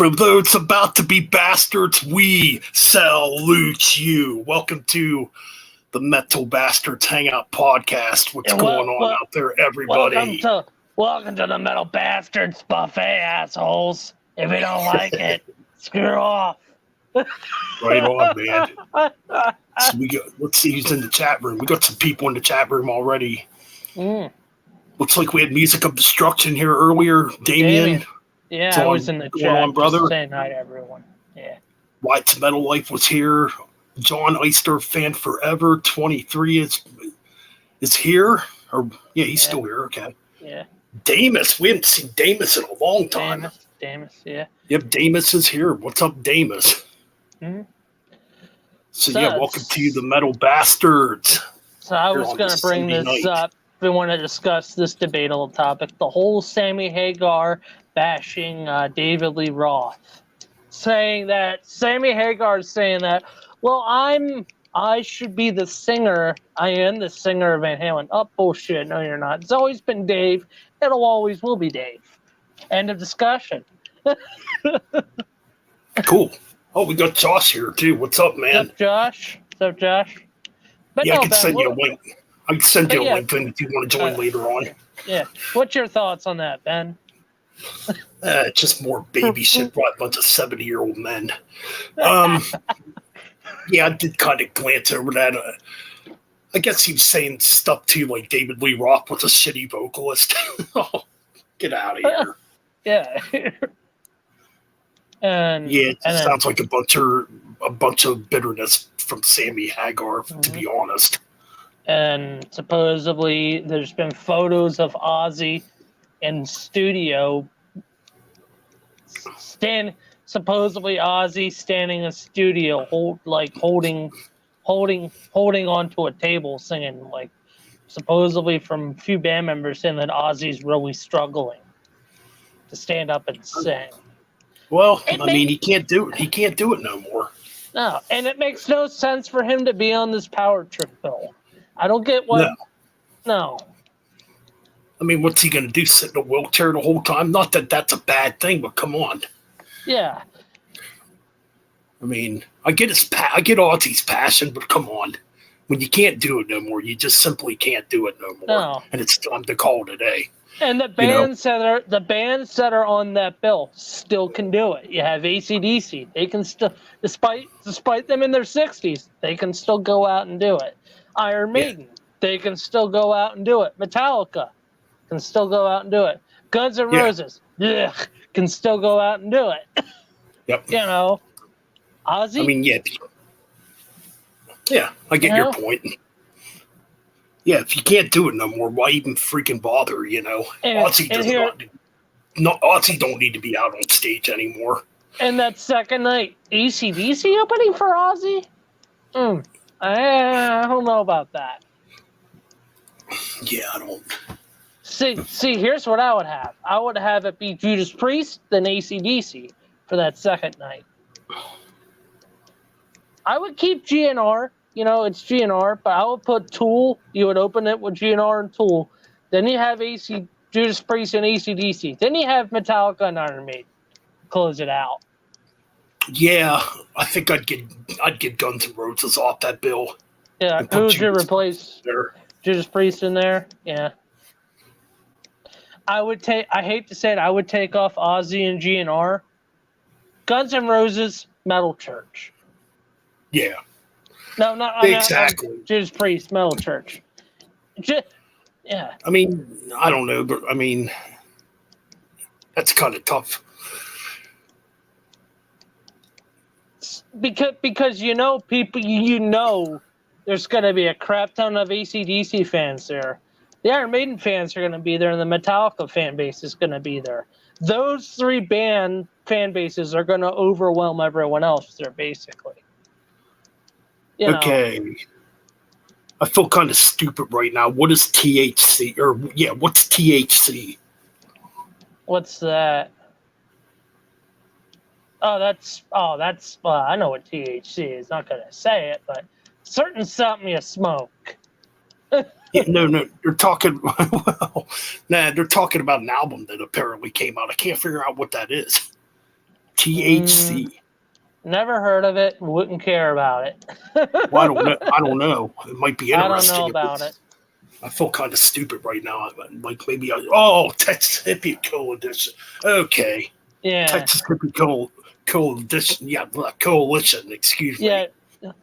For those about to be bastards, we salute you. Welcome to the Metal Bastards Hangout Podcast. What's going on out there, everybody? Welcome to the Metal Bastards Buffet, assholes. If you don't like it, screw off. Right on, man. So let's see who's in the chat room. We got some people in the chat room already. Looks like we had Music of Destruction here earlier. Damien. Yeah, I was in the chat. On, brother? Just saying hi to everyone. Yeah. White's Metal Life was here. John Eister, fan forever. 23 is here. He's still here. Okay. Yeah. Damus. We haven't seen Damus in a long time. Damus. Yeah. Yep, Damus is here. What's up, Damus? So welcome to the Metal Bastards. So I was going to bring this up. We want to discuss this debatable topic. The whole Sammy Hagar bashing David Lee Roth, saying that Sammy Hagar is saying that, well, I should be the singer. I am the singer of Van Halen. Oh, bullshit. No, you're not. It's always been Dave. It'll always will be Dave. End of discussion. Cool. Oh, we got Josh here too. What's up, man? What's up, Josh? But I can send you a link. I can send you a link if you want to join later on. Yeah. What's your thoughts on that, Ben? Just more baby shit by a bunch of 70-year-old men. I did kind of glance over that. I guess he was saying stuff too, like David Lee Roth was a shitty vocalist. Oh, get out of here. Yeah. It sounds like a bunch of bitterness from Sammy Hagar, to be honest. And supposedly there's been photos of Ozzy in studio supposedly Ozzy standing in studio holding onto a table singing, like supposedly from a few band members saying that Ozzy's really struggling to stand up and sing. Well, he can't do it. He can't do it no more. No, and it makes no sense for him to be on this power trip pill. I don't get what. No. What's he going to do? Sit in a wheelchair the whole time? Not that that's a bad thing, but come on. Yeah. I get Ozzy's passion, but come on. When you can't do it no more, you just simply can't do it no more. No. And it's time to call it a day. And the bands that are on that bill still can do it. You have AC/DC. They can still, despite them in their 60s, they can still go out and do it. Iron Maiden, they can still go out and do it. Metallica can still go out and do it. Guns N' Roses, can still go out and do it. Yep. Ozzy. I get your point. Yeah, if you can't do it no more, why even freaking bother? Ozzy Ozzy don't need to be out on stage anymore. And that second night, AC/DC opening for Ozzy? I don't know about that. Yeah, I don't. See, here's what I would have. I would have it be Judas Priest, then AC/DC for that second night. I would keep GNR. You know, it's GNR, but I would put Tool. You would open it with GNR and Tool. Then you have Judas Priest and AC/DC. Then you have Metallica and Iron Maiden. Close it out. Yeah, I think I'd get Guns N' Roses off that bill. Yeah, who would you replace? Judas Priest in there? Yeah. I hate to say it, I would take off Ozzy and GNR. Guns N' Roses, Metal Church. Yeah. No, not exactly. Judas Priest, Metal Church. Yeah. I mean, I don't know, but I mean, that's kind of tough. Because there's going to be a crap ton of AC/DC fans there. The Iron Maiden fans are going to be there, and the Metallica fan base is going to be there. Those three band fan bases are going to overwhelm everyone else there, basically. Okay. I feel kind of stupid right now. What is THC? What's THC? What's that? I know what THC is. Not going to say it, but certain something you smoke. No, they're talking. They're talking about an album that apparently came out. I can't figure out what that is. THC. Never heard of it. Wouldn't care about it. Well, I don't know. It might be interesting. I don't know about it. I feel kind of stupid right now. Like maybe Texas Hippie Coalition. Okay. Yeah. Texas Hippie Coalition. Yeah, Coalition. Excuse me. Yeah.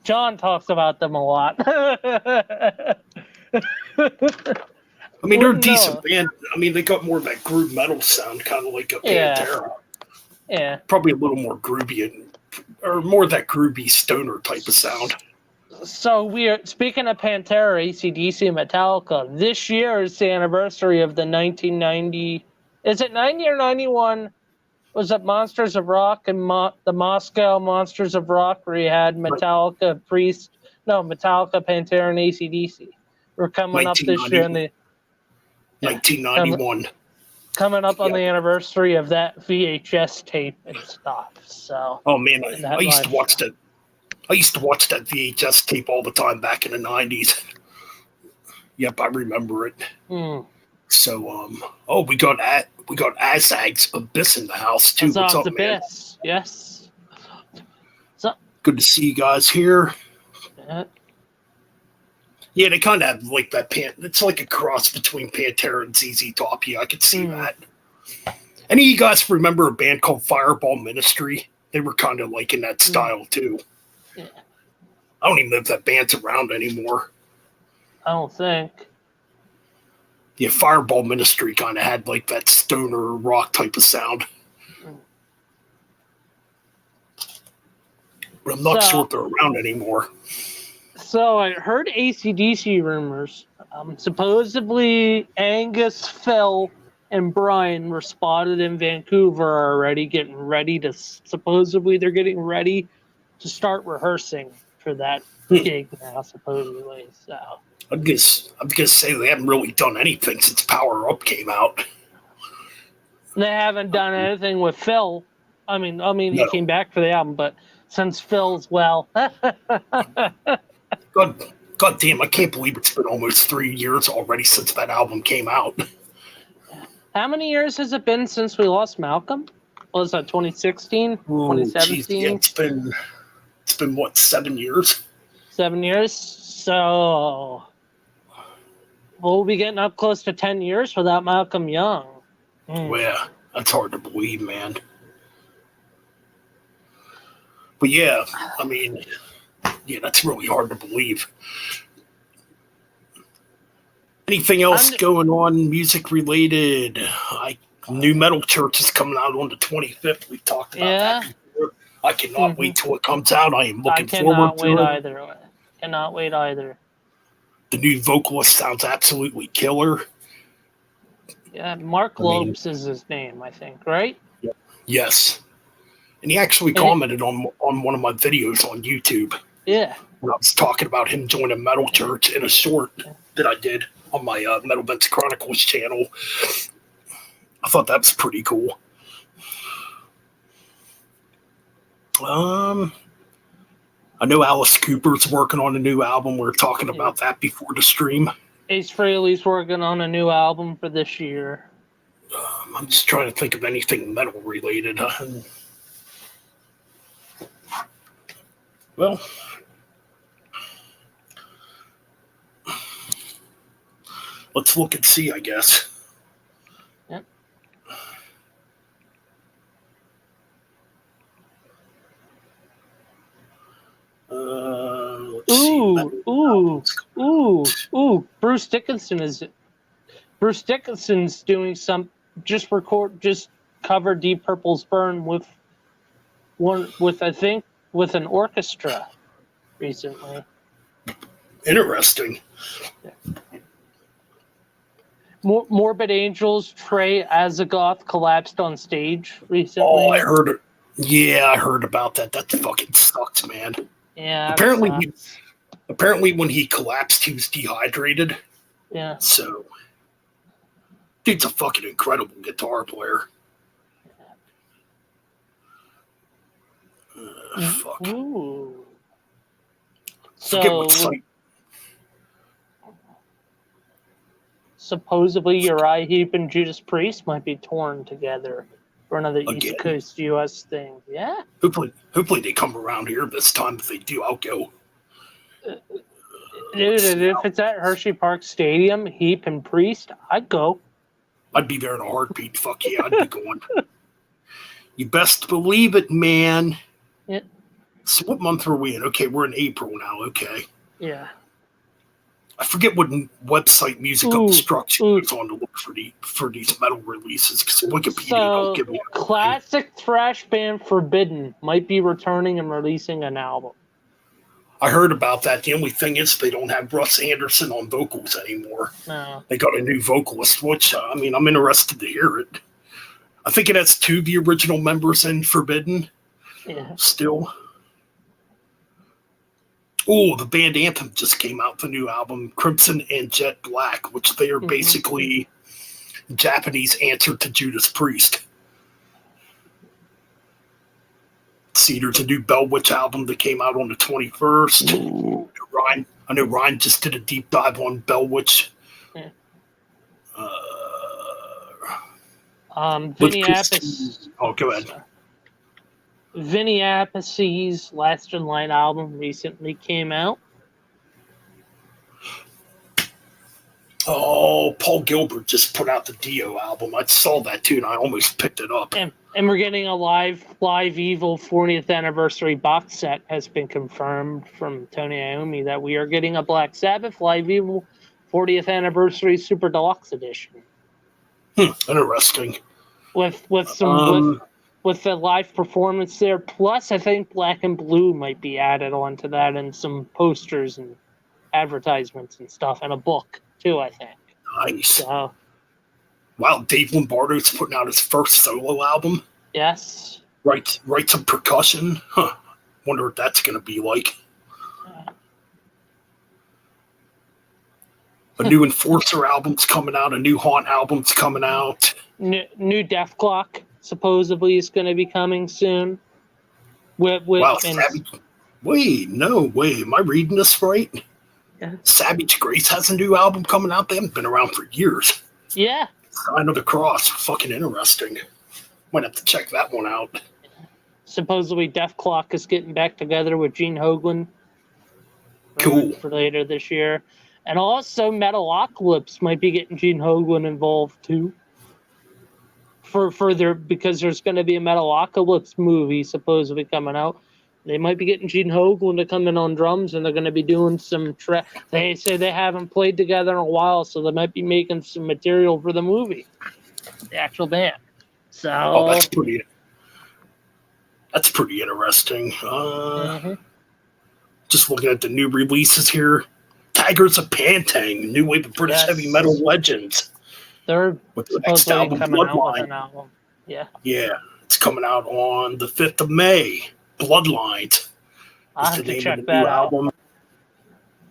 John talks about them a lot. I mean, they're a decent band. I mean, they got more of that groove metal sound, kind of like a Pantera. Yeah. Probably a little more groovy or more of that groovy stoner type of sound. So speaking of Pantera, AC/DC, and Metallica. This year is the anniversary of the 1990. Is it 90 or 91? Was it Monsters of Rock and the Moscow Monsters of Rock, where you had Metallica, Metallica, Pantera, and AC/DC? We're coming up this year in the 1991. Coming up on the anniversary of that VHS tape and stuff. So. Oh man, I used to watch that. I used to watch that VHS tape all the time back in the 90s. Yep, I remember it. So, we got Azag's Abyss in the house too. What's up, man? Abyss. Yes. What's up? Good to see you guys here. Yeah. Yeah, they kind of have like that it's like a cross between Pantera and ZZ Top. Yeah, I could see that. Any of you guys remember a band called Fireball Ministry? They were kind of like in that style too. Yeah. I don't even know if that band's around anymore. I don't think. Yeah, Fireball Ministry kind of had like that stoner rock type of sound. But I'm not sure if they're around anymore. So I heard AC/DC rumors. Supposedly Angus, Phil, and Brian were spotted in Vancouver already, supposedly they're getting ready to start rehearsing for that gig now, supposedly. So I'm gonna say they haven't really done anything since Power Up came out. They haven't done anything with Phil. I mean, he came back for the album, but since Phil's God damn, I can't believe it's been almost 3 years already since that album came out. How many years has it been since we lost Malcolm? What was that, 2016? 2017? Yeah, it's been what, 7 years? 7 years? So we'll be getting up close to 10 years without Malcolm Young. Well, yeah, that's hard to believe, man. But yeah, I mean, that's really hard to believe. Anything else going on music related? New Metal Church is coming out on the 25th. We talked about that before. I cannot wait till it comes out. I am looking forward to it. Cannot wait either. The new vocalist sounds absolutely killer. Yeah, Mark Lopes is his name, I think, right? Yes. And he actually commented on one of my videos on YouTube. Yeah. When I was talking about him joining Metal Church in a short that I did on my Metal Vents Chronicles channel. I thought that was pretty cool. I know Alice Cooper's working on a new album. We were talking about that before the stream. Ace Frehley's working on a new album for this year. I'm just trying to think of anything metal related. Well, let's look and see, I guess. Yep. Let's see. Ooh. Bruce Dickinson's doing some just cover Deep Purple's Burn with an orchestra recently. Interesting. Yeah. Morbid Angel's Trey Azagoth collapsed on stage recently. Oh, I heard it. Yeah, I heard about that. That fucking sucks, man. Yeah. Apparently when he collapsed, he was dehydrated. Yeah. So, dude's a fucking incredible guitar player. Fuck. Ooh. Forget what site. Supposedly Uriah Heep and Judas Priest might be torn together for another East Coast US thing. Yeah. Hopefully they come around here this time. If they do, I'll go. Dude, if it's at Hershey Park Stadium, Heap and Priest, I'd go. I'd be there in a heartbeat. Fuck yeah, I'd be going. You best believe it, man. Yeah. So what month are we in? Okay, we're in April now. Okay. Yeah. I forget what website Music of Destruction is on to look for these metal releases, because Wikipedia don't give me a classic thrash band Forbidden might be returning and releasing an album. I heard about that. The only thing is they don't have Russ Anderson on vocals anymore. No. They got a new vocalist, which, I'm interested to hear it. I think it has 2 of the original members in Forbidden. Yeah. Still. Oh, the band Anthem just came out, the new album, Crimson and Jet Black, which they are basically Japanese answer to Judas Priest. See, there's a new Bell Witch album that came out on the 21st. I know Ryan just did a deep dive on Bell Witch. Yeah. Vinny Appice. Oh, go ahead. Vinny Appice's Last in Line album recently came out. Oh, Paul Gilbert just put out the Dio album. I saw that too, and I almost picked it up. And we're getting a live Evil 40th anniversary box set has been confirmed from Tony Iommi that we are getting a Black Sabbath Live Evil 40th anniversary Super Deluxe edition. Interesting. With the live performance there, plus I think Black and Blue might be added onto that, and some posters and advertisements and stuff, and a book too, I think. Nice. So, wow, Dave Lombardo's putting out his first solo album. Yes. Writes some percussion. Wonder what that's going to be like. A new Enforcer album's coming out. A new Haunt album's coming out. New Death Clock supposedly is going to be coming soon. Wow, wait, no way. Am I reading this right? Yeah. Savage Grace has a new album coming out. They haven't been around for years. Yeah. Sign of the Cross. Fucking interesting. Might have to check that one out. Supposedly Death Clock is getting back together with Gene Hoglan. Cool. For later this year. And also Metalocalypse might be getting Gene Hoglan involved too. Because there's going to be a Metalocalypse movie supposedly coming out. They might be getting Gene Hoglan to come in on drums, and they're going to be doing some they say they haven't played together in a while, so they might be making some material for the movie, the actual band. So that's pretty interesting. Just looking at the new releases here. Tigers of Pantang, new wave of British heavy metal legends. They're with the next album, coming out with Bloodline. an album. Yeah. Yeah. It's coming out on the 5th of May. Bloodlines. I Is have the to name check of the new that out. album.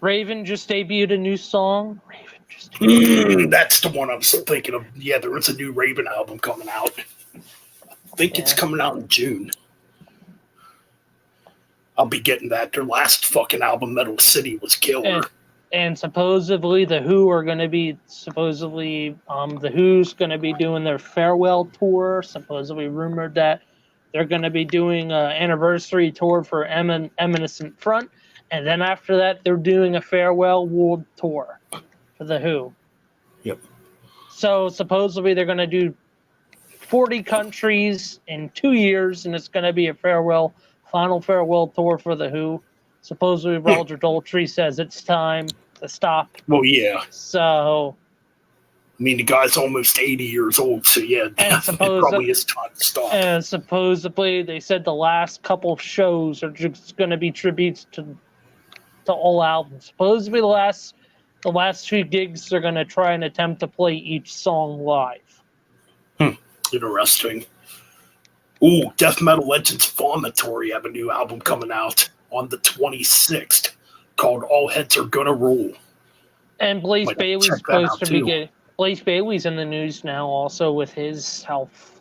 Raven just debuted a new song. That's the one I was thinking of. Yeah, there is a new Raven album coming out. I think it's coming out in June. I'll be getting that. Their last fucking album, Metal City, was killer. And supposedly the Who are going to be the Who's going to be doing their farewell tour. Supposedly rumored that they're going to be doing an anniversary tour for Evanescent Front, and then after that they're doing a farewell world tour for the Who. Yep. So supposedly they're going to do 40 countries in 2 years, and it's going to be a final farewell tour for the Who. Supposedly Roger Daltrey says it's time to stop. Well, yeah. So, I mean, the guy's almost 80 years old, so yeah, it probably is time to stop. And supposedly they said the last couple of shows are just going to be tributes to all albums. Supposedly the last 2 gigs they're going to try and attempt to play each song live. Interesting. Ooh, Death Metal Legends Vomitory have a new album coming out on the 26th called All Heads Are Gonna Roll. And Blaze Bailey's supposed to be getting... Blaze Bailey's in the news now also with his health.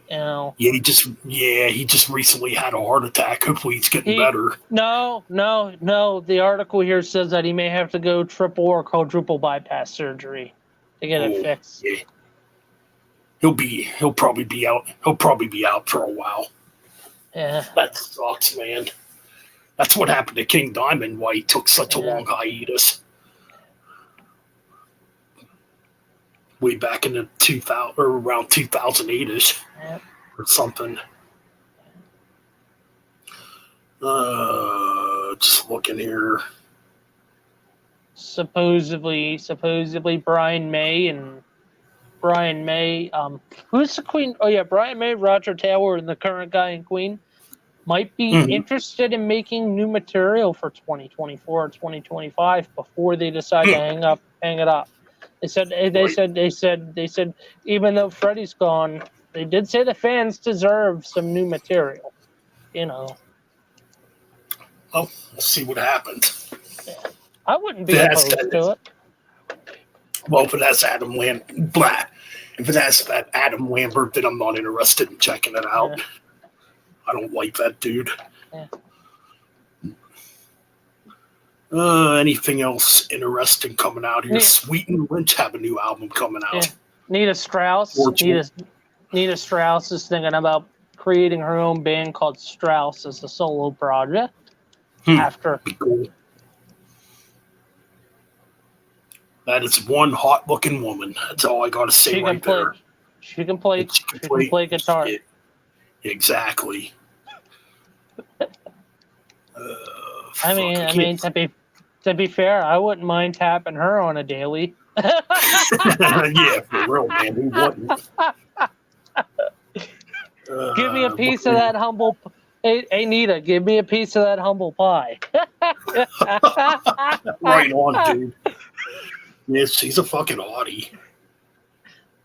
You know. Yeah, he just recently had a heart attack. Hopefully he's getting better. No. The article here says that he may have to go triple or quadruple bypass surgery to get it fixed. Yeah. He'll probably be out. He'll probably be out for a while. Yeah. That sucks, man. That's what happened to King Diamond, why he took such a long hiatus. Way back in the 2000 or around 2008ish or something. Just looking here. Supposedly Brian May, who's the Queen? Oh yeah, Brian May, Roger Taylor, and the current guy in Queen might be interested in making new material for 2024 or 2025 before they decide to hang it up. They said even though Freddie's gone, they did say the fans deserve some new material. You know. Oh, we'll see what happens. Yeah. I wouldn't be opposed to it. Well, if it has if it has that Adam Lambert, then I'm not interested in checking it out. Yeah. I don't like that dude. Yeah. Anything else interesting coming out here? Sweet and Lynch have a new album coming out. Yeah. Nita Strauss is thinking about creating her own band called Strauss as a solo project. After. Cool. That is one hot-looking woman. That's all I got to say there. She can play guitar. Yeah, exactly. I mean, to be fair, I wouldn't mind tapping her on a daily. Yeah, for real, man. Who wouldn't? Give me a piece of that humble. Hey, Nita, give me a piece of that humble pie. Right on, dude. Yes, he's a fucking hottie.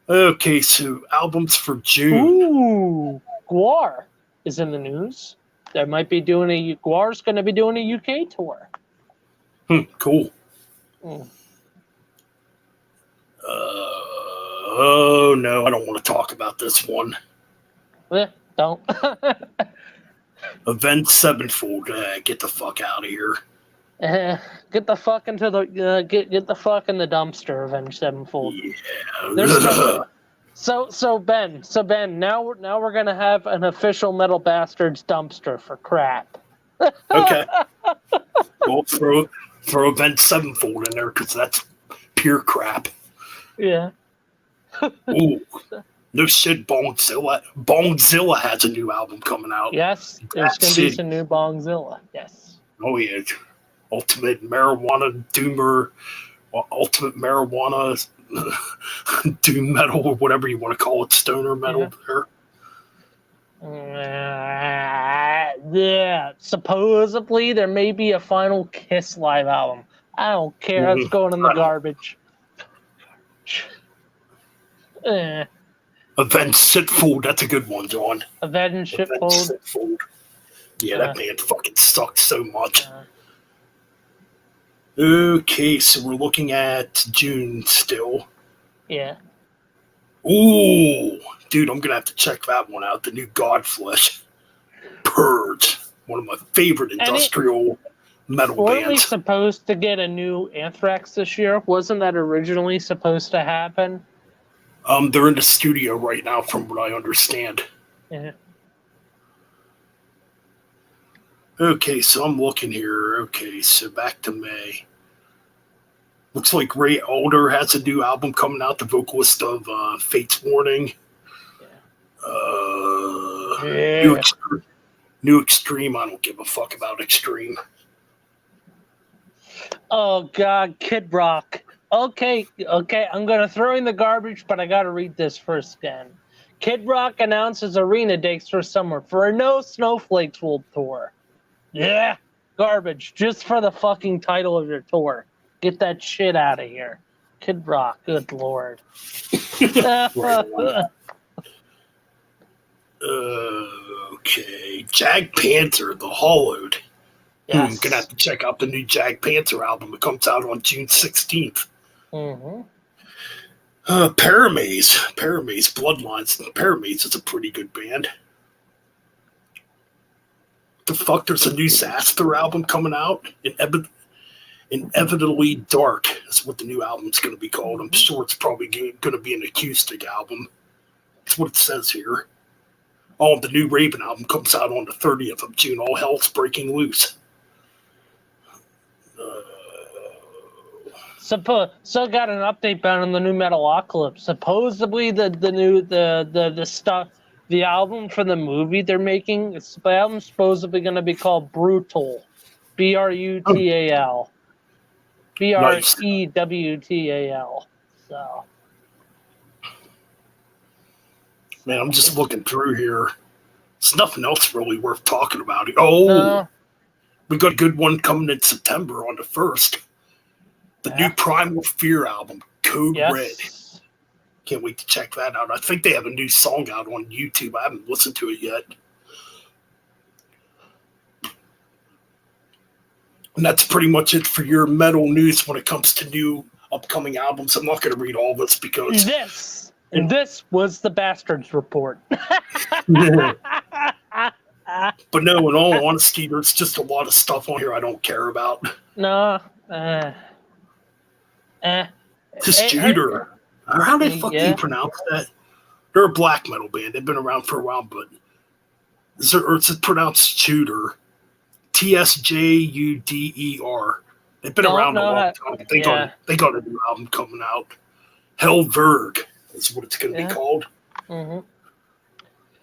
Okay, so albums for June. Ooh, Gwar is in the news. They might be doing Gwar's going to be doing a UK tour. Cool. Oh, no, I don't want to talk about this one. Don't. Avenged Sevenfold. Get the fuck out of here. Get the fuck into the get the fuck in the dumpster, Avenged Sevenfold. Yeah. So Ben, now we're gonna have an official Metal Bastards dumpster for crap. Okay. Well, throw Avenged Sevenfold in there because that's pure crap. Yeah. Ooh. No shit, Bongzilla has a new album coming out. Yes, there's going to be some new Bongzilla. Yes. Oh, yeah. Ultimate Marijuana Doomer, Ultimate Marijuana Doom Metal, or whatever you want to call it, Stoner Metal there. Yeah. Supposedly, there may be a Final Kiss live album. I don't care. It's going in the garbage. Avenged Sevenfold, that's a good one, John. Avenged Avenged Sevenfold. Sevenfold. Yeah, that band fucking sucked so much. Okay, so we're looking at June still. Yeah. Ooh, dude, I'm gonna have to check that one out. The new Godflesh. Purge. One of my favorite industrial metal weren't we bands. supposed to get a new Anthrax this year? Wasn't that originally supposed to happen? They're in the studio right now, from what I understand. Yeah. Okay, so I'm looking here. Okay, so back to May. Looks like Ray Alder has a new album coming out, the vocalist of Fate's Warning. Yeah. New Extreme. I don't give a fuck about Extreme. Oh, God, Kid Rock. Okay, I'm going to throw in the garbage, but I got to read this first again. Kid Rock announces arena dates for summer for a No Snowflakes World Tour. Yeah, garbage, just for the fucking title of your tour. Get that shit out of here. Kid Rock, good lord. Okay, Jag Panther, The Hollowed. Yes. I'm gonna have to check out the new Jag Panther album. It comes out on June 16th. Mm-hmm. Paramaze, Bloodlines. Paramaze is a pretty good band. The fuck, there's a new Zaster album coming out. Inevitably Dark is what the new album's going to be called. I'm sure it's probably going to be an acoustic album. That's what it says here. Oh, the new Raven album comes out on the 30th of June. All hell's breaking loose. So got an update back on the new Metalocalypse. Supposedly the stuff, the album for the movie they're making, the album's supposedly going to be called Brutal, Brutal, Brewtal. So, man, I'm just looking through here. There's nothing else really worth talking about. Oh, we got a good one coming in September on the 1st. The new Primal Fear album, Code Red. Can't wait to check that out. I think they have a new song out on YouTube. I haven't listened to it yet. And that's pretty much it for your metal news when it comes to new upcoming albums. I'm not going to read all this because... This was the Bastards Report. But no, in all honesty, there's just a lot of stuff on here I don't care about. No. Just Judah. How do they fucking pronounce that? They're a black metal band. They've been around for a while, but it's pronounced Judah. Tsjuder. They've been around a long time. They got a new album coming out. Hellverg is what it's going to be called. Mm-hmm.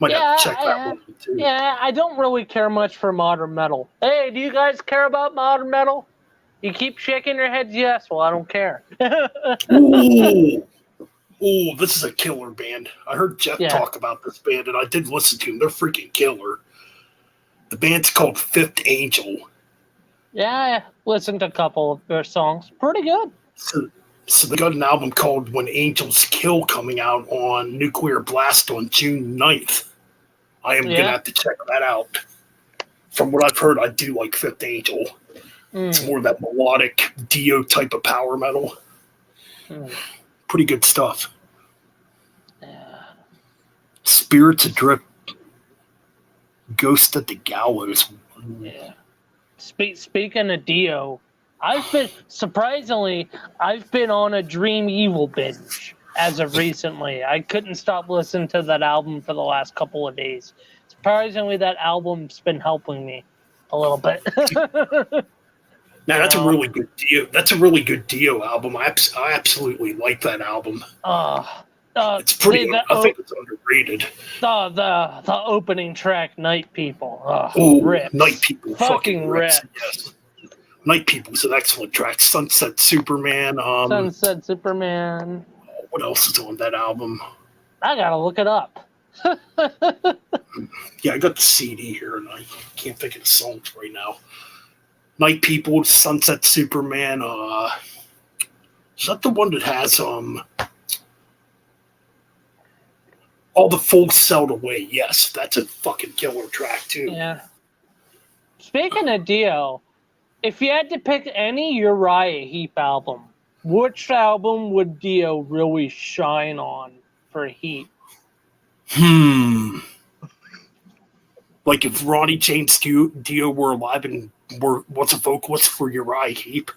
Might have to check that one too. Yeah, I don't really care much for modern metal. Hey, do you guys care about modern metal? You keep shaking your heads yes. Well, I don't care. Ooh, this is a killer band. I heard Jeff talk about this band, and I did listen to them. They're freaking killer. The band's called Fifth Angel. Yeah, I listened to a couple of their songs. Pretty good. So they got an album called When Angels Kill coming out on Nuclear Blast on June 9th. I am going to have to check that out. From what I've heard, I do like Fifth Angel. It's more of that melodic Dio type of power metal. Pretty good stuff. Yeah. Spirits Adrift, Ghost at the Gallows. Yeah. Speaking of Dio, I've been on a Dream Evil binge as of recently. I couldn't stop listening to that album for the last couple of days. Surprisingly, that album's been helping me a little bit. Now that's a really good Dio. That's a really good Dio album. I absolutely like that album. It's pretty. I think it's underrated. The opening track, Night People. Rips. Night People, fucking rips. Yes. Night People is an excellent track. Sunset Superman. Sunset Superman. What else is on that album? I gotta look it up. Yeah, I got the CD here, and I can't think of the songs right now. Night People, Sunset Superman. Is that the one that has All the Fools Sailed Away. Yes, that's a fucking killer track too. Yeah. Speaking of Dio, if you had to pick any Uriah Heep album, which album would Dio really shine on for Heep? Like if Ronnie James Dio were alive and was a vocalist for Uriah Heep.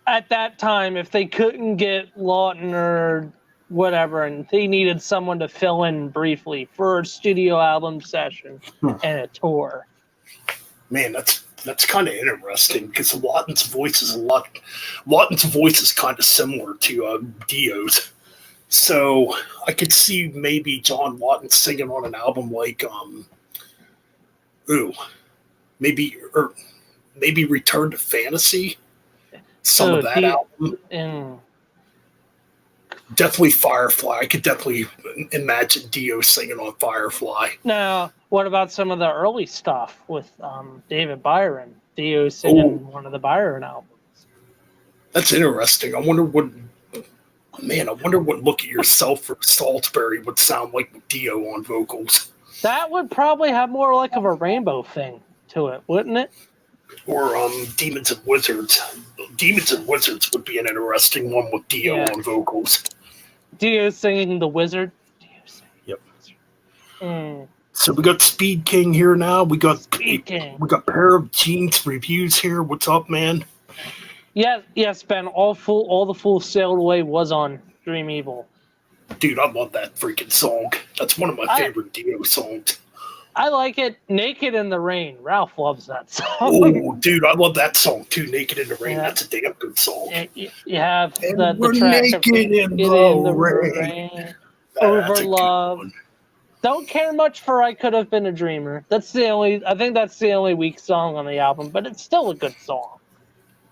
At that time, if they couldn't get Lawton or whatever, and they needed someone to fill in briefly for a studio album session and a tour. Man, that's kind of interesting because Lawton's voice is kind of similar to Dio's. So I could see maybe John Lawton singing on an album like maybe Return to Fantasy. Some of that album. Definitely Firefly. I could definitely imagine Dio singing on Firefly. Now, what about some of the early stuff with David Byron? Dio singing one of the Byron albums. That's interesting. I wonder what Look at Yourself for Salisbury would sound like with Dio on vocals. That would probably have more like of a Rainbow thing to it, wouldn't it? Or Demons and Wizards. Demons and Wizards would be an interesting one with Dio on vocals. Dio singing The Wizard. Yep. So we got Speed King here now. We got Pair of Jeans reviews here. What's up, man? Yes, Ben. All the Fools Sailed Away was on Dream Evil. Dude, I love that freaking song. That's one of my favorite Dio songs. I like it. Naked in the Rain. Ralph loves that song. Oh, dude, I love that song too. Naked in the Rain. That's a damn good song. You have the track naked in the rain. Over Love. Don't care much for I Could Have Been a Dreamer. I think that's the only weak song on the album, but it's still a good song.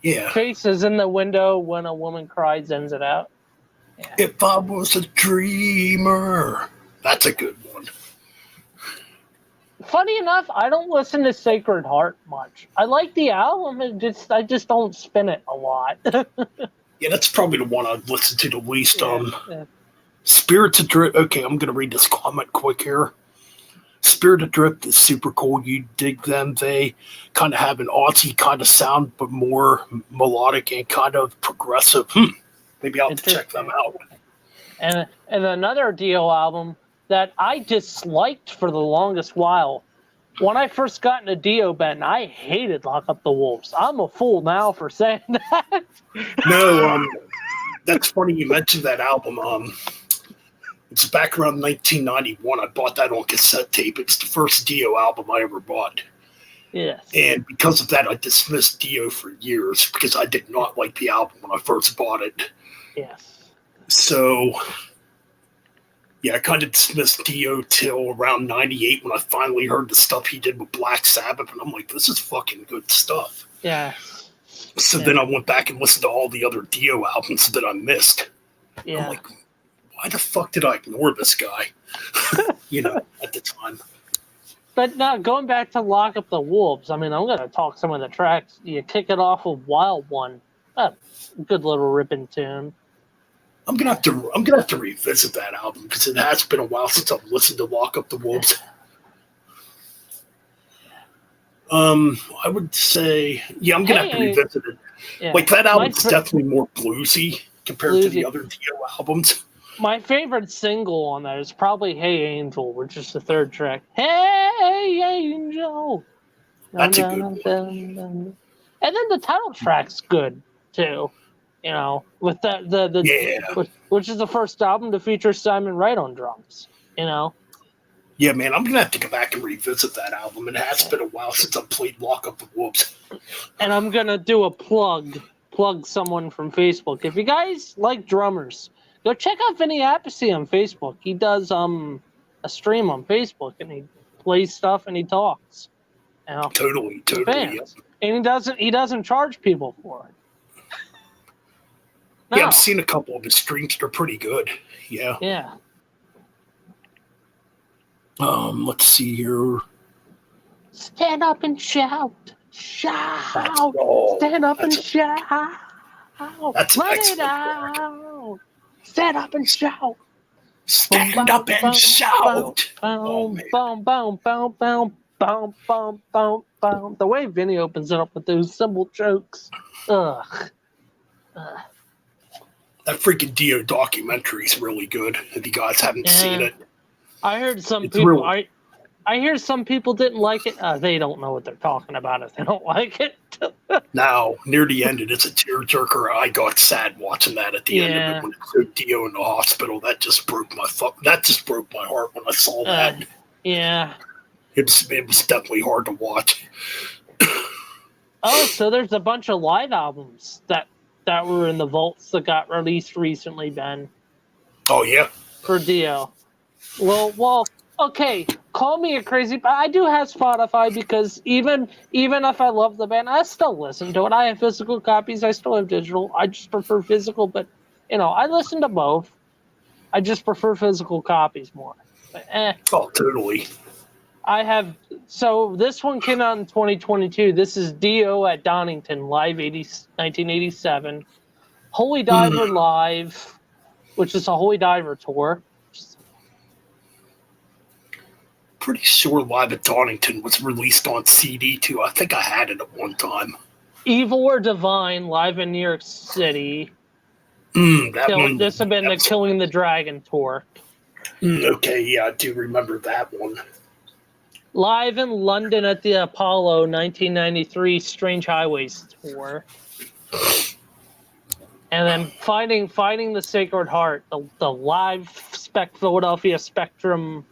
Yeah. Faces in the Window, When a Woman Cries ends it out. Yeah. If I Was a Dreamer. That's a good one. Funny enough, I don't listen to Sacred Heart much. I like the album, I just don't spin it a lot. Yeah, that's probably the one I've listened to the least. Spirits Adrift. Okay, I'm going to read this comment quick here. Spirit Adrift is super cool. You dig them. They kind of have an Aussie kind of sound, but more melodic and kind of progressive. Maybe I'll have to check them out. And another Dio album that I disliked for the longest while. When I first got into Dio, Ben, I hated Lock Up the Wolves. I'm a fool now for saying that. No, that's funny you mentioned that album. It's back around 1991. I bought that on cassette tape. It's the first Dio album I ever bought. Yes. And because of that, I dismissed Dio for years because I did not like the album when I first bought it. Yes. So, yeah, I kind of dismissed Dio till around 98 when I finally heard the stuff he did with Black Sabbath. And I'm like, this is fucking good stuff. Yeah. So then I went back and listened to all the other Dio albums that I missed. Yeah. I'm like, why the fuck did I ignore this guy? At the time. But now, going back to Lock Up the Wolves, I mean, I'm going to talk some of the tracks. You kick it off with Wild One. Good little ripping tune. I'm gonna have to revisit that album because it has been a while since I've listened to Lock Up the Wolves. I would say, I'm gonna have to revisit it. Yeah. Like that album's definitely more bluesy compared to the other Dio albums. My favorite single on that is probably "Hey Angel," which is the third track. Hey Angel. That's a good one. And then the title track's good too. With which is the first album to feature Simon Wright on drums. Yeah, man, I'm gonna have to go back and revisit that album. It has been a while since I've played Lock Up the Wolves. And I'm gonna do a plug someone from Facebook. If you guys like drummers, go check out Vinny Appice on Facebook. He does a stream on Facebook and he plays stuff and he talks. Totally. Yep. And he doesn't charge people for it. No. Yeah, I've seen a couple of his streams. They're pretty good. Yeah. Yeah. Let's see here. Stand up and shout. Shout. Stand up and shout. That's Let it out. Stand up and shout. Stand up and shout. Oh, man. Boom, boom, boom, boom, boom, boom, boom, boom. The way Vinny opens it up with those cymbal chokes. Ugh. That freaking Dio documentary is really good. If you guys haven't seen it, I heard some it's people. really- I hear some people didn't like it. They don't know what they're talking about if they don't like it. Now, near the end, it's a tearjerker. I got sad watching that at the end of it when it showed Dio in the hospital. That just broke my heart when I saw that. Yeah. It was definitely hard to watch. Oh, so there's a bunch of live albums that were in the vaults that got released recently, Ben. Oh yeah. For Dio. Well, okay. Call me a crazy, but I do have Spotify because even if I love the band, I still listen to it. I have physical copies. I still have digital. I just prefer physical, but I listen to both. I just prefer physical copies more. But, Oh, totally. So this one came out in 2022. This is Dio at Donington Live 1987. Holy Diver Live, which is a Holy Diver tour. Pretty sure Live at Donington was released on CD too. I think I had it at one time. Evil or Divine live in New York City. This had been the Killing the Dragon tour. Okay, yeah, I do remember that one. Live in London at the Apollo 1993 Strange Highways tour. And then Finding the Sacred Heart, the live Philadelphia Spectrum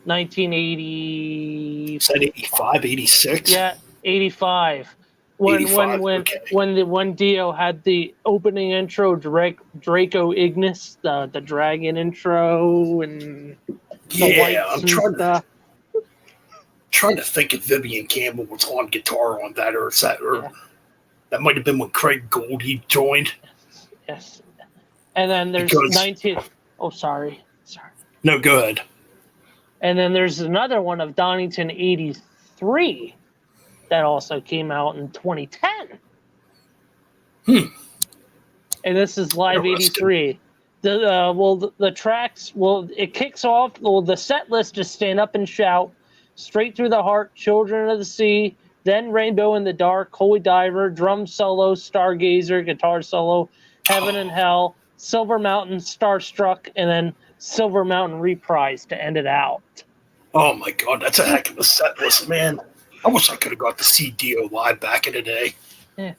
1980. Is that 85, 86? Yeah, 85. When Dio had the opening intro, Draco Ignis, the dragon intro, and I'm trying to think if Vivian Campbell was on guitar on that, or that might have been when Craig Goldie joined. Yes. And then there's 19. Oh, sorry. No, go ahead. And then there's another one of Donington 83 that also came out in 2010. And this is Live 83. The tracks, it kicks off, the set list is Stand Up and Shout, Straight Through the Heart, Children of the Sea, then Rainbow in the Dark, Holy Diver, drum solo, Stargazer, guitar solo, Heaven and Hell, Silver Mountain, Starstruck, and then Silver Mountain Reprise to end it out. Oh my God, that's a heck of a set list, man. I wish I could have got to see Dio live back in the day. Yeah.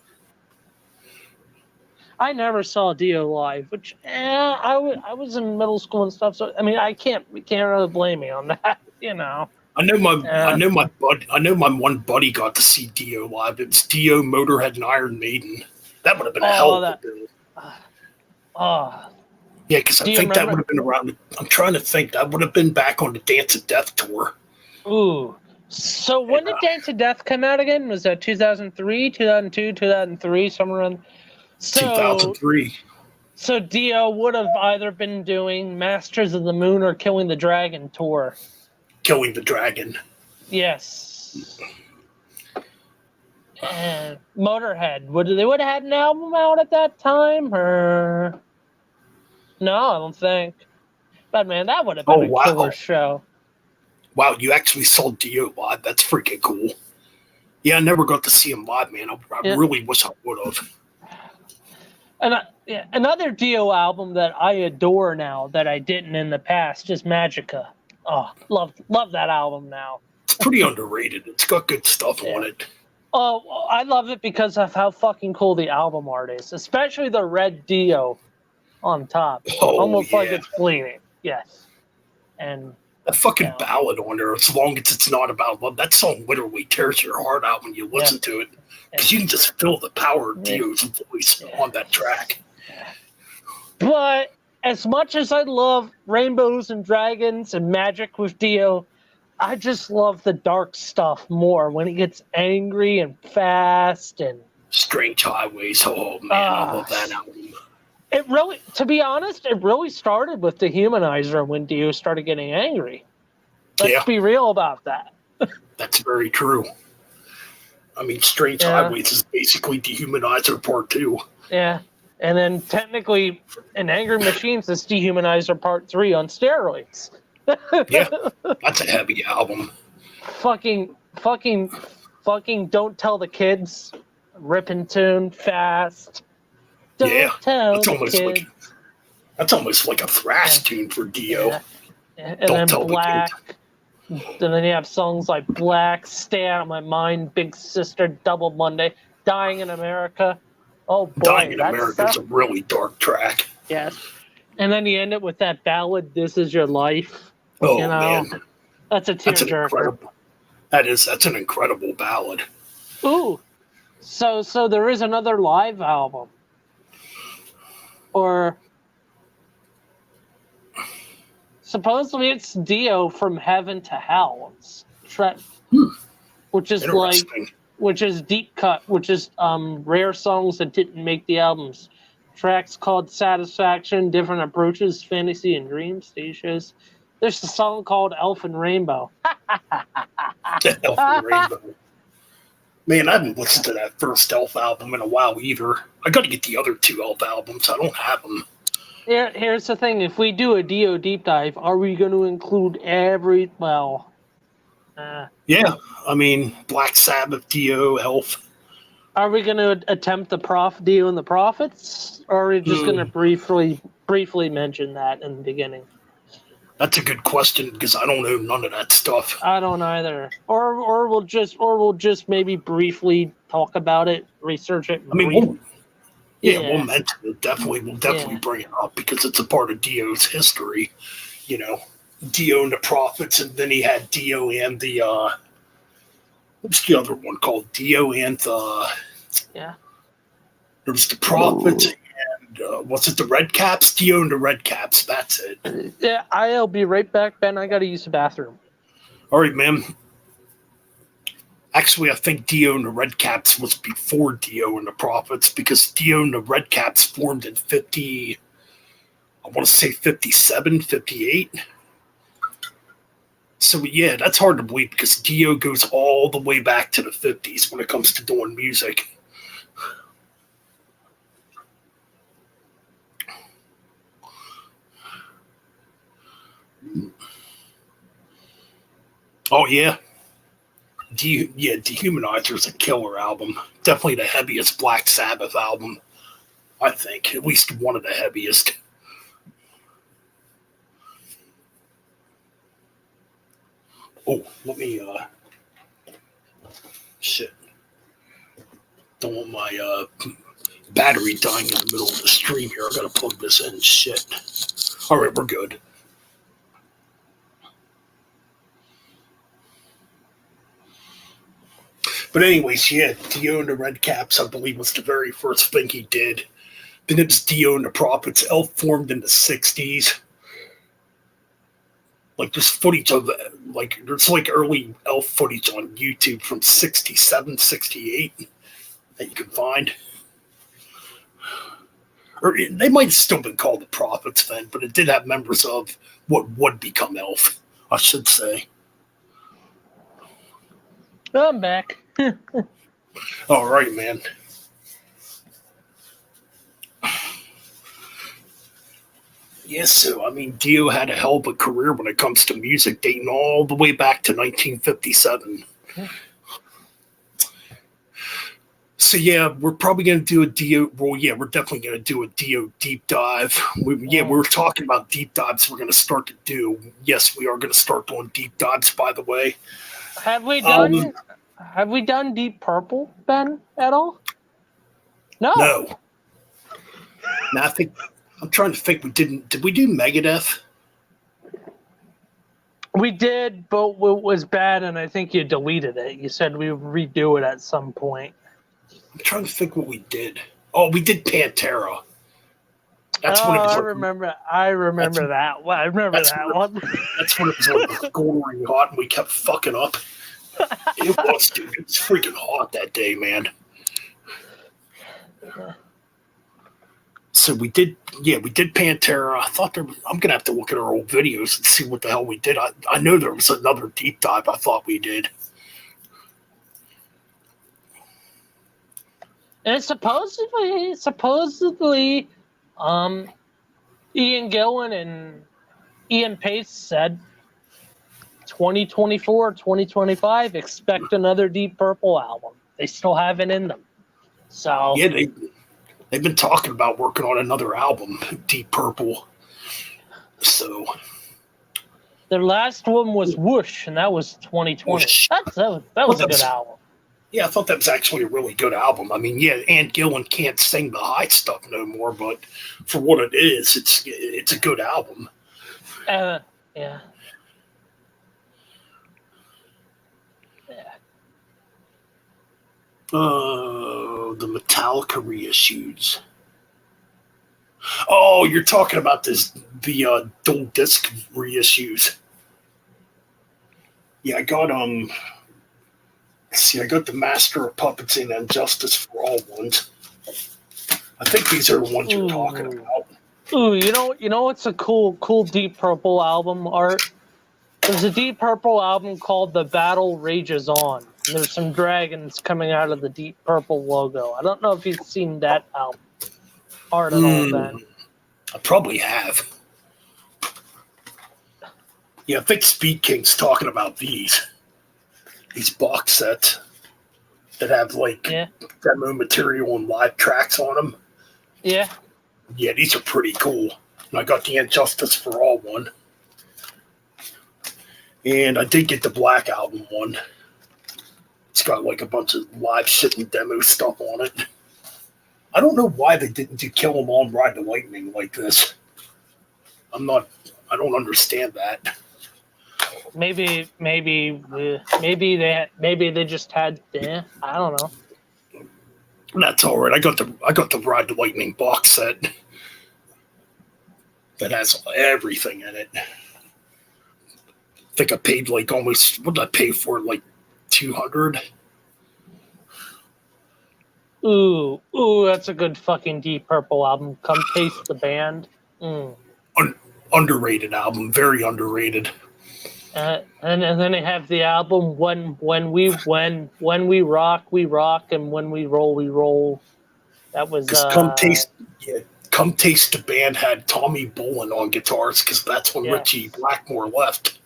I never saw Dio live, which I was in middle school and stuff, so I mean you can't really blame me on that, I know my one buddy got to see Dio live. It was Dio, Motorhead, and Iron Maiden. That would have been a hell of a bill. Yeah, because I think that would have been around. I'm trying to think. That would have been back on the Dance of Death tour. Ooh. So when did Dance of Death come out again? Was that 2003, 2002, 2003, somewhere around? 2003. So Dio would have either been doing Masters of the Moon or Killing the Dragon tour. Killing the Dragon. Yes. And Motorhead. They would have had an album out at that time, or no? I don't think. But man, that would have been a killer show. Wow, you actually saw Dio live. That's freaking cool. Yeah, I never got to see him live, man. I really wish I would have. And another Dio album that I adore now that I didn't in the past is Magica. Oh, love that album now. It's pretty underrated. It's got good stuff on it. Oh, I love it because of how fucking cool the album art is, especially the red Dio on top. Almost like it's bleeding. Yes. And that fucking ballad on there, as long as it's not about love, that song literally tears your heart out when you listen to it. Because you can just feel the power of Dio's voice on that track. But as much as I love Rainbows and Dragons and Magic with Dio, I just love the dark stuff more when he gets angry and fast and Strange Highways. Oh man, I love that album. It really, to be honest, it really started with Dehumanizer when Dio started getting angry. Let's be real about that. That's very true. I mean, Strange Highways is basically Dehumanizer Part 2. Yeah. And then technically, in Angry Machines, it's Dehumanizer Part 3 on steroids. Yeah, that's a heavy album. Fucking Don't Tell the Kids. Ripping tune, fast. Don't tell that's the almost kids. that's almost like a thrash tune for Dio. Yeah. And Don't then tell Black. the kids. And then you have songs like Black, Stay Out of My Mind, Big Sister, Double Monday, Dying in America. Oh boy, Dying in America is a really dark track. Yes. And then you end it with that ballad, This Is Your Life. Oh, You know, man. that's a tearjerker. That's an incredible ballad. Ooh. So there is another live album. Or supposedly it's Dio From Heaven to Hell. Which is deep cut, which is rare songs that didn't make the albums. Tracks called Satisfaction, Different Approaches, Fantasy and Dreams, stage shows. There's a song called Elf and Rainbow. Elf and Rainbow. Man, I haven't listened to that first Elf album in a while either. I got to get the other two Elf albums. I don't have them. Here's the thing. If we do a Dio deep dive, are we going to include every... Well... yeah, I mean, Black Sabbath, Dio, Elf. Are we going to attempt the Dio and the Prophets? Or are we just going to briefly mention that in the beginning? That's a good question because I don't know none of that stuff. I don't either. Or we'll just maybe briefly talk about it, research it. I mean, we'll mention it. We'll definitely bring it up because it's a part of Dio's history. You know, Dio and the Prophets, and then he had Dio and the what's the other one called? Dio and the There was the Prophets. Ooh. Was it the Red Caps? Dio and the Red Caps. That's it. Yeah, I'll be right back, Ben. I got to use the bathroom. All right, man. Actually, I think Dio and the Red Caps was before Dio and the Prophets because Dio and the Red Caps formed in 57, 58. So, yeah, that's hard to believe because Dio goes all the way back to the 50s when it comes to doing music. Oh, yeah. Dehumanizer is a killer album. Definitely the heaviest Black Sabbath album, I think. At least one of the heaviest. Oh, let me, shit. Don't want my, battery dying in the middle of the stream here. I gotta plug this in. Shit. All right, we're good. But anyways, yeah, Dio and the Red Caps, I believe, was the very first thing he did. Then it was Dio and the Prophets. Elf formed in the 60s. Like, there's footage of, there's early Elf footage on YouTube from 67, 68 that you can find. Or they might have still been called the Prophets then, but it did have members of what would become Elf, I should say. I'm back. All right, man. Yes, so, I mean, Dio had a hell of a career when it comes to music, dating all the way back to 1957. So, yeah, we're probably going to do a Dio. Well, yeah, we're definitely going to do a Dio deep dive. We were talking about deep dives we're going to start to do. Yes, we are going to start doing deep dives, by the way. Have we done Deep Purple, Ben, at all? No. I'm trying to think. Did we do Megadeth? We did, but it was bad, and I think you deleted it. You said we would redo it at some point. I'm trying to think what we did. Oh, we did Pantera. That's when it was. I remember that. I remember that one. That's when it was gory hot, and we kept fucking up. It was, dude. It was freaking hot that day, man. So we did Pantera. I thought I'm gonna have to look at our old videos and see what the hell we did. I know there was another deep dive I thought we did. And supposedly, Ian Gillan and Ian Pace said 2024, 2025, expect another Deep Purple album. They still have it in them. So Yeah, they've been talking about working on another album, Deep Purple. So their last one was Whoosh, and that was 2020. Whoosh. That was a good album. Yeah, I thought that was actually a really good album. I mean, yeah, Ian Gillan can't sing the high stuff no more, but for what it is, it's a good album. Yeah. The Metallica reissues. Oh, you're talking about the dual disc reissues. Yeah, I got I got the Master of Puppets and Justice for All ones. I think these are the ones you're talking about. Ooh, you know what's a cool Deep Purple album, Art? There's a Deep Purple album called The Battle Rages On. And there's some dragons coming out of the Deep Purple logo. I don't know if you've seen that album art at all, Ben. I probably have. Yeah, I think Speed King's talking about these box sets that have demo material and live tracks on them. Yeah. Yeah, these are pretty cool. And I got the Injustice for All one. And I did get the Black Album one. It's got a bunch of live shit and demo stuff on it. I don't know why they didn't do Kill 'Em All and Ride the Lightning like this. I don't understand that. Maybe they just had. I don't know. That's all right. I got the Ride the Lightning box set that has everything in it. I think I paid almost. What did I pay for it? $200. Ooh, that's a good fucking Deep Purple album. Come Taste the Band. Underrated album, very underrated. And then they have the album when we rock, we rock, and when we roll. That was Come Taste the Band had Tommy Bolin on guitars because that's when Richie Blackmore left.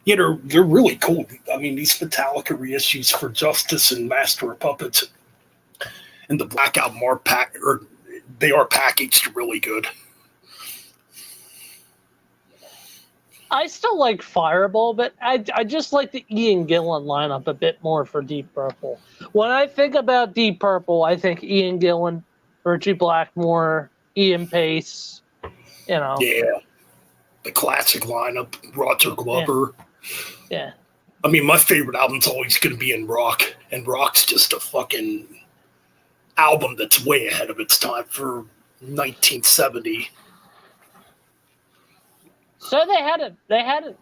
Yeah, they're really cool. I mean, these Metallica reissues for Justice and Master of Puppets and the Black Album are packaged really good. I still like Fireball, but I just like the Ian Gillan lineup a bit more for Deep Purple. When I think about Deep Purple, I think Ian Gillan, Richie Blackmore, Ian Pace, Yeah, the classic lineup, Roger Glover. Yeah. I mean, my favorite album's always going to be In Rock, and Rock's just a fucking album that's way ahead of its time for 1970. So they had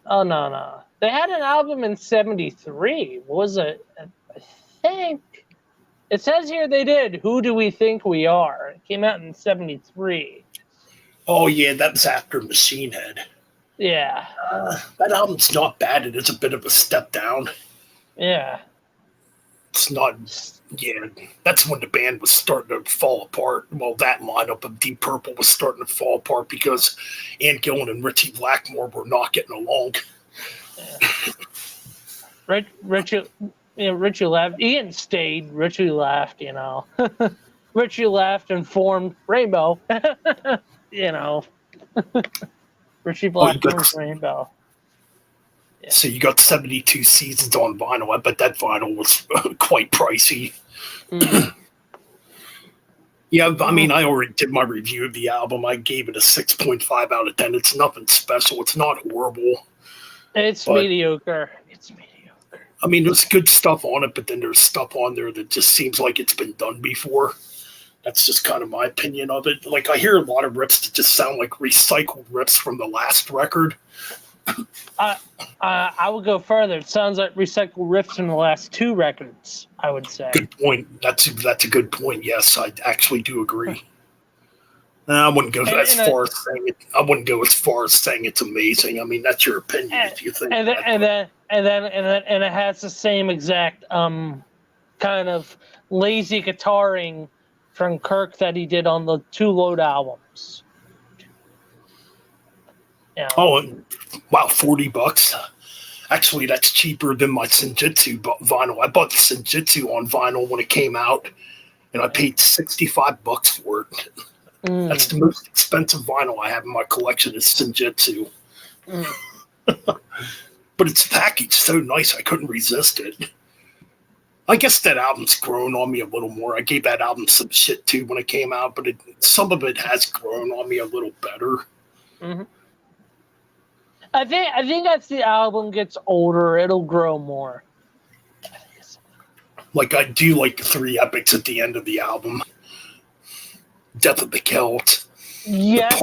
an album in 73. What was it? I think it says here they did Who Do We Think We Are? It came out in 73. Oh yeah, that was after Machine Head. Yeah. That album's not bad. It is a bit of a step down. Yeah. It's not. Yeah, that's when the band was starting to fall apart. Well, that lineup of Deep Purple was starting to fall apart because Ian Gillan and Richie Blackmore were not getting along. Yeah. Richie left. Ian stayed. Richie left. Richie left and formed Rainbow. Richie Blackmore's Rainbow. Yeah. So you got 72 seasons on vinyl. I bet that vinyl was quite pricey. Mm. Yeah, I mean, I already did my review of the album. I gave it a 6.5 out of 10. It's nothing special. It's not horrible. It's mediocre. It's mediocre. I mean, there's good stuff on it, but then there's stuff on there that just seems like it's been done before. That's just kind of my opinion of it. I hear a lot of rips that just sound like recycled rips from the last record. I would go further. It sounds like recycled riffs from the last two records, I would say. Good point. That's a good point. Yes, I actually do agree. I wouldn't go as far as saying it. I wouldn't go as far as saying it's amazing. I mean, that's your opinion if you think. And then it has the same exact kind of lazy guitaring from Kirk that he did on the 2 Load albums. Yeah. Oh, wow, $40. Actually, that's cheaper than my Senjutsu vinyl. I bought the Senjutsu on vinyl when it came out, and I paid $65 for it. That's the most expensive vinyl I have in my collection is Senjutsu. But it's packaged so nice, I couldn't resist it. I guess that album's grown on me a little more. I gave that album some shit too when it came out, but some of it has grown on me a little better. Mm-hmm. I think as the album gets older, it'll grow more. Like I do like the 3 epics at the end of the album. Death of the Celt. Yes,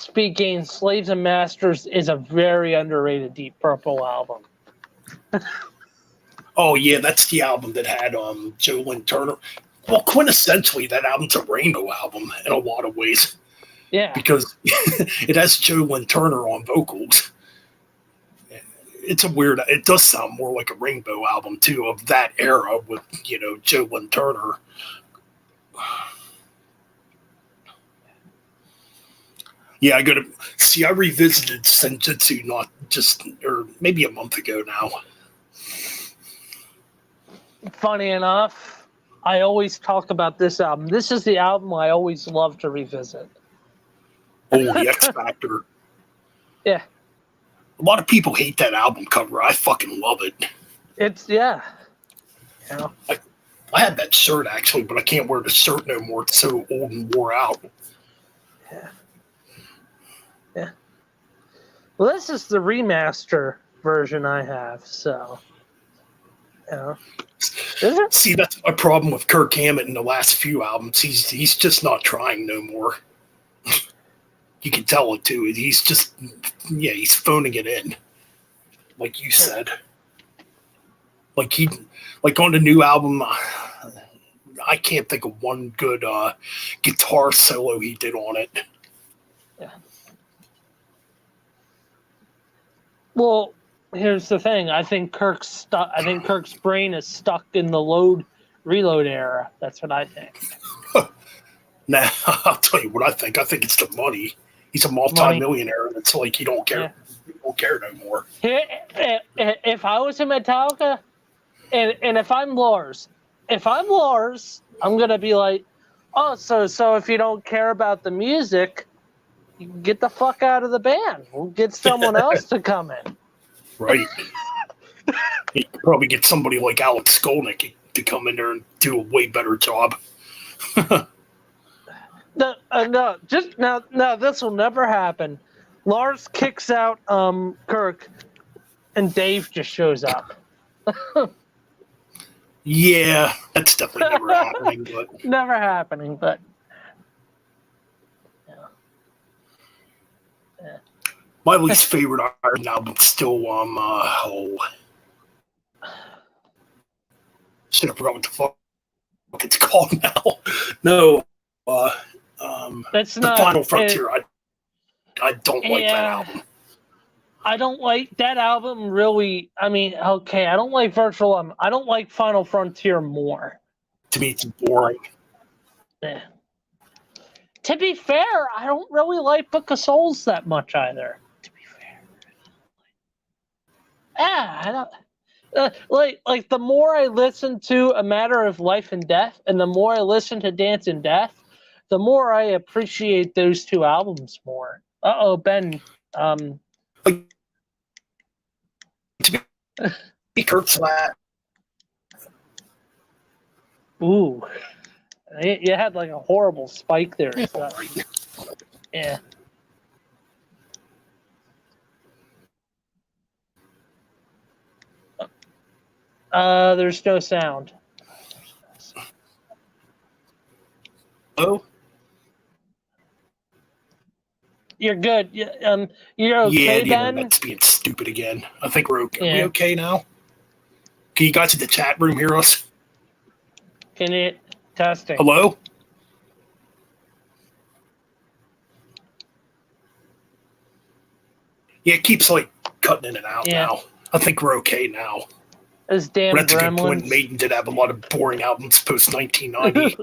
speaking, Slaves and Masters is a very underrated Deep Purple album. Oh yeah, that's the album that had Joe Lynn Turner. Well, quintessentially, that album's a Rainbow album in a lot of ways. Yeah, because it has Joe Lynn Turner on vocals. It does sound more like a Rainbow album too, of that era with Joe Lynn Turner. Yeah, I revisited Senjutsu or maybe a month ago now. Funny enough, I always talk about this album. This is the album I always love to revisit. Oh, the X Factor. Yeah. A lot of people hate that album cover. I fucking love it. Yeah. I had that shirt actually, but I can't wear the shirt no more. It's so old and wore out. Yeah. Well, this is the remaster version I have, so. See, that's my problem with Kirk Hammett in the last few albums. He's just not trying no more. You can tell it too. He's phoning it in, like you said. Like on the new album, I can't think of one good guitar solo he did on it. Yeah. Well, here's the thing. I think Kirk's brain is stuck in the reload era. That's what I think. Nah, I'll tell you what I think. I think it's the money. He's a multi-millionaire, and it's like he don't care. He don't care no more. If I was in Metallica, and if I'm Lars, I'm gonna be like, oh, so if you don't care about the music, you can get the fuck out of the band. We'll get someone else to come in. Right. You could probably get somebody like Alex Skolnick to come in there and do a way better job. No, this will never happen. Lars kicks out Kirk, and Dave just shows up. Yeah, that's definitely never happening. But never happening, but yeah. My least favorite Iron album is still should have forgot what the fuck it's called now. No, that's the not Final Frontier. I don't like that album. I don't like that album really. I mean, okay, I don't like Virtual. I don't like Final Frontier more. To me, it's boring. Yeah. To be fair, I don't really like Book of Souls that much either. To be fair, I don't. Like the more I listen to A Matter of Life and Death, and the more I listen to Dance and Death, the more I appreciate those 2 albums more. Ben. To be Kurt Flat. Ooh. You had like a horrible spike there. So. Yeah. There's no sound. Oh? You're good. You're okay, Ben? That's being stupid again. I think we're okay. Yeah. Are we okay now? Can you guys in the chat room hear us? Can you testing? Hello? Yeah, it keeps like cutting in and out Yeah. now. I think we're okay now. Those damn But that's a good point. gremlins. Maiden did have a lot of boring albums post 1990.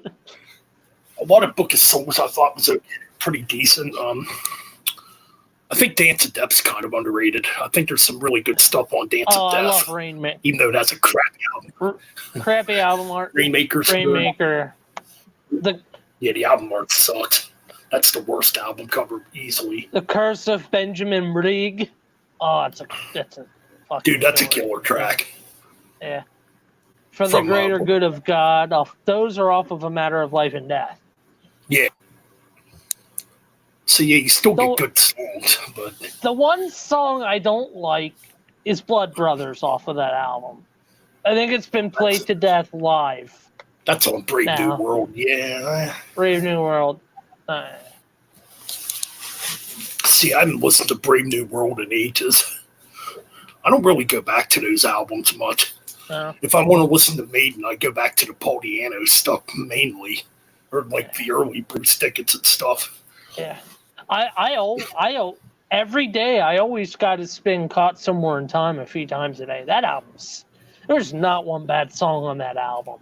A lot of Book of Souls I thought was pretty decent. I think Dance of Death's kind of underrated. I think there's some really good stuff on Dance of Death. I love Rainmaker. Even though that's a crappy album. Crappy album art. Rainmaker. The album art sucks. That's the worst album cover easily. The Curse of Benjamin Brigg. Oh, that's a fucking dude. That's a killer track. Yeah. For the Greater Good of God. Those are off of A Matter of Life and Death. Yeah. So yeah, you still get good songs, but the one song I don't like is Blood Brothers off of that album. I think it's been played to death live. That's on Brave New World, yeah. Brave New World. See, I haven't listened to Brave New World in ages. I don't really go back to those albums much. No. If I want to listen to Maiden, I go back to the Paul Di'Anno stuff mainly, or like the early Bruce Dickinson stuff. Yeah. I every day I always got to spin Caught Somewhere in Time a few times a day. That album's there's not one bad song on that album.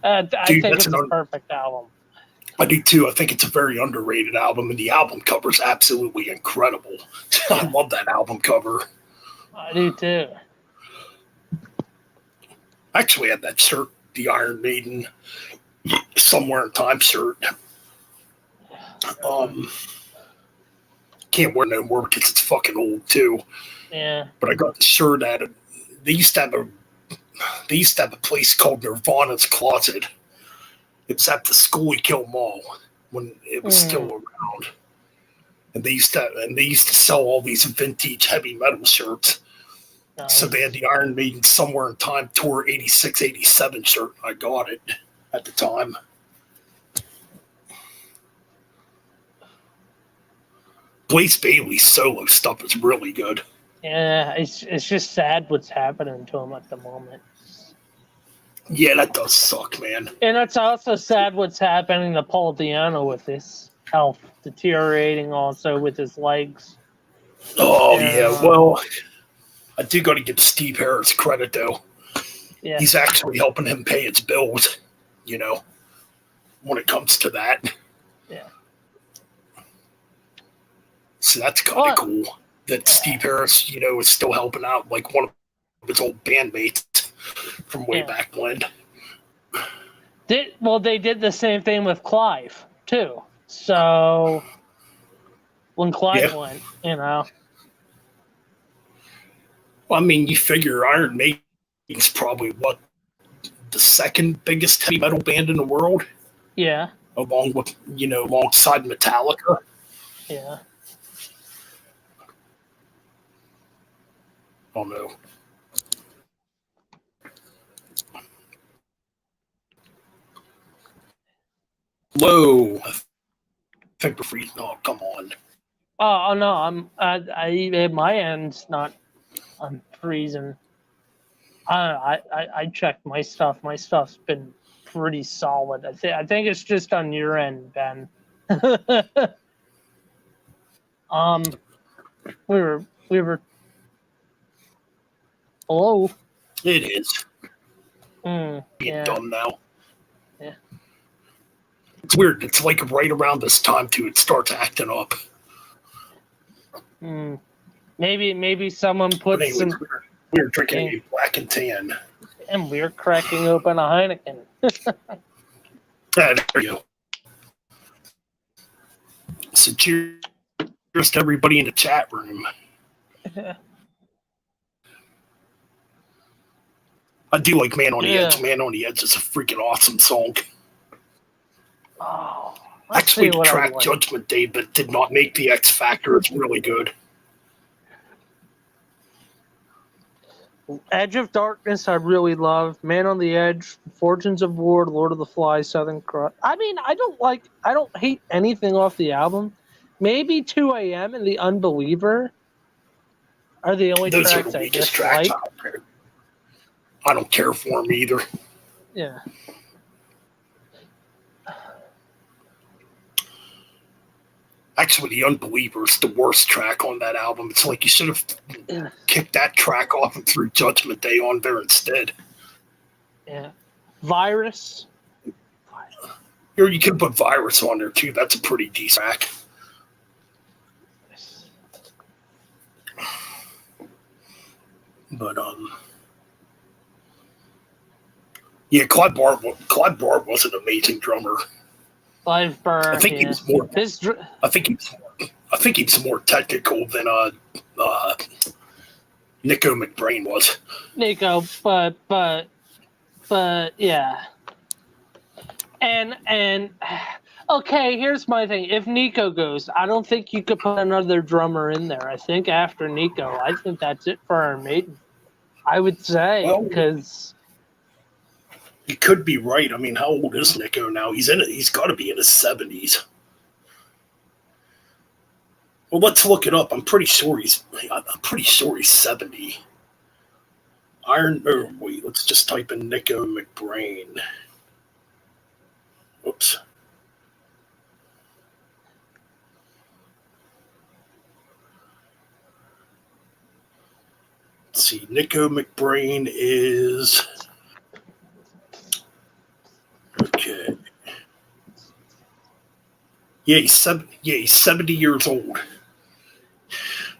I think it's a perfect album. I do too. I think it's a very underrated album, and the album cover is absolutely incredible. I love that album cover. I do too. I actually had that shirt, the Iron Maiden Somewhere in Time shirt. Can't wear no more because it's fucking old too. Yeah. But I got the shirt at it. They used to have a place called Nirvana's Closet. It's at the Schuylkill Mall when it was still around. And they used to sell all these vintage heavy metal shirts. Nice. So they had the Iron Maiden Somewhere in Time Tour 86, 87 shirt. I got it at the time. Blaze Bayley's solo stuff is really good. Yeah, it's just sad what's happening to him at the moment. Yeah, that does suck, man. And it's also sad what's happening to Paul Di'Anno with his health deteriorating also with his legs. Oh, yeah. Well, I do got to give Steve Harris credit, though. Yeah. He's actually helping him pay his bills, when it comes to that. Yeah. So that's kind of cool that Steve Harris, is still helping out like one of his old bandmates from way back when. They did the same thing with Clive, too. So, when Clive went, Well, I mean, you figure Iron Maiden's probably, the second biggest heavy metal band in the world? Yeah. Along with, alongside Metallica. Yeah. Oh, no. Whoa. I think we're freezing. Oh, come on. Oh no, I at my end I'm freezing. I checked my stuff. My stuff's been pretty solid. I think it's just on your end, Ben. We were hello. It is. Being dumb now. Yeah. It's weird. It's like right around this time too. It starts acting up. Maybe someone put some. We were drinking a black and tan, and we were cracking open a Heineken. There you go. So cheers to everybody in the chat room. I do like Man on the Edge. Man on the Edge is a freaking awesome song. Oh, actually, the track Judgment Day, but did not make the X Factor. It's really good. Edge of Darkness, I really love. Man on the Edge, Fortunes of War, Lord of the Flies, Southern Cross. I mean, I don't hate anything off the album. Maybe 2 AM and The Unbeliever are the only Those tracks are the I weakest dislike. tracks out there. I don't care for them either. Yeah. Actually, The Unbeliever is the worst track on that album. It's like you should have kicked that track off and threw Judgment Day on there instead. Yeah. Virus. Or you could put Virus on there too. That's a pretty decent track. But yeah, Clive Barr was an amazing drummer. Clive Barr. I think he was more. I think he was more technical than Nico McBrain was. Nico, but yeah. And okay, here's my thing. If Nico goes, I don't think you could put another drummer in there. I think after Nico, I think that's it for Iron Maiden. I would say, because you could be right. I mean, how old is Nico now? He's got to be in his 70s. Well, let's look it up. I'm pretty sure he's 70. Wait, let's just type in Nico McBrain. Oops. Let's see, Nico McBrain is okay. Yeah, he's 70 years old.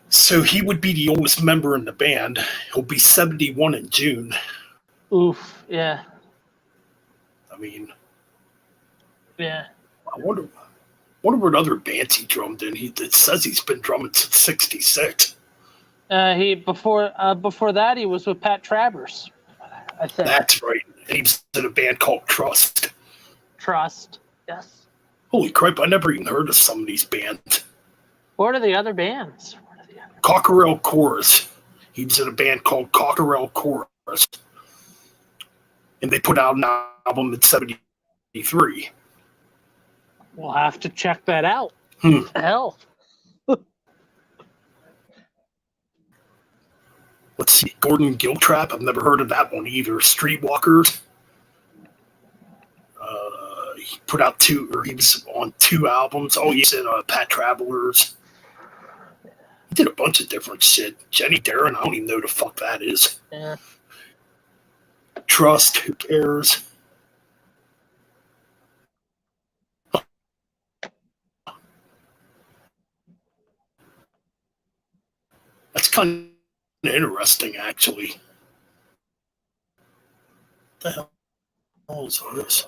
So he would be the oldest member in the band. He'll be 71 in June. Oof, yeah. I mean, yeah. I wonder what other bands he drummed in. It says he's been drumming since '66. Before that he was with Pat Travers, I think. That's right. He was in a band called Trust. Trust, yes. Holy crap! I never even heard of some of these bands. What are the other bands? Cockerel Chorus. He was in a band called Cockerel Chorus, and they put out an album in '73. We'll have to check that out. Hell. Let's see, Gordon Giltrap. I've never heard of that one either. Streetwalkers. He put out he was on 2 albums. Oh, he's in Pat Travelers. He did a bunch of different shit. Jenny Darren, I don't even know the fuck that is. Yeah. Trust, who cares? That's kind of interesting, actually. What the hell is this?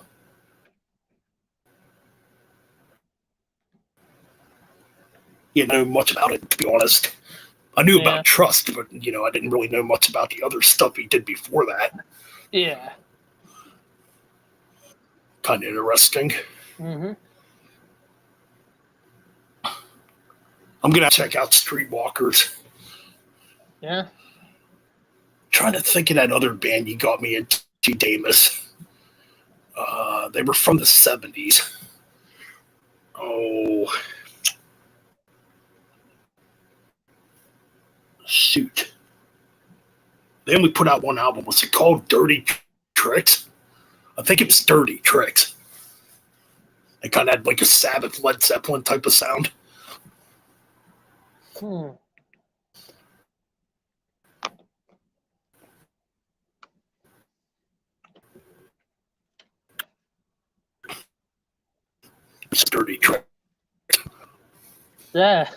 You know much about it, to be honest. I knew about Trust, but I didn't really know much about the other stuff he did before that. Yeah. Kind of interesting. Mm-hmm. I'm gonna check out Streetwalkers. Yeah. Trying to think of that other band you got me into, Damus. They were from the 70s. Oh. Shoot. They only put out one album. Was it called Dirty Tricks? I think it was Dirty Tricks. It kind of had like a Sabbath, Led Zeppelin type of sound. It's Dirty Tricks. Yeah.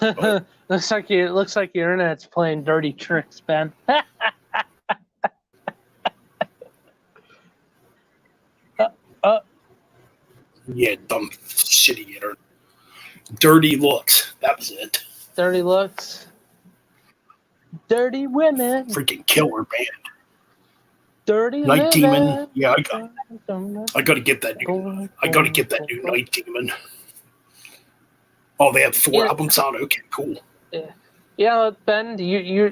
looks like your internet's playing dirty tricks, Ben. Yeah, dumb, shitty internet. Dirty Looks. That was it. Dirty Looks. Dirty Women. Freaking killer band. Dirty Night Women. Demon. Yeah, I got to get that new. I got to get that new Night Demon. Oh, they have 4 albums out. Okay, cool. Yeah, Ben. You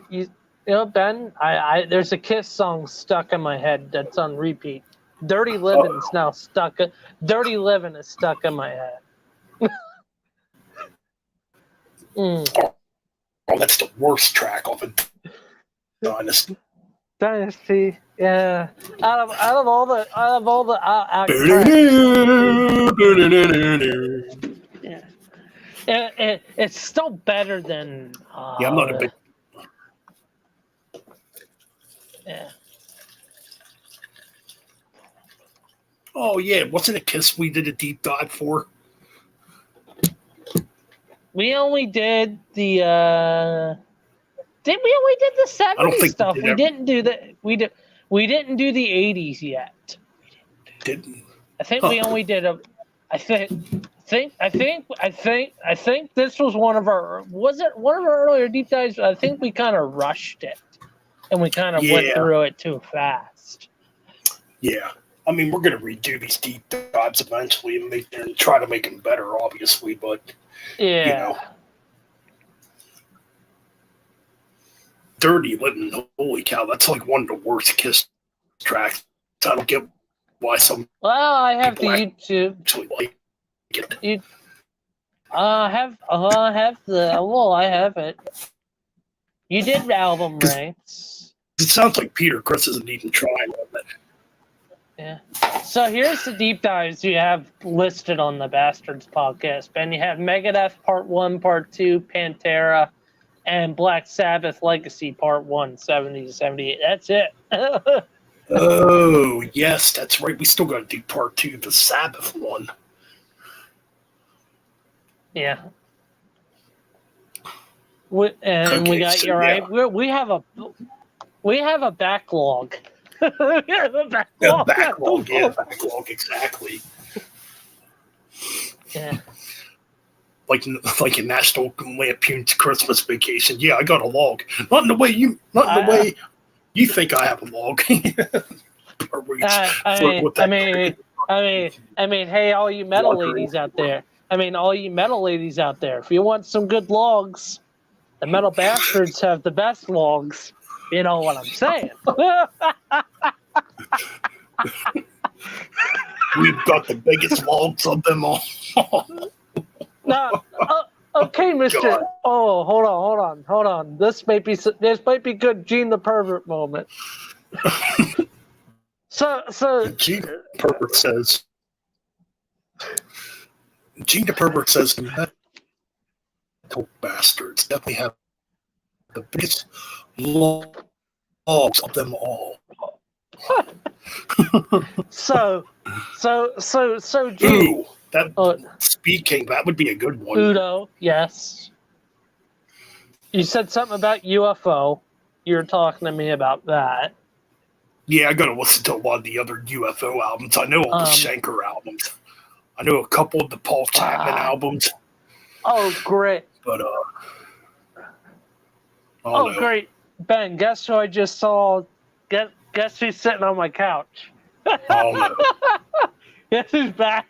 Ben. I there's a Kiss song stuck in my head that's on repeat. Dirty Living is now stuck. Dirty Living is stuck in my head. Oh, that's the worst track off of Dynasty. Dynasty, yeah. Out of all the tracks. Yeah. It's still better than. Yeah, I'm not a big. Yeah. Oh yeah, wasn't it Kiss we did a deep dive for? We only did the. We only did the I don't 70s think stuff. we We didn't do the. We didn't do the 80s yet. Didn't. I think we only did a. I think this was one of our. Was it one of our earlier deep dives? I think we kind of rushed it, and we kind of went through it too fast. Yeah, I mean, we're gonna redo these deep dives eventually and try to make them better, obviously. But Yeah. you know, Dirty Living, holy cow, that's like one of the worst Kiss tracks. I don't get why some. Well, I have the YouTube. Actually like it. I have the. Well, I have it. You did album ranks. It sounds like Peter Criss isn't even trying on it. Yeah. So here's the deep dives you have listed on the Bastards podcast, Ben. You have Megadeth Part 1, Part 2, Pantera, and Black Sabbath Legacy Part 1, 70 to 78. That's it. Oh, yes, that's right. We still got to do Part 2, the Sabbath one. Yeah. We got you right. Yeah. We have a backlog. We have a backlog. Backlog, exactly. Yeah. Like a National Lampoon's Christmas Vacation. Yeah, I got a log. Not in the way you think I have a log. I mean, hey, all you metal ladies out there. If you want some good logs, the Metal Bastards have the best logs. You know what I'm saying? We've got the biggest logs of them all. No, okay, Mister. God. Oh, hold on. This might be good. Gene the Pervert moment. So Gene the Pervert says. Metal Bastards definitely have the biggest logs of them all. so Gene. Ooh, that Speed King, that would be a good one. Udo, yes. You said something about UFO. You were talking to me about that. Yeah, I gotta listen to a lot of the other UFO albums. I know all the Schenker albums. I know a couple of the Paul Chapman albums. Oh, great. But, great. Ben, guess who I just saw? Guess who's sitting on my couch? Oh, no. Guess who's back?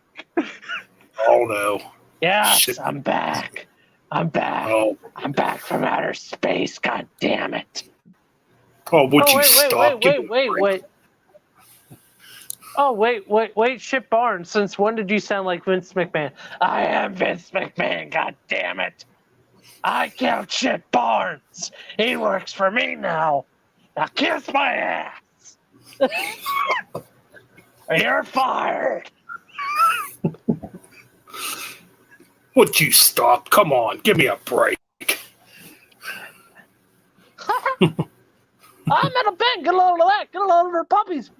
Oh, no. Yes, Shit. I'm back. I'm back from outer space. God damn it. Oh, would you stop? Wait. Oh, wait, Chip Barnes. Since when did you sound like Vince McMahon? I am Vince McMahon, god damn it. I killed Chip Barnes. He works for me now. Now kiss my ass. You're fired. Would you stop? Come on, give me a break. I'm at a bed. Get a load of that. Get a load of her puppies.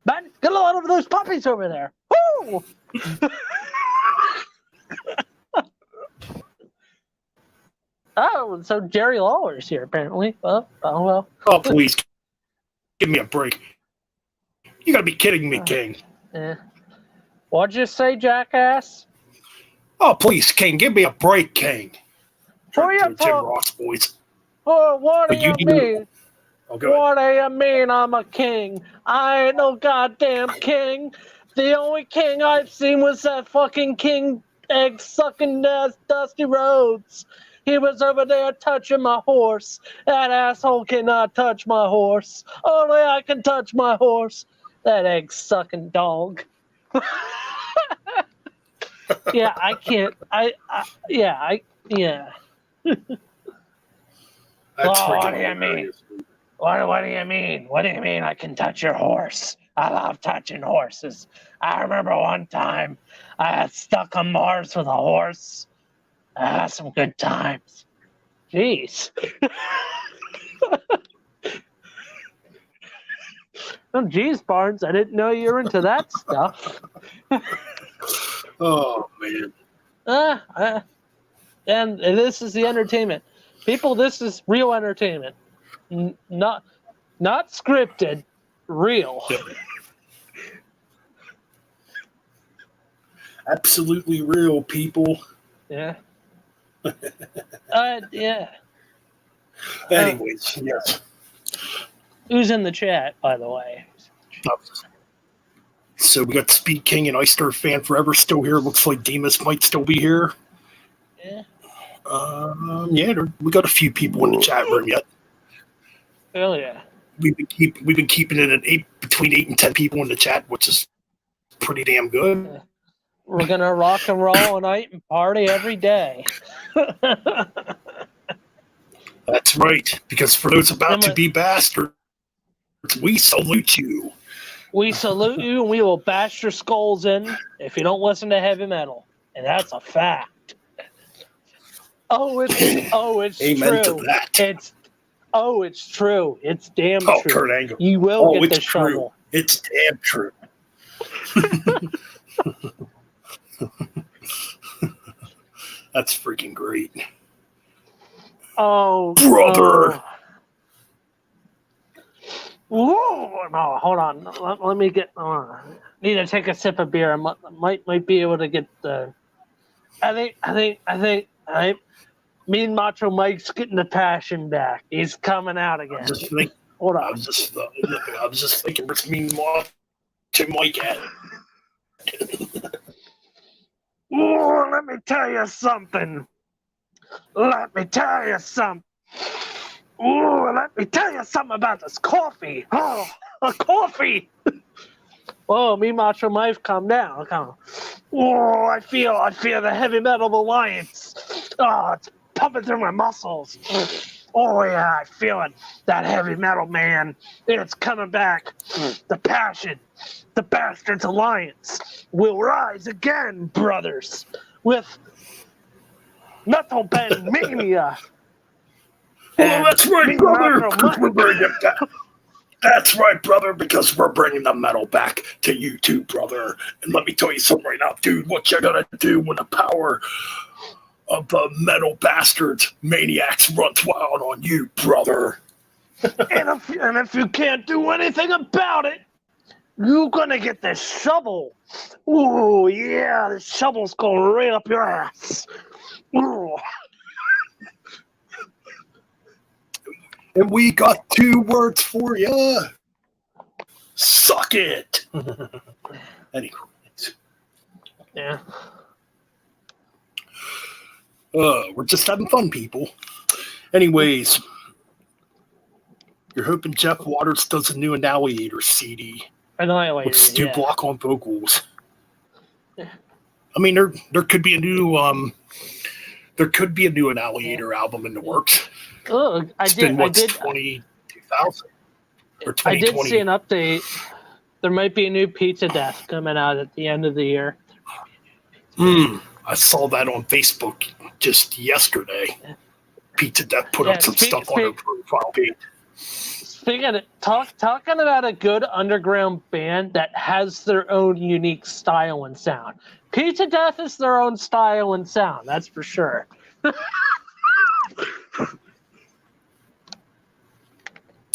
Ben, get a load of those puppies over there. Woo! Oh, so Jerry Lawler's here, apparently. Well. Oh, please. Give me a break. You gotta be kidding me, King. Yeah. What'd you say, jackass? Oh, please, King. Give me a break, King. Jim Ross voice. Oh, what do you mean? What do you mean I'm a king? I ain't no goddamn king. The only king I've seen was that fucking king egg-sucking Dusty Rhodes. He was over there touching my horse. That asshole cannot touch my horse. Only I can touch my horse. That egg-sucking dog. Yeah, I can't. Yeah. What do you mean? What do you mean? What do you mean I can touch your horse? I love touching horses. I remember one time I got stuck on Mars with a horse. Some good times. Jeez. Oh, geez, Barnes, I didn't know you were into that stuff. Oh man. And this is the entertainment. People, this is real entertainment. Not scripted, real. Yep. Absolutely real, people. Yeah. Yeah. Anyways, yes. Who's in the chat, by the way? So we got Speed King and Oyster Fan Forever still here. Looks like Demas might still be here. Yeah. We got a few people in the chat room yet. Oh yeah. We've been keeping it at between 8 and 10 people in the chat, which is pretty damn good. We're gonna rock and roll all night and party every day. That's right, because for those about to be bastards, we salute you. We salute you, and we will bash your skulls in if you don't listen to heavy metal, and that's a fact. It's Amen true. to that. It's true. It's damn true. Kurt Angle. You will get it's the true. shovel. It's damn true. That's freaking great. Oh, brother. Whoa, no, hold on. Let me get. Need to take a sip of beer. I might be able to get the. I think. Mean Macho Mike's getting the passion back. He's coming out again. Hold on. I was just thinking, where's Mean Macho Mike at? Oh, let me tell you something. Let me tell you something about this coffee. Oh, a coffee. Oh, Mean Macho Mike, calm down. Oh, I feel the Heavy Metal Alliance. Oh, it's pumping through my muscles. Oh yeah, I feel it. That heavy metal, man. It's coming back. The passion. The Bastards Alliance will rise again, brothers, with Metal Band Mania. Well, that's right, brother. That's right, brother, because we're bringing the metal back to you too, brother. And let me tell you something right now, dude. What you're gonna do when the power of the metal bastards maniacs runs wild on you, brother? and if you can't do anything about it, you're gonna get this shovel. Ooh, yeah, this shovel's going right up your ass. Ooh. And we got 2 words for you. Suck it. Anyways. Yeah. We're just having fun, people. Anyways. You're hoping Jeff Waters does a new Annihilator CD. Annihilator, with Stu Block on vocals. I mean, there could be a new Annihilator album in the works. Oh, I did 20,000 or 2020. I did see an update. There might be a new Pizza Death coming out at the end of the year. I saw that on Facebook just yesterday. Pizza Death put up some stuff on her profile page. Speaking of talking about a good underground band that has their own unique style and sound. Pizza Death is their own style and sound, that's for sure.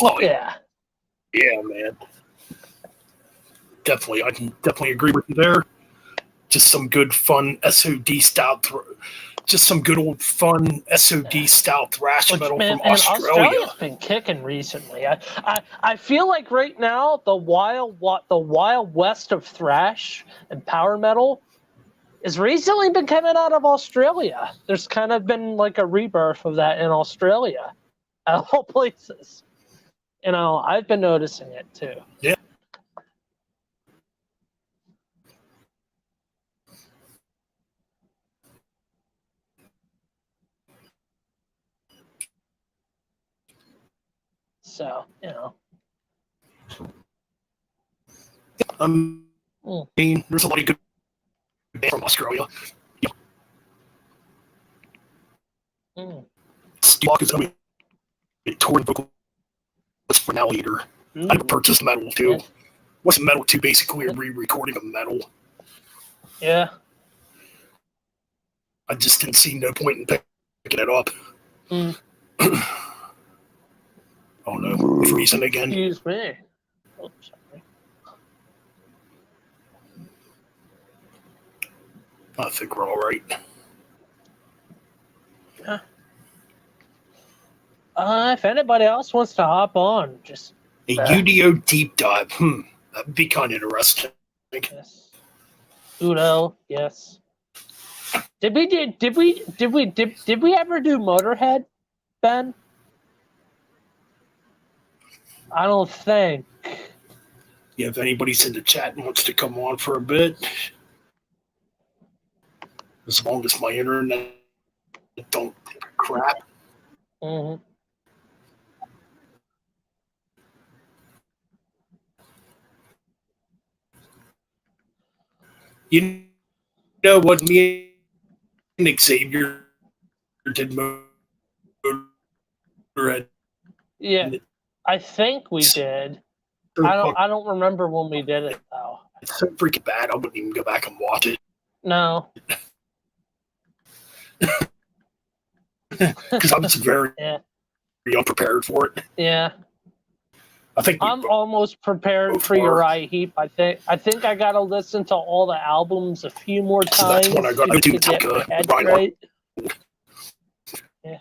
Oh yeah. Yeah, man. Definitely. I can definitely agree with you there. Just some good fun SOD style just some good old fun SOD style thrash metal from Australia. Australia's been kicking recently. I feel like right now the wild west of thrash and power metal has recently been coming out of Australia. There's kind of been like a rebirth of that in Australia, of all places. You know, I've been noticing it too. Yeah. So, you know. I mean, there's a lot of good bands from Australia. Mm. Steve Locke is going to be touring vocalist for an Alligator. I purchased Metal 2. Yeah. What's Metal 2? Basically a re-recording of Metal. Yeah. I just didn't see no point in picking it up. Mm. Oh no, freezing again. Excuse me. Oh, sorry. I think we're all right. Yeah. If anybody else wants to hop on, just A UDO deep dive. That'd be kind of interesting. yes. Udo, yes. Did we ever do Motorhead, Ben? I don't think. Yeah, if anybody's in the chat and wants to come on for a bit, as long as my internet don't crap. Mm-hmm. You know what? Me and Xavier did Motorhead. Yeah, I think we did. I don't remember when we did it though. It's so freaking bad. I wouldn't even go back and watch it. No. Because I was very unprepared for it. Yeah. I think I'm almost prepared for Uriah Heep. I think I got to listen to all the albums a few more times. So that's when I got to get my head right. Yeah.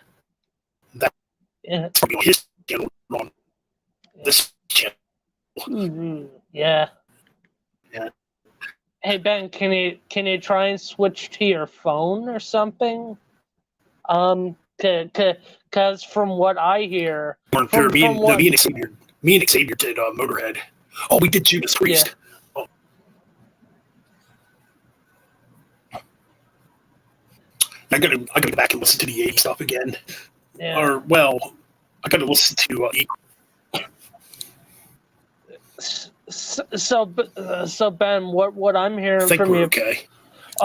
That's probably his channel on this channel. Mm-hmm. Yeah. Yeah. Hey Ben, can you try and switch to your phone or something? Because from what I hear, me and Xavier did Motorhead. Oh, we did Judas Priest. Yeah. Oh. I gotta go back and listen to the 80s stuff again. Yeah. Or I gotta listen to. So Ben, what I'm hearing from you? Okay.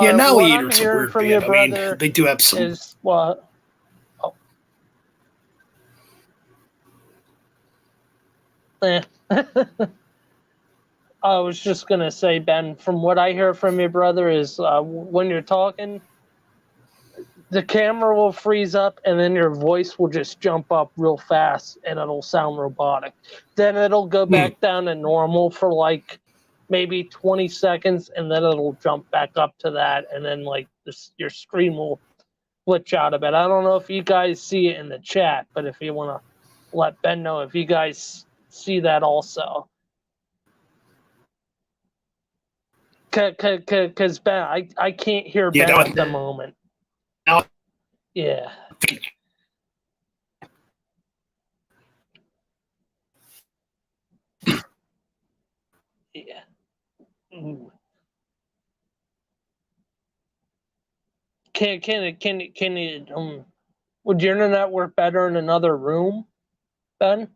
Yeah, now what I'm hearing from your brother, I mean, they do have some. Is what? I was just gonna say, Ben, from what I hear from your brother is when you're talking, the camera will freeze up and then your voice will just jump up real fast and it'll sound robotic. Then it'll go back down to normal for like maybe 20 seconds and then it'll jump back up to that and then like your screen will glitch out a bit. I don't know if you guys see it in the chat, but if you want to let Ben know if you guys see that also. Because Ben, I can't hear Ben at the moment. Yeah. Yeah. Ooh. Can it would your internet work better in another room, Ben?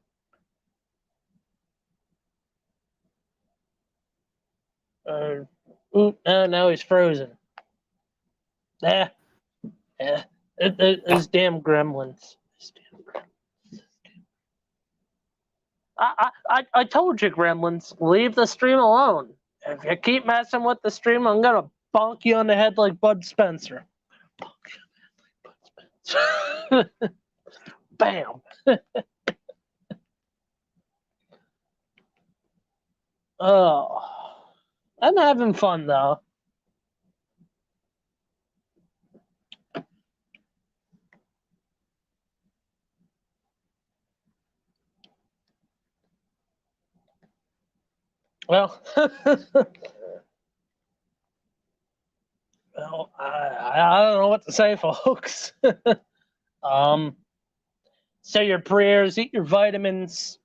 Now he's frozen. Yeah. Those damn gremlins. I told you, gremlins, leave the stream alone. If you keep messing with the stream, I'm gonna bonk you on the head like Bud Spencer. Bam. Oh, I'm having fun though. Well, well, I don't know what to say, folks. Say your prayers, eat your vitamins,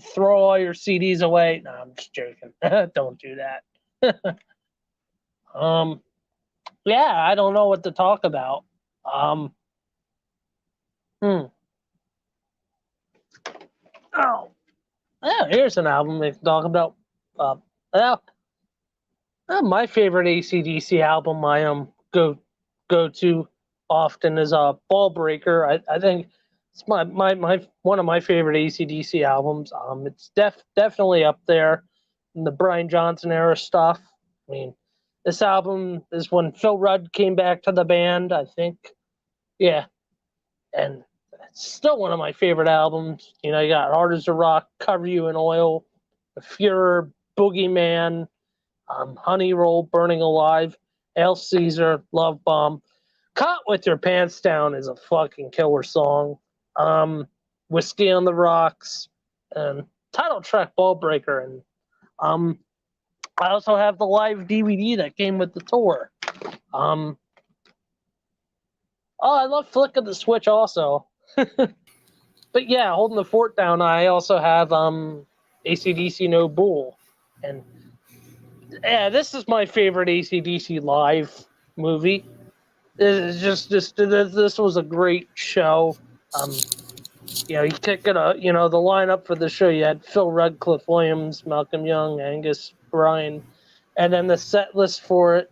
throw all your CDs away. No, I'm just joking. Don't do that. Yeah, I don't know what to talk about. Oh, yeah, here's an album they can talk about. My favorite AC/DC album I go to often is Ball Breaker. I think it's my one of my favorite AC/DC albums. It's definitely up there in the Brian Johnson era stuff. I mean, this album is when Phil Rudd came back to the band, I think. Yeah, and it's still one of my favorite albums. You know, you got Hard as a Rock, Cover You in Oil, The Fuhrer, Boogeyman, Honey Roll, Burning Alive, Hail Caesar, Love Bomb. Caught with Your Pants Down is a fucking killer song. Whiskey on the Rocks, and title track Ball Breaker. And I also have the live DVD that came with the tour. Oh, I love Flick of the Switch also. But yeah, Holding the Fort Down, I also have AC/DC No Bull. And yeah, this is my favorite AC/DC live movie. It's just this was a great show. You know, you kick it up. You know, the lineup for the show, you had Phil Rudd, Cliff Williams, Malcolm Young, Angus Bryan, and then the set list for it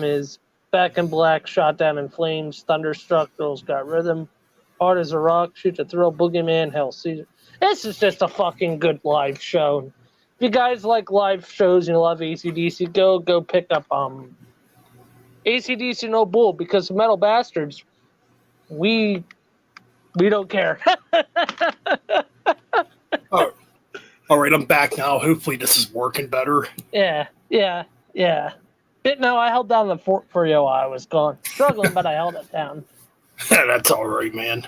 is Back in Black, Shot Down in Flames, Thunderstruck, Girls Got Rhythm, Hard as a Rock, Shoot to Thrill, Boogeyman, Hail Caesar. This is just a fucking good live show. If you guys like live shows and you love AC/DC, go pick up AC/DC No Bull, because Metal Bastards, we don't care. Oh, all right, I'm back now. Hopefully this is working better. Yeah. But no, I held down the fort for you while I was gone. Struggling, but I held it down. That's all right, man.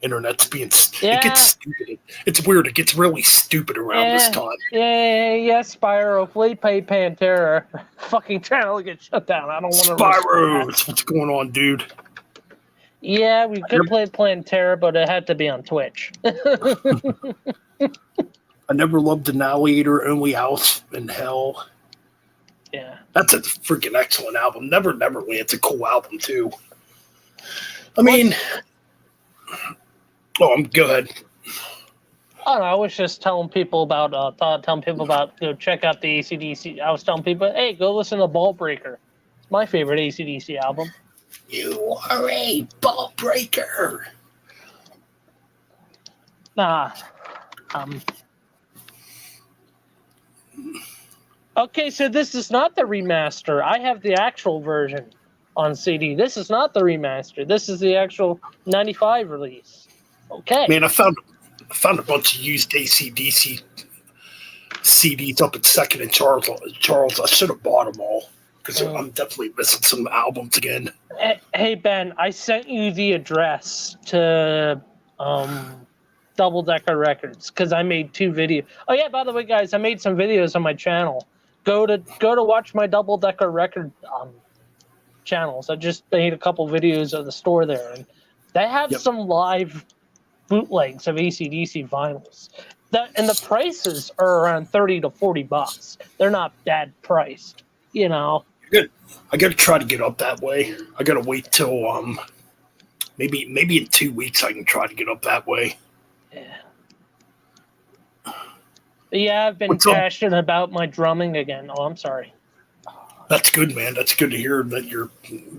Internet's being... Yeah. It gets stupid. It's weird. It gets really stupid around this time. Yeah, Spyro, Fleet Pay Pantera. Fucking channel get shut down. I don't want to... Spyro! What's going on, dude? Yeah, we could play Pantera, but it had to be on Twitch. I never loved Annihilator, Only House in Hell. Yeah. That's a freaking excellent album. Neverland's a cool album, too. I mean... go ahead. Oh, no, I was just telling people about, check out the AC/DC. I was telling people, hey, go listen to Ball Breaker. It's my favorite AC/DC album. You are a ball breaker. Nah. Okay, so this is not the remaster. I have the actual version on CD. This is not the remaster. This is the actual 95 release. Okay. Man, I found a bunch of used AC/DC CDs up at Second and Charles. I should have bought them all, because I'm definitely missing some albums again. Hey, Ben, I sent you the address to Double Decker Records, because I made 2 videos. Oh yeah, by the way, guys, I made some videos on my channel. Go to watch my Double Decker Record channels. I just made a couple videos of the store there, and they have some live bootlegs of AC/DC vinyls. And the prices are around $30 to $40. They're not bad priced, you know. Good. I got to try to get up that way. I got to wait till maybe in 2 weeks I can try to get up that way. Yeah. Yeah, I've been passionate about my drumming again. Oh, I'm sorry. That's good, man. That's good to hear that you're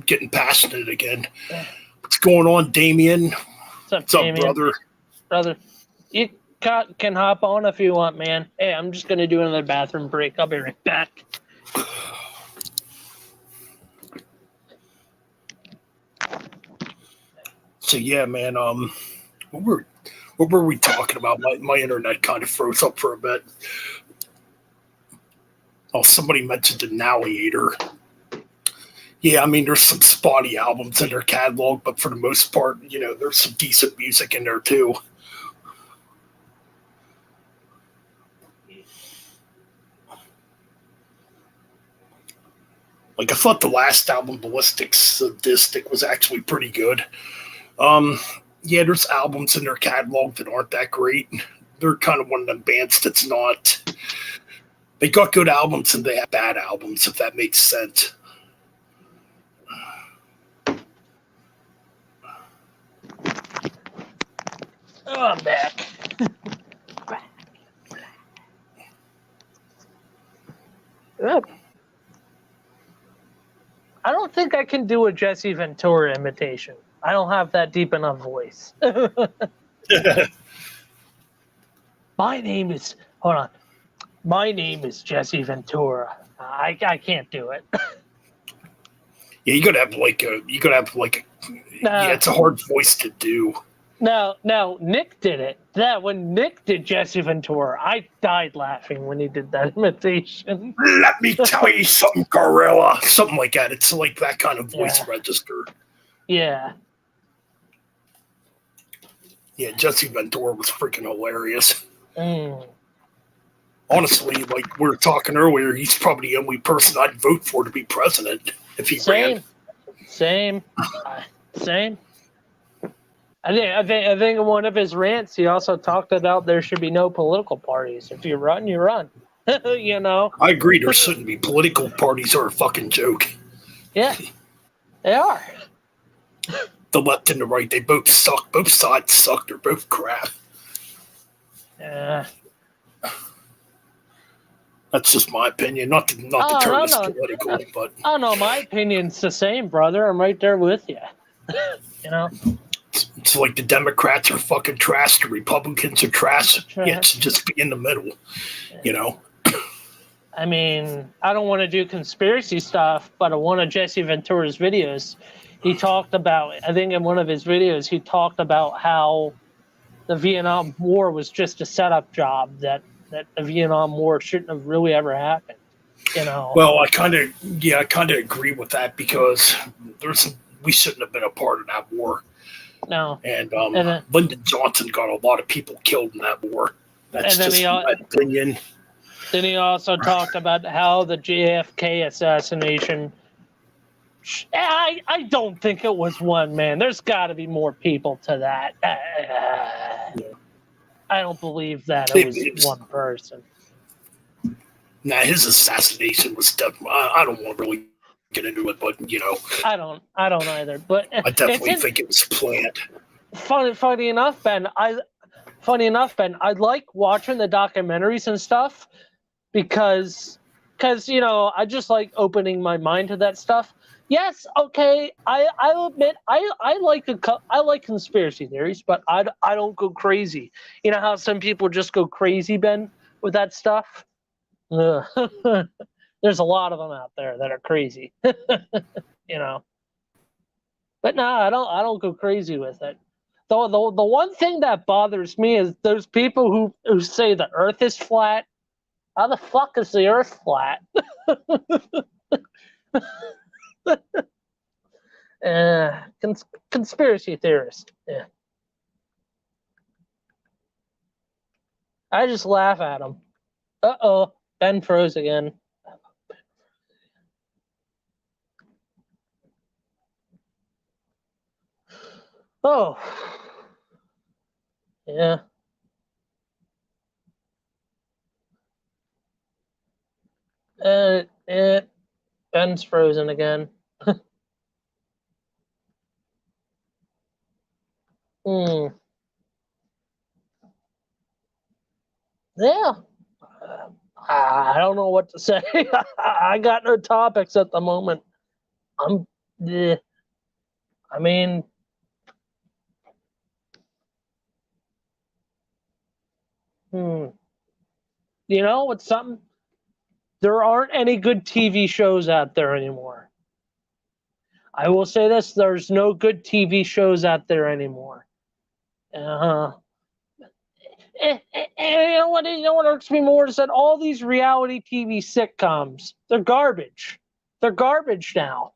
getting passionate again. Yeah. What's going on, Damien? What's up, Damien? Brother? You can hop on if you want, man. Hey, I'm just going to do another bathroom break. I'll be right back. So, yeah, man, what were we talking about? My internet kind of froze up for a bit. Oh, somebody mentioned Annihilator. Yeah, I mean, there's some spotty albums in their catalog, but for the most part, you know, there's some decent music in there, too. Like, I thought the last album, Ballistic Sadistic, was actually pretty good. Yeah, there's albums in their catalog that aren't that great. They're kind of one of them bands that's not... They got good albums and they have bad albums, if that makes sense. Oh, I'm back. I don't think I can do a Jesse Ventura imitation. I don't have that deep enough voice. My name is Jesse Ventura. I can't do it. Yeah, you gotta have yeah, it's a hard voice to do. No, Nick did it. When Nick did Jesse Ventura, I died laughing when he did that imitation. Let me tell you something, gorilla. Something like that. It's like that kind of voice register. Yeah. Yeah, Jesse Ventura was freaking hilarious. Mm. Honestly, like we were talking earlier, he's probably the only person I'd vote for to be president if he ran. Same. I think in one of his rants, he also talked about there should be no political parties. If you run, you run. You know. I agree. There shouldn't be. Political parties are a fucking joke. Yeah, they are. The left and the right, they both suck. Both sides suck. They're both crap. Yeah. That's just my opinion. Not to turn this political, but oh no, my opinion's the same, brother. I'm right there with you. You know. It's like the Democrats are fucking trash, the Republicans are trash. Yeah, it should just be in the middle, you know. I mean, I don't want to do conspiracy stuff, but in one of Jesse Ventura's videos, he talked about, I think in one of his videos, he talked about how the Vietnam War was just a setup job, that the Vietnam War shouldn't have really ever happened, you know. Well, I kind of agree with that, because we shouldn't have been a part of that war. No. And Lyndon Johnson got a lot of people killed in that war. That's just my opinion. Then he also talked about how the JFK assassination, I don't think it was one man. There's got to be more people to that. I don't believe that it was one person. Nah, his assassination was definitely, I don't want to really get into it, but you know, I don't either. But I definitely think it was planned. Funny enough, Ben, I like watching the documentaries and stuff because you know, I just like opening my mind to that stuff. Yes, okay, I'll admit I like conspiracy theories, but I don't go crazy. You know how some people just go crazy, Ben, with that stuff. There's a lot of them out there that are crazy, you know. But no, I don't go crazy with it. The one thing that bothers me is those people who say the Earth is flat. How the fuck is the Earth flat? Conspiracy theorist. Yeah. I just laugh at them. Uh-oh, Ben froze again. Oh. Yeah. Ben's frozen again. Yeah. I don't know what to say. I got no topics at the moment. I mean, you know what's something? There aren't any good TV shows out there anymore. I will say this: there's no good TV shows out there anymore. You know what? You know what irks me more is that all these reality TV sitcoms, they're garbage. They're garbage now.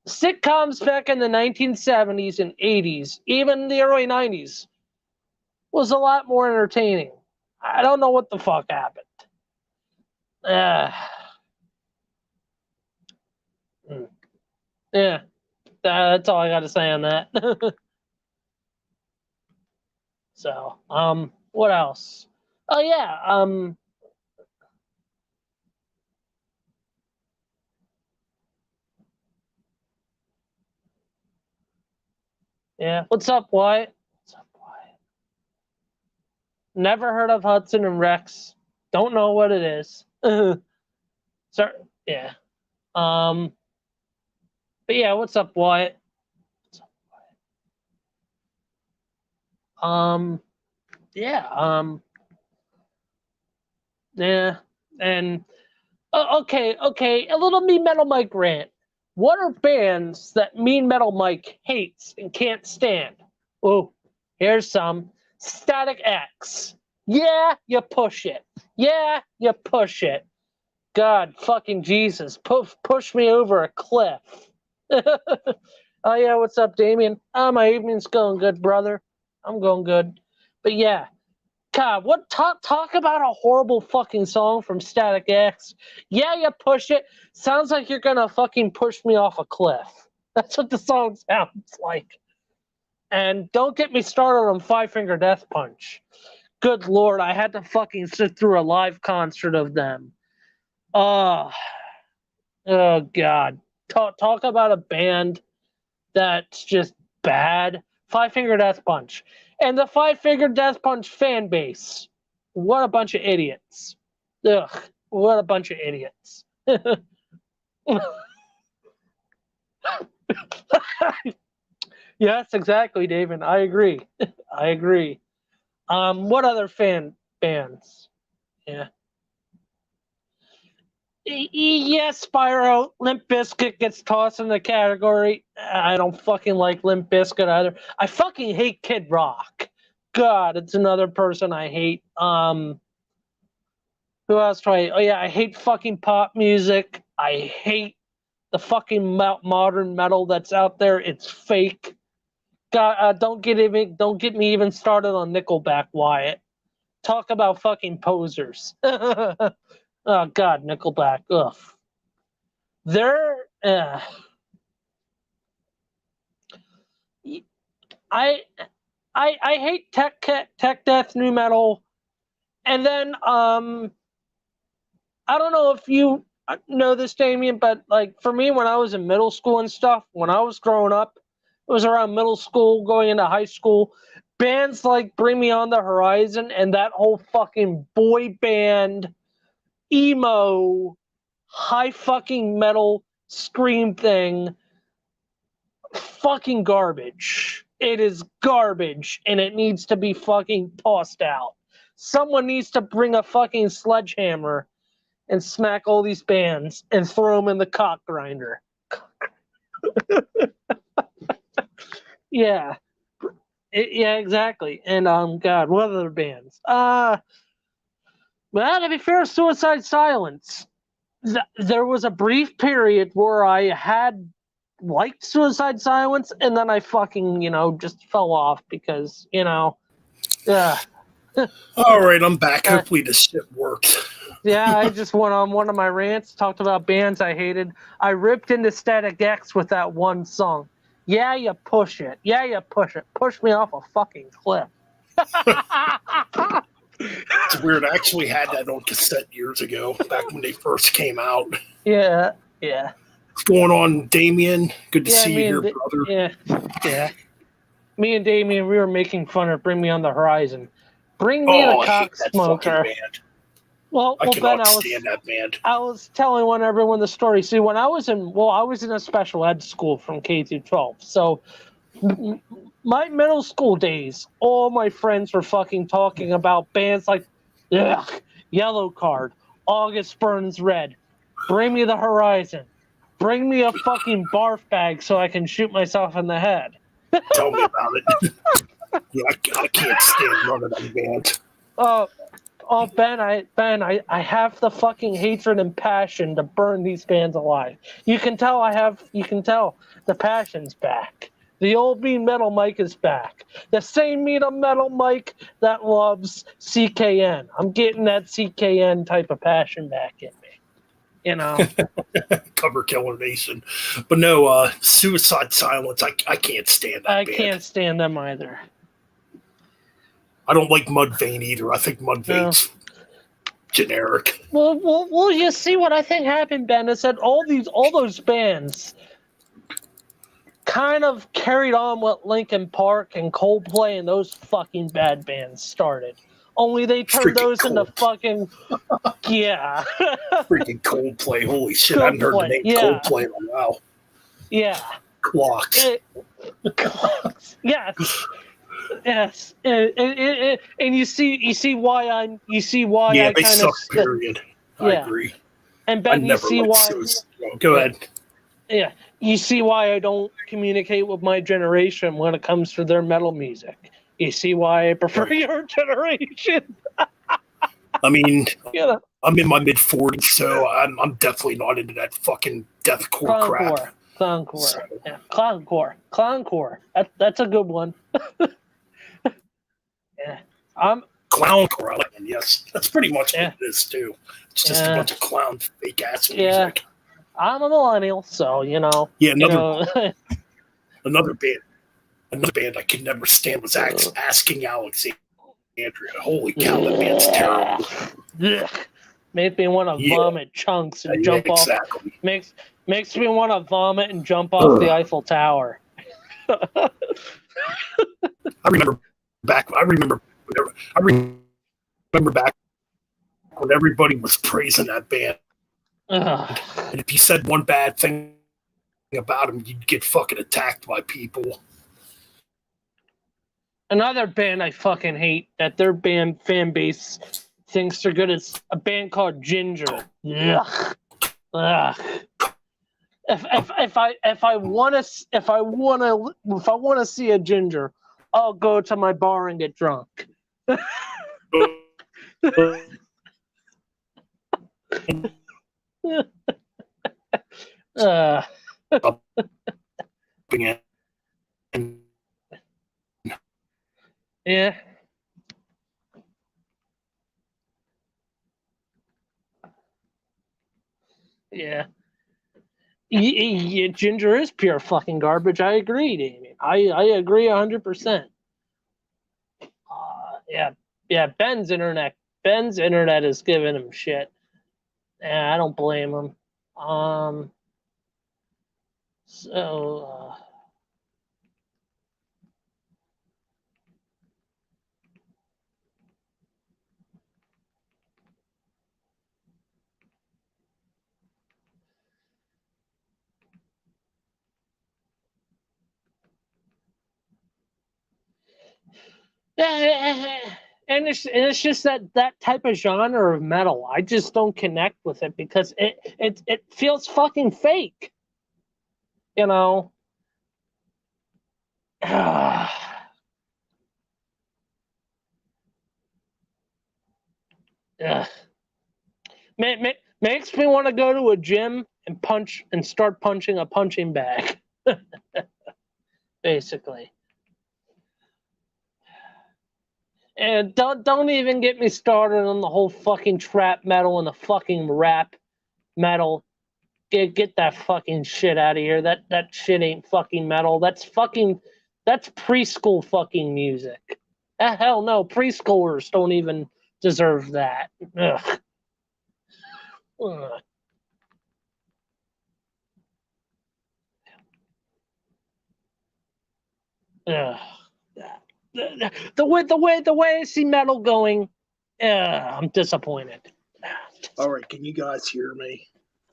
Sitcoms back in the 1970s and 80s, even the early 90s, was a lot more entertaining. I don't know what the fuck happened. Yeah, that's all I got to say on that. So, what else? Oh yeah, yeah. What's up, Wyatt? What's up, Wyatt? Never heard of Hudson and Rex. Don't know what it is. Sir, yeah. But yeah, what's up, Wyatt? Yeah, yeah, and okay, a little Mean Metal Mike rant. What are bands that Mean Metal Mike hates and can't stand? Oh, here's some. Static X. Yeah, you push it. Yeah, you push it. God fucking Jesus, push me over a cliff. Oh yeah, what's up, Damien? My evening's going good, brother. I'm going good. But yeah, God, what talk about a horrible fucking song from Static X. Yeah, you push it. Sounds like you're gonna fucking push me off a cliff. That's what the song sounds like. And don't get me started on Five Finger Death Punch. Good lord, I had to fucking sit through a live concert of them. Oh, oh god. Talk about a band that's just bad. Five Finger Death Punch. And the Five Finger Death Punch fan base. What a bunch of idiots. Ugh, what a bunch of idiots. Yes, exactly, David. I agree. I agree. What other fan bands? Yeah. Yes, Spyro. Limp Bizkit gets tossed in the category. I don't fucking like Limp Bizkit either. I fucking hate Kid Rock. God, it's another person I hate. Who else do I? Oh yeah, I hate fucking pop music. I hate the fucking modern metal that's out there. It's fake. God, don't get me even started on Nickelback, Wyatt. Talk about fucking posers. Oh God, Nickelback. Ugh. They're. I I hate tech death new metal, and then I don't know if you know this, Damien, but like for me, when I was in middle school and stuff, when I was growing up, it was around middle school, going into high school. Bands like Bring Me On the Horizon and that whole fucking boy band, emo, high fucking metal scream thing, fucking garbage. It is garbage and it needs to be fucking tossed out. Someone needs to bring a fucking sledgehammer and smack all these bands and throw them in the cock grinder. Yeah. Yeah, exactly. And God, what other bands? Well, to be fair, Suicide Silence. There was a brief period where I had liked Suicide Silence, and then I fucking, just fell off because, yeah. All right, I'm back. Hopefully this shit works. Yeah, I just went on one of my rants, talked about bands I hated. I ripped into Static X with that one song. Yeah, you push it. Yeah, you push it. Push me off a fucking cliff. It's weird. I actually had that on cassette years ago, back when they first came out. Yeah. What's going on, Damien? Good to see you here, brother. Yeah. Me and Damien, we were making fun of Bring Me On the Horizon. Bring me the cock smoker. Well, I cannot stand that band. I was telling everyone the story. See, when I was in a special ed school from K through 12. So my middle school days, all my friends were fucking talking about bands like Yellow Card, August Burns Red, Bring Me the Horizon, bring me a fucking barf bag so I can shoot myself in the head. Tell me about it. Yeah, I can't stand none of them bands. Oh, Ben, I have the fucking hatred and passion to burn these bands alive. You can tell the passion's back. The old Mean Metal Mike is back. The same Mean Metal Mike that loves CKN. I'm getting that CKN type of passion back in me. Cover Killer Nation. But no, Suicide Silence, I can't stand that band. I can't stand them either. I don't like Mudvayne either. I think Mudvayne's generic. Well, you see what I think happened, Ben, is that all those bands kind of carried on what Linkin Park and Coldplay and those fucking bad bands started. Only they turned those into fucking yeah. Freaking Coldplay. Holy shit, I haven't heard the name Coldplay in a while. Yeah. Clocks. Yes. Yes. And you see why I they kind suck, of period. I agree. And Ben, you see why go ahead. Yeah. You see why I don't communicate with my generation when it comes to their metal music. You see why I prefer your generation. I mean, you know. I'm in my mid-40s, so I'm definitely not into that fucking deathcore crap. Clowncore. So. Yeah. Clowncore. That's a good one. Yeah. Clowncore, yes. That's pretty much what it is, too. It's just a bunch of clown fake-ass music. I'm a millennial, so, Yeah, another band I could never stand was Asking Alexandria. Holy cow, that band's terrible. Makes me want to vomit chunks and jump off. Makes me want to vomit and jump off the Eiffel Tower. I remember back when everybody was praising that band. And if you said one bad thing about them, you'd get fucking attacked by people. Another band I fucking hate that their band fan base thinks they're good is a band called Ginger. Ugh. If I want to see a Ginger, I'll go to my bar and get drunk. Yeah. Yeah. Ginger is pure fucking garbage. I agree, Damien. I agree 100%. Yeah. Ben's internet is giving him shit. Yeah, I don't blame him. So. And it's just that type of genre of metal. I just don't connect with it because it feels fucking fake. Makes me want to go to a gym and start punching a punching bag. Basically. And don't even get me started on the whole fucking trap metal and the fucking rap metal. Get that fucking shit out of here. That shit ain't fucking metal. That's preschool fucking music. Hell no, preschoolers don't even deserve that. Ugh. Ugh. The way I see metal going, I'm disappointed. All right, can you guys hear me?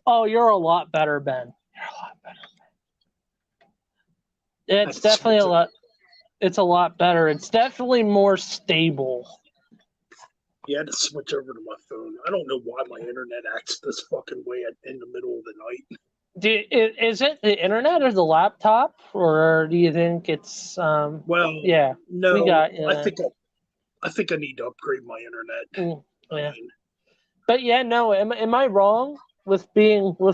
Oh, you're a lot better, Ben. You're a lot better. It's definitely a lot. It's a lot better. It's definitely more stable. You had to switch over to my phone. I don't know why my internet acts this fucking way in the middle of the night. Is it the internet or the laptop, or do you think it's? Well, yeah. No, I think I need to upgrade my internet. Yeah. But yeah, no. Am I wrong with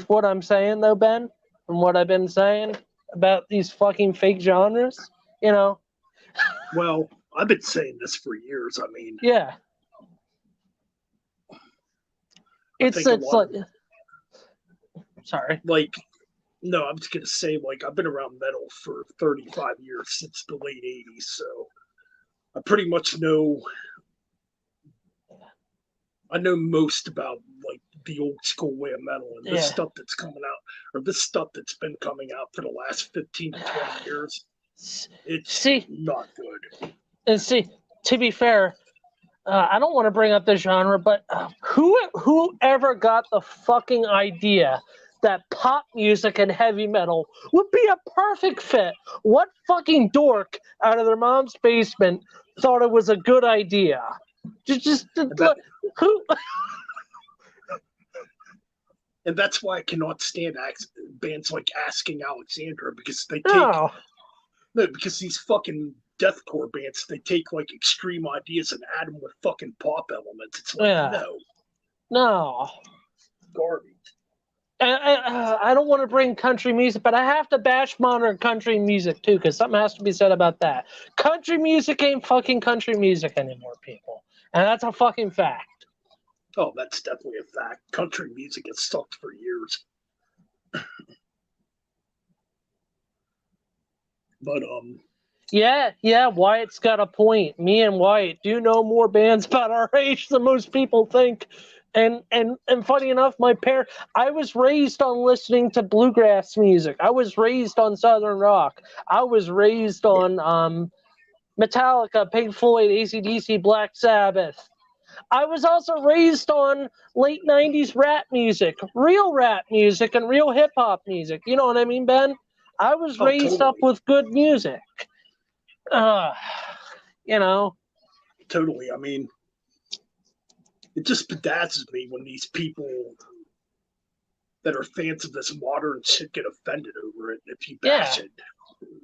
what I'm saying though, Ben? From what I've been saying about these fucking fake genres, Well, I've been saying this for years. I mean, yeah. It's like. Sorry. No, I'm just gonna say, I've been around metal for 35 years since the late 80s, so I pretty much know. I know most about the old school way of metal, and this stuff that's coming out, or this stuff that's been coming out for the last 15 to 20 years. It's not good. And see, to be fair, I don't want to bring up the genre, but whoever got the fucking idea that pop music and heavy metal would be a perfect fit? What fucking dork out of their mom's basement thought it was a good idea? Just who? And that's why I cannot stand bands like Asking Alexandra, because they take No. because these fucking deathcore bands, they take like extreme ideas and add them with fucking pop elements. It's like no, garbage. I don't want to bring country music, but I have to bash modern country music too, because something has to be said about that. Country music ain't fucking country music anymore, people, and that's a fucking fact. Oh, that's definitely a fact. Country music has sucked for years. But yeah, Wyatt's got a point. Me and Wyatt do know more bands about our age than most people think. And funny enough, I was raised on listening to bluegrass music. I was raised on Southern rock. I was raised on Metallica, Pink Floyd, AC/DC, Black Sabbath. I was also raised on late 90s rap music, real rap music and real hip hop music. You know what I mean, Ben? I was raised up with good music. You know. Totally. I mean, it just bedazzles me when these people that are fans of this modern shit get offended over it. If you bash it,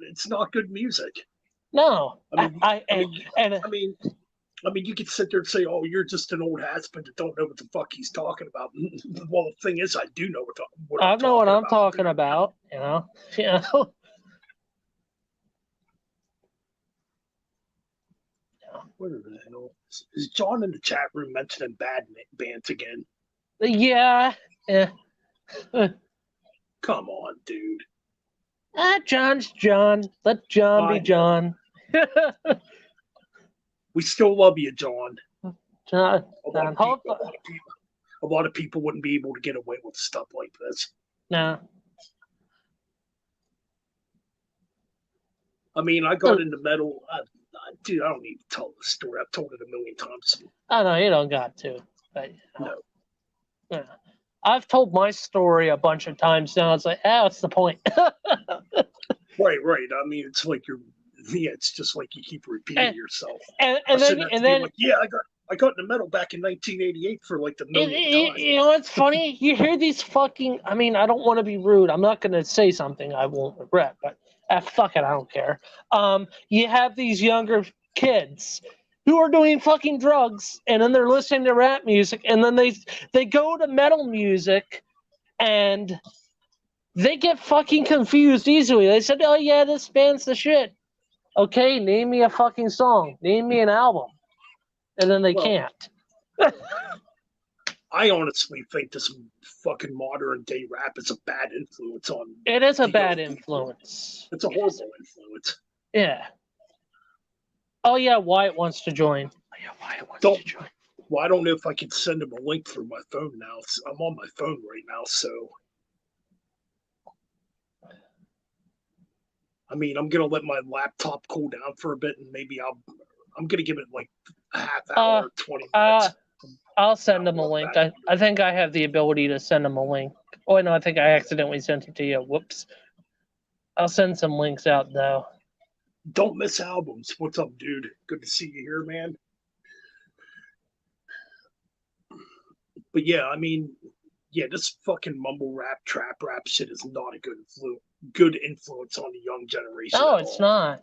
it's not good music. No, I mean, you could sit there and say, "Oh, you're just an old has-been that don't know what the fuck he's talking about." Well, the thing is, I do know what I'm talking about. You know. What the hell? Is John in the chat room mentioning bad bands again? Yeah. Come on, dude. John's John. Let John be John. We still love you, John. John. A lot of people wouldn't be able to get away with stuff like this. No. I mean, I got into metal. Dude, I don't need to tell the story. I've told it a million times. Oh, no, you don't got to. But, no. Yeah. I've told my story a bunch of times now. It's like, what's the point? Right. I mean, it's like it's just like you keep repeating yourself. And then like, yeah, I got into metal back in 1988 for like the millionth time. You know what's funny? You hear these fucking. I mean, I don't want to be rude. I'm not going to say something I won't regret, but fuck it, I don't care. You have these younger kids who are doing fucking drugs, and then they're listening to rap music, and then they go to metal music, and they get fucking confused easily. They said, "Oh yeah, this band's the shit." Okay, name me a fucking song. Name me an album. And then they can't. I honestly think this fucking modern day rap is a bad influence on. It is a bad influence. It's a horrible influence. Yeah. Oh yeah, Wyatt wants to join. Well, I don't know if I can send him a link through my phone now. I'm on my phone right now, so. I mean, I'm gonna let my laptop cool down for a bit, and maybe I'm gonna give it like a half hour, 20 minutes. I'll send him a link. I think I have the ability to send him a link. Oh no, I think I accidentally sent it to you. Whoops. I'll send some links out though. Don't miss albums. What's up, dude? Good to see you here, man. But yeah, I mean, this fucking mumble rap, trap rap shit is not a good influence on the young generation. No, it's not.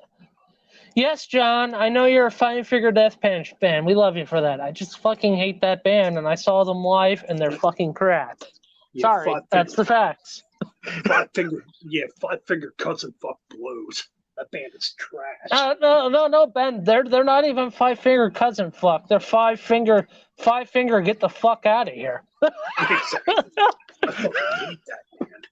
Yes, John, I know you're a Five Finger Death Punch fan. We love you for that. I just fucking hate that band, and I saw them live, and they're fucking crap. Yeah, sorry, that's the facts. Five Finger Cousin fuck blows. That band is trash. No, Ben. They're not even Five Finger Cousin fuck. They're Five Finger. Get the fuck out of here. Exactly. I fucking hate that band.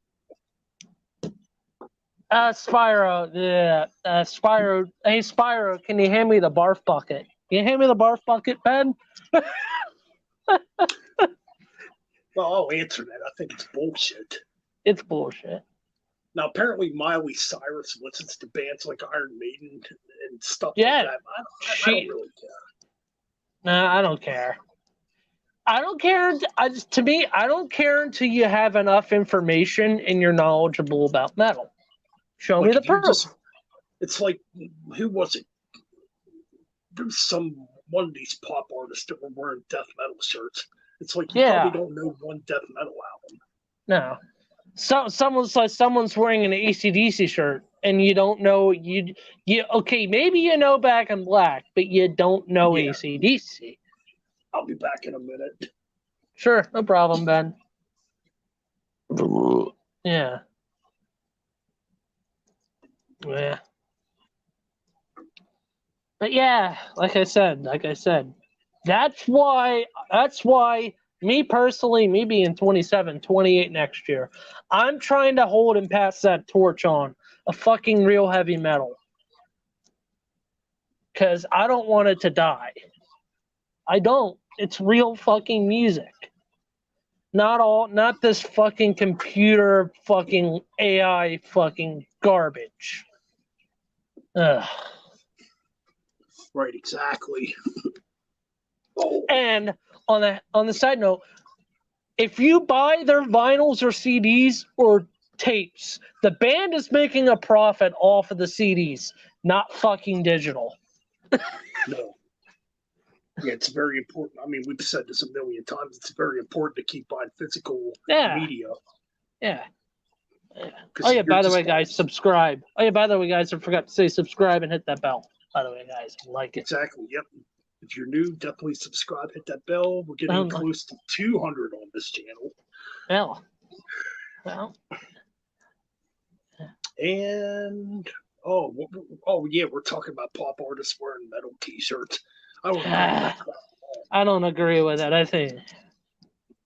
Spyro, yeah. Spyro, hey Spyro, can you hand me the barf bucket? Can you hand me the barf bucket, Ben? Well, I'll answer that. I think it's bullshit. It's bullshit. Now, apparently, Miley Cyrus listens to bands like Iron Maiden and stuff like that. I don't really care. Nah, I don't care. I don't care. To me, I don't care until you have enough information and you're knowledgeable about metal. Show me Like the if you're proof. just, it's like, who was it? There's one of these pop artists that were wearing death metal shirts. It's like you probably don't know one death metal album. No. Someone's wearing an AC/DC shirt and you don't know you okay, maybe you know Back in Black, but you don't know Yeah. AC/DC. I'll be back in a minute. Sure, no problem, Ben. Yeah. Yeah. But yeah, like I said, that's why me personally, me being 27, 28 next year, I'm trying to hold and pass that torch on a fucking real heavy metal. Because I don't want it to die. I don't. It's real fucking music. Not this fucking computer fucking AI fucking garbage. Ugh. Right, exactly. And on the side note, if you buy their vinyls or CDs or tapes, the band is making a profit off of the CDs, not fucking digital. No. Yeah, it's very important. I mean, we've said this a million times. It's very important to keep buying physical media. Yeah. Oh yeah, by the way, guys, subscribe. Oh yeah, by the way, guys, I forgot to say subscribe and hit that bell. By the way, guys, like it. Exactly. Yep. If you're new, definitely subscribe, hit that bell. We're getting close to 200 on this channel. Well. And yeah, we're talking about pop artists wearing metal T-shirts. I don't agree with that. I think.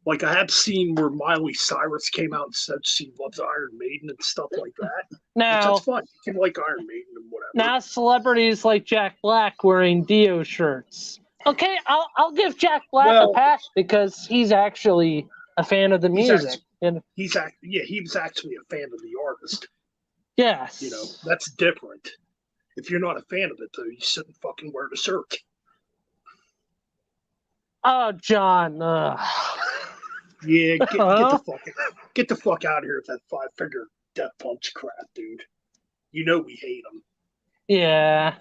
Like I have seen where Miley Cyrus came out and said she loves Iron Maiden and stuff like that. Now that's fine. You can like Iron Maiden and whatever. Now celebrities like Jack Black wearing Dio shirts. Okay, I'll give Jack Black a pass because he's actually a fan of the music. He was actually a fan of the artist. Yes. You know, that's different. If you're not a fan of it, though, you shouldn't fucking wear the shirt. Oh, John. Yeah, get the fuck out of here with that 5-finger death punch crap, dude. You know we hate them. Yeah.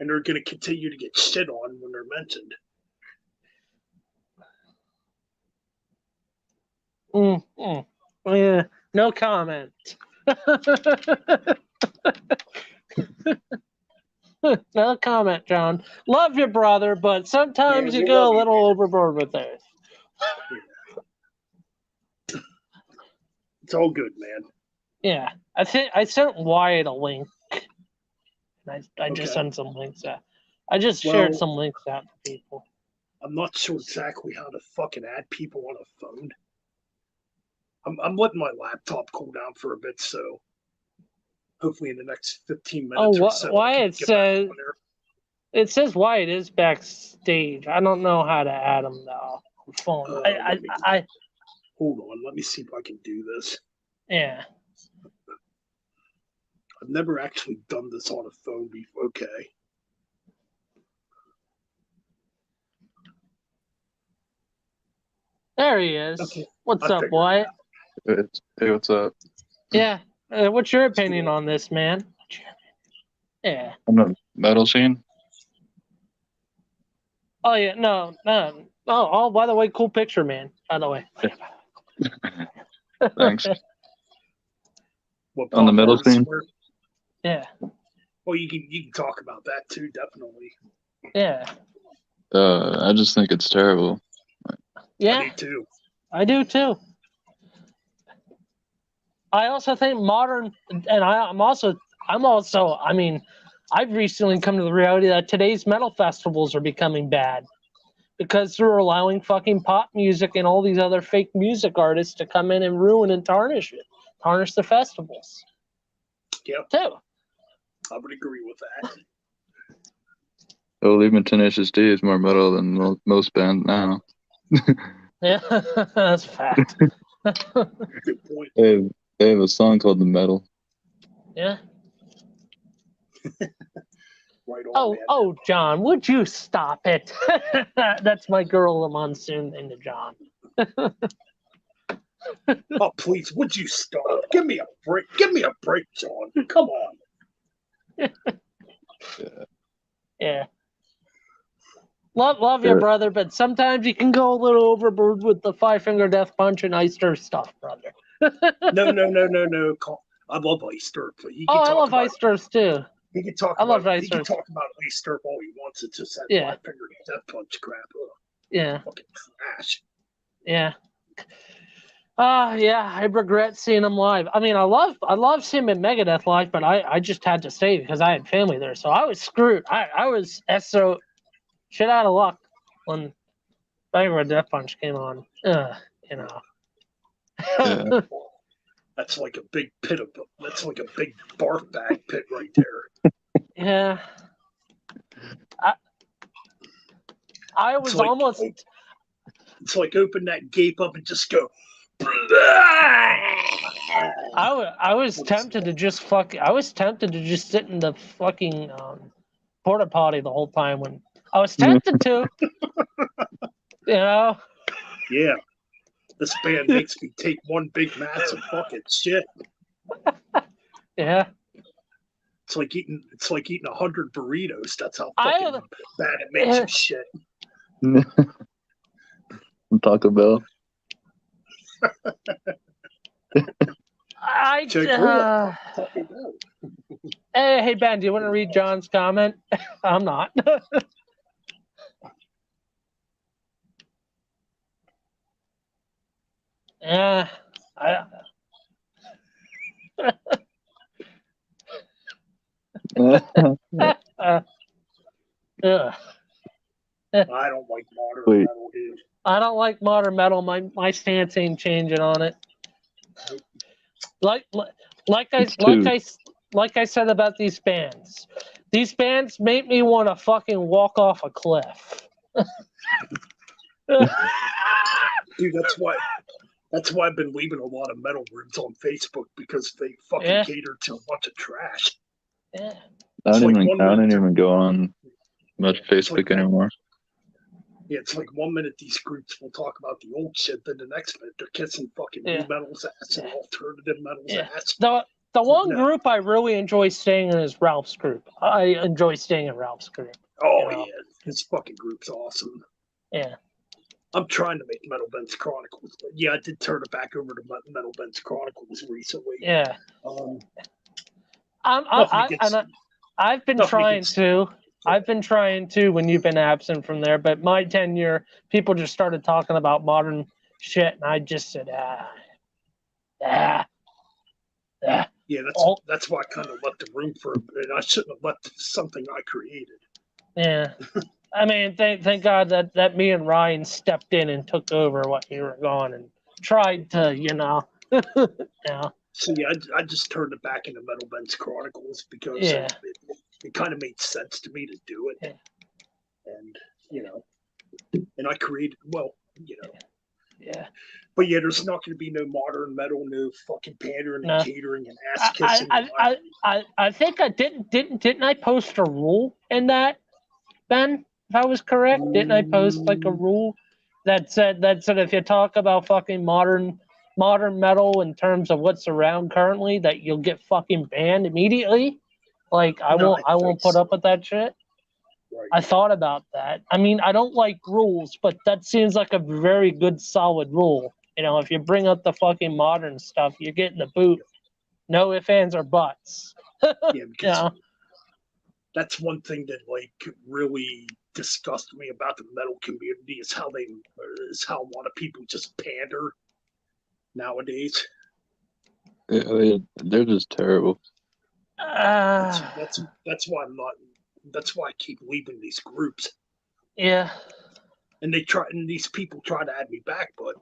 And they're going to continue to get shit on when they're mentioned. Yeah, no comment. No comment, John. Love your brother, but sometimes you go a little overboard with it. Yeah. It's all good, man. Yeah, I think I sent Wyatt a link. I just sent some links out. I just shared some links out to people. I'm not sure exactly how to fucking add people on a phone. I'm letting my laptop cool down for a bit, so hopefully in the next 15 minutes or so. Wyatt says it says Wyatt is backstage. I don't know how to add him though. Phone. Hold on, let me see if I can do this. Yeah. I've never actually done this on a phone before. Okay. There he is. Okay. What's up, Wyatt? Hey, what's up? Yeah. What's your opinion on this, man? Yeah. On the metal scene? Oh, yeah. No. Oh, by the way, cool picture, man. By the way. Thanks. On the metal scene? Yeah. Well, you can talk about that too, definitely. Yeah. I just think it's terrible. Yeah. I do too. I also think modern, and I'm also, I mean, I've recently come to the reality that today's metal festivals are becoming bad because they're allowing fucking pop music and all these other fake music artists to come in and ruin and tarnish the festivals. Yeah. Too. I would agree with that. Oh, even Tenacious D is more metal than most bands now. Yeah, that's a fact. Good point. They have a song called The Metal. Yeah. Right on, man. Oh, John, would you stop it? That's my Gorilla Monsoon into John. Oh, please, would you stop? Give me a break. Give me a break, John. Come on. Yeah. Love your brother, but sometimes you can go a little overboard with the 5-finger death punch and Eister stuff, brother. No. I love Eister. I love Eisters too. He can talk I love about Eister all he wants. It's just that 5-finger death punch crap. Ugh, Yeah. fucking trash. Yeah. Yeah, I regret seeing him live. I mean, I love seeing him at Megadeth live, but I just had to stay because I had family there, so I was screwed. I was so shit out of luck when Finger Death Punch came on. You know. Yeah. That's like a big that's like a big barf bag pit right there. Yeah. I was like, almost. It's like open that gape up and just go. I was tempted to just sit in the fucking porta potty the whole time when I was tempted to. You know. Yeah. This band makes me take one big massive fucking shit. Yeah. It's like eating 100 burritos. That's how fucking bad it makes you shit. Taco Bell. Hey Ben, do you want to read John's comment? I'm not. Yeah, I don't like modern metal, dude. I don't like modern metal. My stance ain't changing on it. Like I said about these bands. These bands make me want to fucking walk off a cliff. Dude, that's why I've been leaving a lot of metal rooms on Facebook because they fucking cater to a bunch of trash. Yeah. I don't even go on much Facebook anymore. Yeah, it's like 1 minute these groups will talk about the old shit, then the next minute they're kissing fucking new metal's ass and alternative metal's ass. The one group I really enjoy staying in is Ralph's group. I enjoy staying in Ralph's group. Oh, yeah. His fucking group's awesome. Yeah. I'm trying to make Metal Ben's Chronicles, but yeah, I did turn it back over to Metal Ben's Chronicles recently. Yeah. I've been trying to. I've been trying to when you've been absent from there, but my tenure, people just started talking about modern shit, and I just said, Yeah, that's why I kind of left the room for a bit. I shouldn't have left something I created. Yeah. I mean, thank God that me and Ryan stepped in and took over what you were going and tried to, So yeah, I just turned it back into Metal Ben's Chronicles because it kind of made sense to me to do it. Yeah. And, and I created, Yeah. But yeah, there's not going to be no modern metal, no fucking pandering and catering and ass kissing. I think I didn't I post a rule in that, Ben? If I was correct, didn't I post like a rule that said if you talk about fucking modern metal in terms of what's around currently, that you'll get fucking banned immediately? Like I won't put up with that shit. Right. I thought about that. I mean, I don't like rules, but that seems like a very good solid rule. If you bring up the fucking modern stuff, you're getting the boot. No ifs, ands, or buts. Yeah, because that's one thing that really disgusts me about the metal community is how a lot of people just pander nowadays. Yeah, they're just terrible. That's why I'm not. That's why I keep leaving these groups. Yeah. And these people try to add me back, but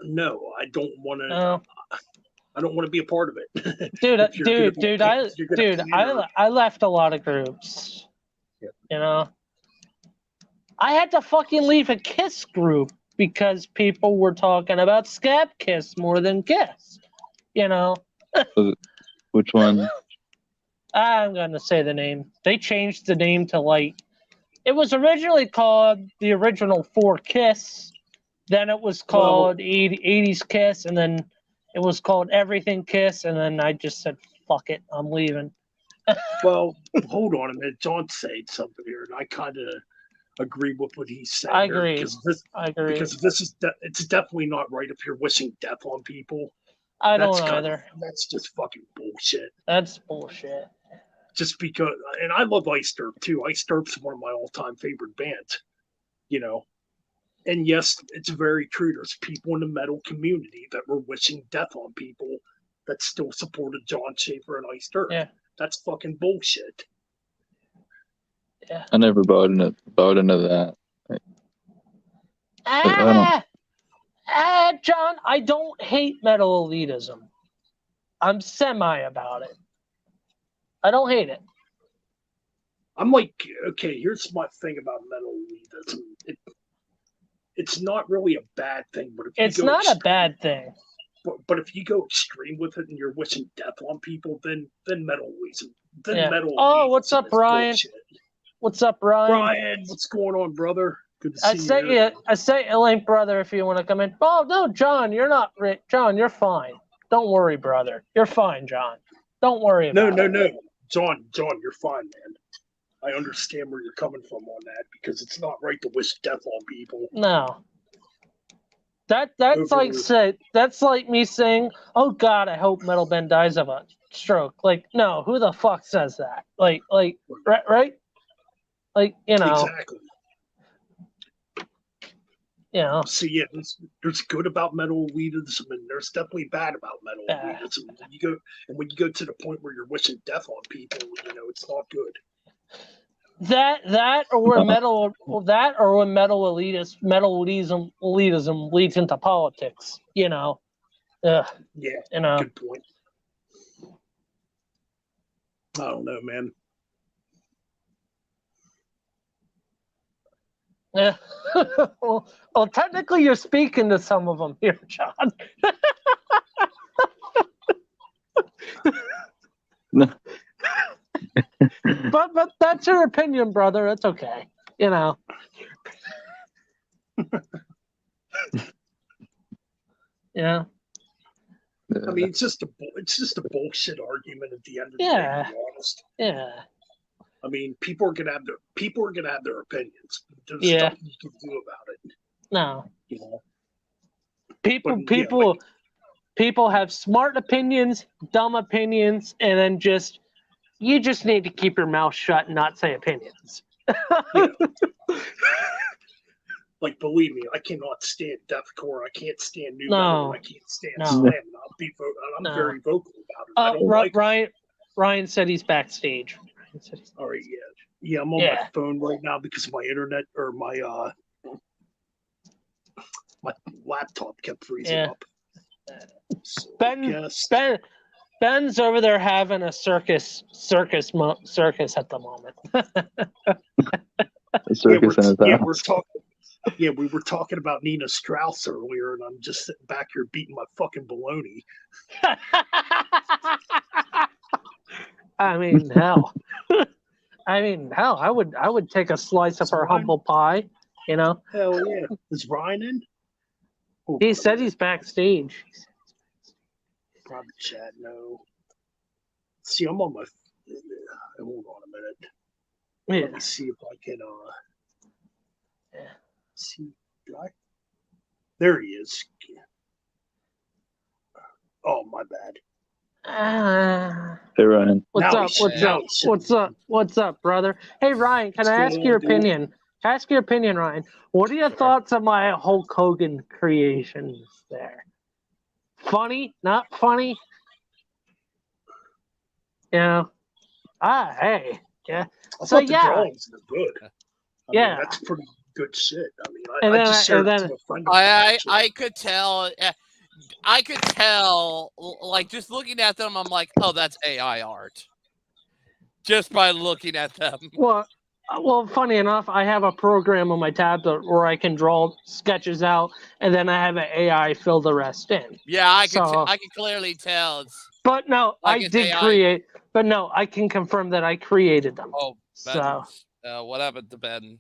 no, I don't want to. I don't want to be a part of it. I left a lot of groups. Yeah. I had to fucking leave a Kiss group because people were talking about Scab Kiss more than Kiss. Which one? I'm gonna say the name. They changed the name to like. It was originally called the original 4 Kiss. Then it was called 80s Kiss, and then it was called Everything Kiss, and then I just said, "Fuck it, I'm leaving." Well, hold on a minute. John said something here, and I kind of agree with what he said. I here, agree. because this, I agree. because this is it's definitely not right if you're wishing death on people. I That's don't kinda- either. That's just fucking bullshit. That's bullshit. Just because, and I love Ice Derp too. Ice Derp's one of my all-time favorite bands. You know, and yes, it's very true. There's people in the metal community that were wishing death on people that still supported John Schaefer and Ice Derp. Yeah. That's fucking bullshit. Yeah. I never bought into that. John, I don't hate metal elitism. I'm semi about it. I don't hate it. I'm like, okay, here's my thing about metal elitism. It's not really a bad thing, but if It's you go not a extreme, bad thing. But if you go extreme with it and you're wishing death on people, then metal elitism. Then Yeah. metal. Oh, what's elitism up, is Ryan? bullshit. What's up, Ryan? Ryan, what's going on, brother? Good to I see say you. I say Elaine, brother, if you want to come in. Oh no, John, you're not. John, you're fine. Don't worry, brother. You're fine, John. Don't worry about it. No. John, you're fine, man. I understand where you're coming from on that because it's not right to wish death on people. No. That's like me saying, "Oh God, I hope Metal Ben dies of a stroke." Like, no, who the fuck says that? Like, right? Like, Exactly. See, yeah, there's good about metal elitism, and there's definitely bad about metal elitism. When you go to the point where you're wishing death on people, it's not good. That or when metal elitism leads into politics. Yeah. Good point. I don't know, man. Yeah. well, technically, you're speaking to some of them here, John. but that's your opinion, brother. It's okay. Yeah. I mean, it's just a bullshit argument at the end of the day. To be honest. Yeah. I mean, people are gonna have their opinions. There's nothing you can do about it. No. But, People have smart opinions, dumb opinions, and then you just need to keep your mouth shut and not say opinions. Like, believe me, I cannot stand deathcore. I can't stand new No. metal. I can't stand No. slam. I'm very vocal about it. Ryan said he's backstage. All right, yeah. I'm on my phone right now because my internet or my laptop kept freezing up. So Ben's over there having a circus at the moment. A circus in his house. We were talking about Nina Strauss earlier, and I'm just sitting back here beating my fucking baloney. I mean, hell. I would take a slice of her humble pie, Hell yeah. Is Ryan in? Oh, he said he's backstage. Private chat, no. See, I'm on my... Hold on a minute. Let me see if I can... See, there he is. Oh, my bad. Hey, Ryan. What's up, brother? Hey, Ryan, can I ask your opinion? Can I ask your opinion, Ryan? What are your thoughts on my Hulk Hogan creations there? Funny? Not funny? Hey. Yeah. I thought the drawings were good. I mean, that's pretty good shit. I mean, I just shared it to a friend of mine. I could tell. I could tell, like, just looking at them, I'm like, oh, that's AI art. Just by looking at them. Well, funny enough, I have a program on my tablet where I can draw sketches out, and then I have an AI fill the rest in. Yeah, I can clearly tell. But no, I did create But no, I can confirm that I created them. Oh, So, what happened to Ben?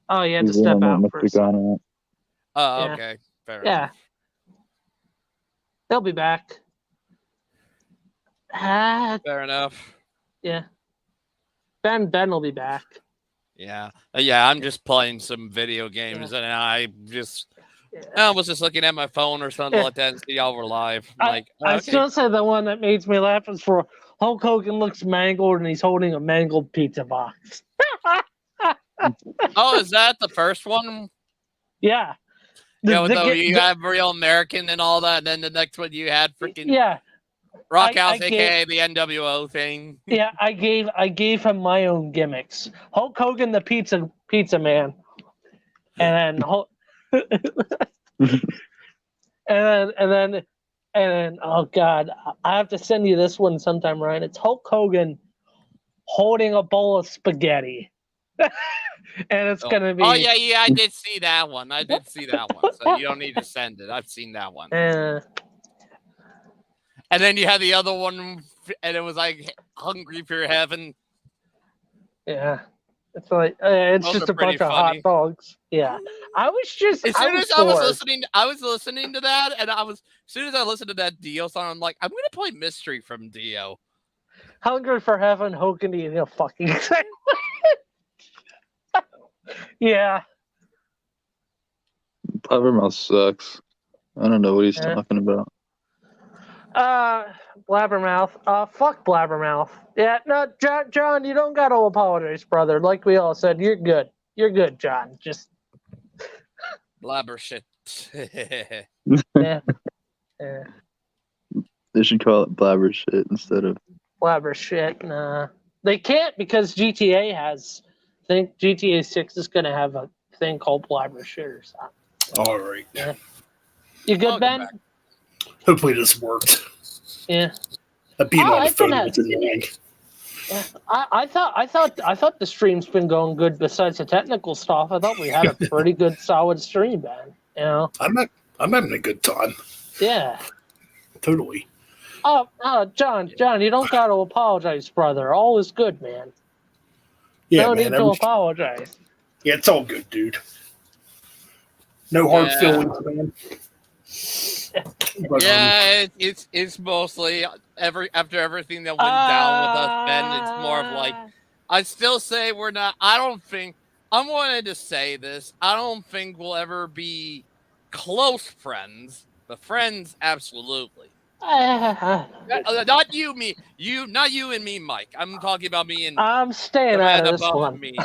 oh, you had to He's step the one out that for a must have second. gone out. Oh, Yeah. okay. Fair Yeah. enough. They'll be back. Fair enough. Yeah. Ben will be back. Yeah. Yeah, I'm just playing some video games and I was just looking at my phone or something like that and see y'all were live. I still say the one that makes me laugh is for Hulk Hogan looks mangled and he's holding a mangled pizza box. Oh, is that the first one? Yeah. You have Real American and all that, and then the next one you had freaking Rock House, aka the NWO thing. Yeah, I gave him my own gimmicks. Hulk Hogan, the pizza man, and then oh god, I have to send you this one sometime, Ryan. It's Hulk Hogan holding a bowl of spaghetti, and it's gonna be. Oh yeah, I did see that one. So you don't need to send it. I've seen that one. And then you had the other one, and it was like Hungry for Heaven. Yeah, it's like it's Those just are a bunch of funny. hot dogs. Yeah, I was listening to that, and as soon as I listened to that Dio song, I'm like, I'm gonna play Mystery from Dio. Hungry for Heaven, Hogan eating a fucking sandwich. Yeah. Blabbermouth sucks. I don't know what he's talking about. Blabbermouth. Fuck Blabbermouth. Yeah, no, John, you don't gotta apologize, brother. Like we all said, you're good. You're good, John. Just blabber shit. yeah. They should call it blabber shit instead of blabber shit. Nah, they can't because GTA has. I think GTA 6 is gonna have a thing called blabber shit or something. All right. Yeah. You good, Ben? Hopefully this worked. Yeah. Being on the phone was annoying. Yeah. I thought the stream's been going good. Besides the technical stuff, I thought we had a pretty good, solid stream, Ben. You know. I'm having a good time. Yeah. Totally. John, you don't got to apologize, brother. All is good, man. Yeah, no man, need to apologize. Yeah, it's all good, dude. No hard feelings, man. But, it's mostly after everything that went down with us, Ben. It's more of like I still say we're not. I don't think I wanted to say this. I don't think we'll ever be close friends, but friends absolutely. Not you, me. Not you and me, Mike. I'm talking about me and. I'm staying out of this one. Me.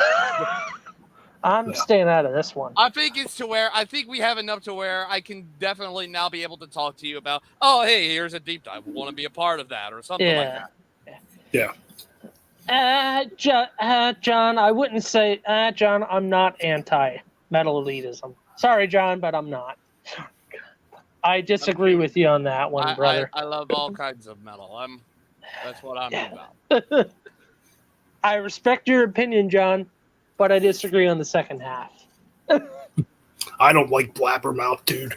I'm staying out of this one. I think it's to where I think we have enough to where I can definitely now be able to talk to you about. Oh, hey, here's a deep dive. We want to be a part of that or something like that. Yeah. John, I wouldn't say. John, I'm not anti-metal elitism. Sorry, John, but I'm not. I disagree with you on that one, brother. I love all kinds of metal. That's what I'm about. I respect your opinion, John, but I disagree on the second half. I don't like Blabbermouth, dude.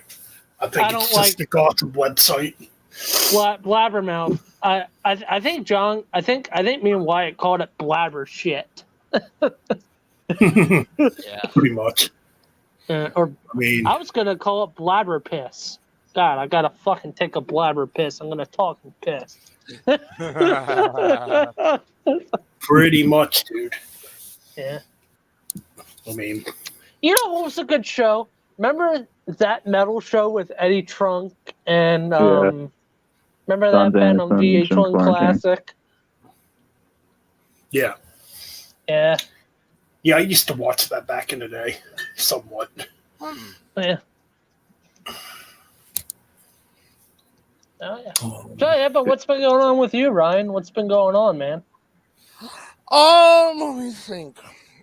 I think it's just a gossip website. Blabbermouth. I think John. I think me and Wyatt called it blabber shit. Yeah, pretty much. I was gonna call it blabber piss. God, I gotta fucking take a blabber piss. I'm gonna talk and piss. Pretty much, dude. Yeah. I mean, you know what was a good show? Remember that metal show with Eddie Trunk and remember that band on VH1 Classic? Yeah. Yeah. Yeah, I used to watch that back in the day, somewhat. Yeah. Oh yeah. But what's been going on with you, Ryan? What's been going on, man? Let me think.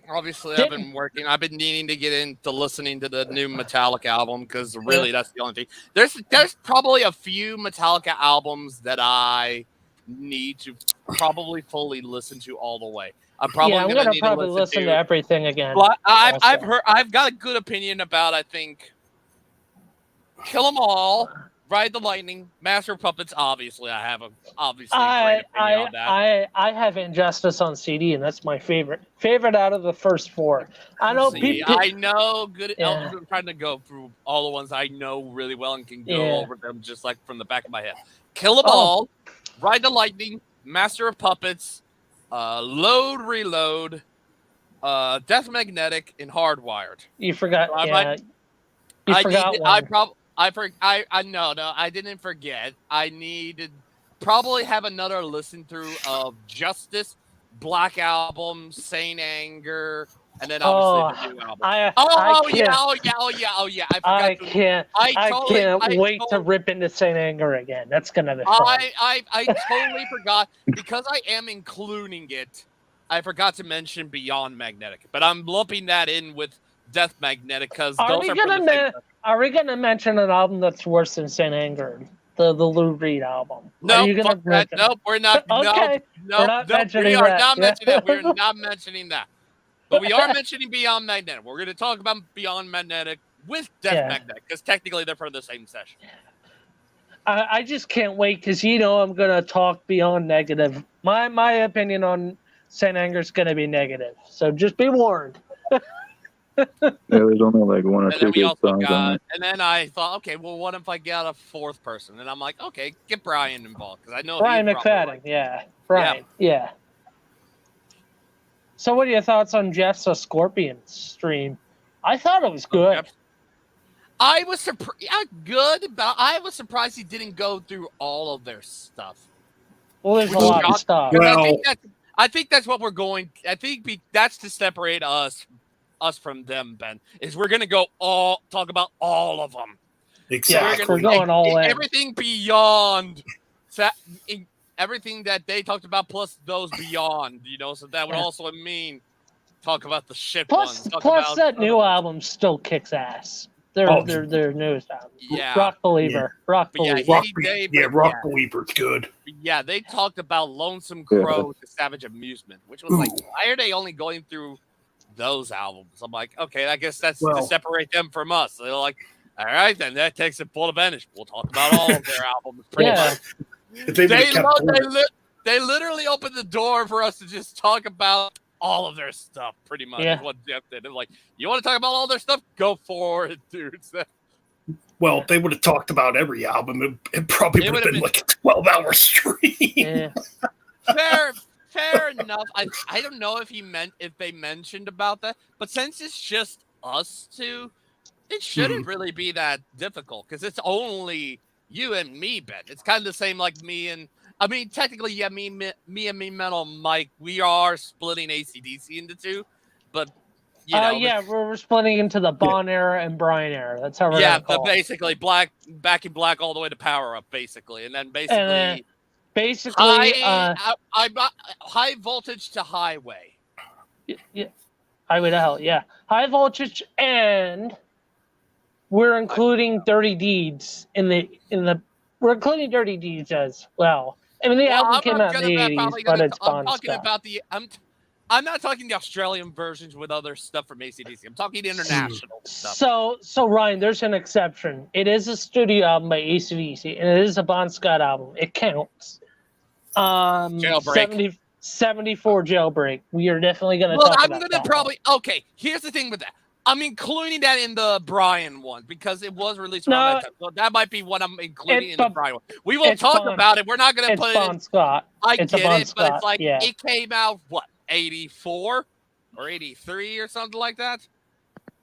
Obviously, I've been working. I've been needing to get into listening to the new Metallica album because really, that's the only thing. There's probably a few Metallica albums that I need to probably fully listen to all the way. I'm gonna need to listen to everything again. Well, I've got a good opinion about. I think Kill 'Em All, Ride the Lightning, Master of Puppets. Obviously, I have a great opinion on that. I have Injustice on CD, and that's my favorite out of the first four. I know See, people. I know good. Yeah. I'm trying to go through all the ones I know really well and can go over them just like from the back of my head. Kill 'Em All, Ride the Lightning, Master of Puppets, Load Reload, Death Magnetic, and Hardwired. You forgot. So you forgot one. No, I didn't forget. I needed probably have another listen through of Justice, Black Album, Saint Anger, and then obviously the new album. I can't wait to rip into Saint Anger again. That's gonna be fun. I totally forgot because I am including it. I forgot to mention Beyond Magnetic, but I'm lumping that in with Death Magnetic because those are we gonna mention an album that's worse than Saint Anger? The Lou Reed album. No, nope, we're not. Okay. No, we are not mentioning that. We're not mentioning that. But we are mentioning Beyond Magnetic. We're going to talk about Beyond Magnetic with Death Magnetic because technically they're from the same session. I just can't wait because I'm going to talk Beyond Negative. My opinion on Saint Anger is going to be negative. So just be warned. There's only like one or two good songs on it. And then I thought, okay, well, what if I got a fourth person? And I'm like, okay, get Brian involved because I know Brian McFadden. Brian. Yeah. So, what are your thoughts on Jeff's Scorpion stream? I thought it was good. I was surprised. Yeah, good, but I was surprised he didn't go through all of their stuff. Well, there's a lot of stuff. Well, I think that's what we're going. I think that's to separate us from them, Ben, is we're going to talk about all of them. Exactly. We're going all in. Everything beyond everything that they talked about plus those beyond, so that would also mean talk about the shit ones. Plus that new album still kicks ass. Their newest album. Yeah. Rock Believer. Yeah. Rock Believer. Rock Believer's good. Yeah, they talked about Lonesome Crow to Savage Amusement, which was like, why are they only going through those albums? I'm like, okay, I guess that's to separate them from us. They're like, all right, then that takes it full advantage. We'll talk about all of their albums pretty much. They literally opened the door for us to just talk about all of their stuff, pretty much. Yeah. Is what Jeff did. They're like, you want to talk about all their stuff? Go for it, dudes. Well, they would have talked about every album. It probably would have been like a 12-hour stream. Yeah. Fair enough. I don't know if they mentioned about that, but since it's just us two, it shouldn't really be that difficult because it's only you and me, Ben. It's kind of the same like me and technically, yeah, me and me Metal Mike, we are splitting AC/DC into two, but we're splitting into the Bon era and Brian era. That's how we're basically Back in Black all the way to Power Up, basically, and then basically high voltage to highway. Yeah, highway to hell. Yeah, high voltage, and we're including Dirty Deeds we're including Dirty Deeds as well. I mean, the album came out in the 80s, but it's Bon Scott. I'm not talking the Australian versions with other stuff from AC/DC. I'm talking international stuff. So Ryan, there's an exception. It is a studio album by AC/DC, and it is a Bon Scott album. It counts. Jailbreak. 74 Jailbreak. We are definitely going to talk about that. I'm going to probably... Okay, here's the thing with that. I'm including that in the Brian one because it was released around that time. So that might be what I'm including in the Brian one. We will talk about it. We're not going to put it in... Bon Scott. I get it, but it's like it came out, 84 or 83 or something like that?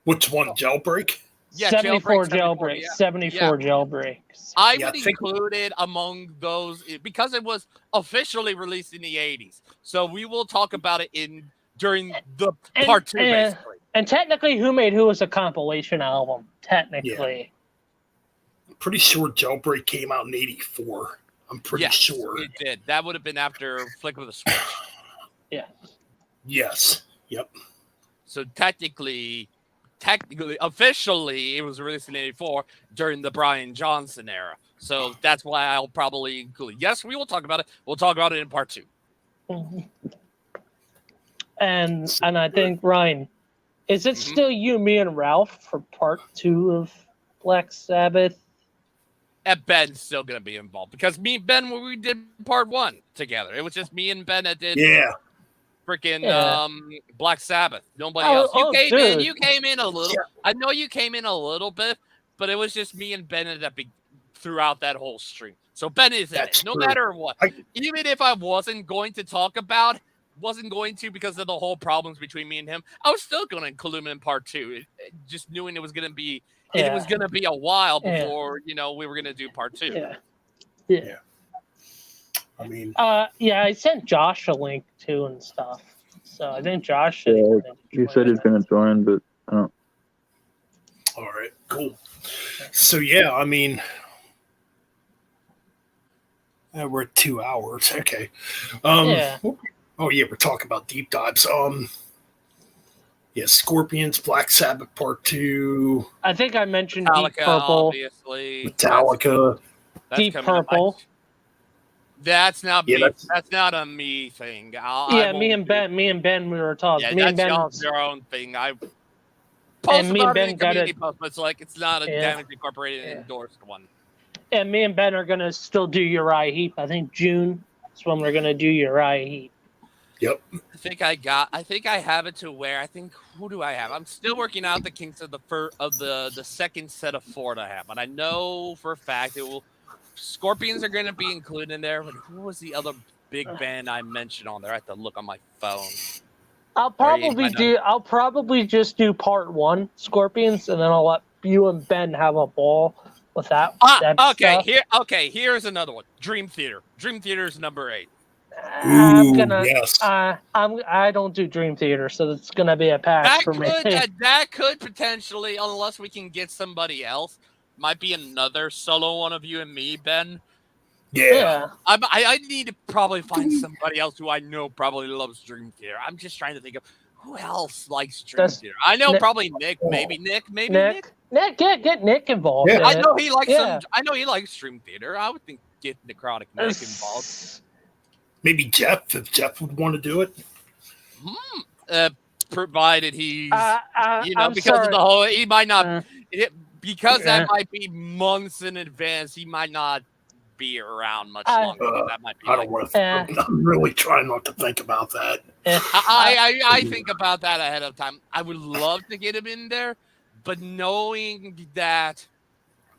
Which one, Jailbreak? Yeah, 74 Jailbreak. 74 Jailbreak. I would include it among those because it was officially released in the 80s. So we will talk about it during the part 2, basically. And technically, Who Made Who is a compilation album, technically. Yeah. I'm pretty sure Jailbreak came out in 84. I'm pretty sure. It did. That would have been after Flick of the Switch. Yeah. Yes. Yep. So technically, officially, it was released in 84 during the Brian Johnson era. So that's why I'll probably include it. Yes, we will talk about it. We'll talk about it in part 2. Mm-hmm. And I think, Ryan, is it still you, me, and Ralph for part 2 of Black Sabbath And Ben's still gonna be involved because me and Ben, when we did part 1 together, it was just me and Ben that did freaking Black Sabbath. Nobody else. You came in a little. I know you came in a little bit, but it was just me and Ben throughout that whole stream. So Ben is in it, no matter what. Even if I wasn't going to talk about, because of the whole problems between me and him, I was still going to include him in part 2. Just knowing it was going to be, it was going to be a while before we were going to do part 2. Yeah. I mean, I sent Josh a link too and stuff. So I think Josh. He said he's going to join, but I don't. All right, cool. So yeah, I mean, we're at 2 hours. Okay. Oh yeah, we're talking about deep dives. Scorpions, Black Sabbath Part 2. I think I mentioned Metallica, Deep Purple. Obviously. Metallica. Deep Purple. That's not me. That's not a me thing. Me and Ben, we were talking. Yeah, me and Ben, that's your own thing. I and me and Ben got it. It's like it's not a Damage Incorporated endorsed one. And me and Ben are gonna still do Uriah Heep. I think June is when we're gonna do Uriah Heep. Yep. I think I have it to where who do I have? I'm still working out the kinks of the second set of 4 that I have, but I know for a fact Scorpions are going to be included in there. But who was the other big band I mentioned on there? I have to look on my phone. I'll probably just do part 1 Scorpions, and then I'll let you and Ben have a ball with that. Okay. Here's another one. Dream Theater. Dream Theater is number 8. Yes. I don't do Dream Theater, so it's gonna be a pass for me. That could potentially, unless we can get somebody else, might be another solo one of you and me, Ben. Yeah. I need to probably find somebody else who I know probably loves Dream Theater. I'm just trying to think of who else likes Dream Theater. I know probably Nick, maybe Nick. Get Nick involved. Yeah. I know he likes I know he likes Dream Theater. I would think get Necrotic Nick involved. Maybe Jeff, if Jeff would want to do it. Provided he's, I'm because sorry. of the whole, he might not, because that might be months in advance. He might not be around much longer. That might be. I don't want to. I'm really trying not to think about that. I think about that ahead of time. I would love to get him in there, but knowing that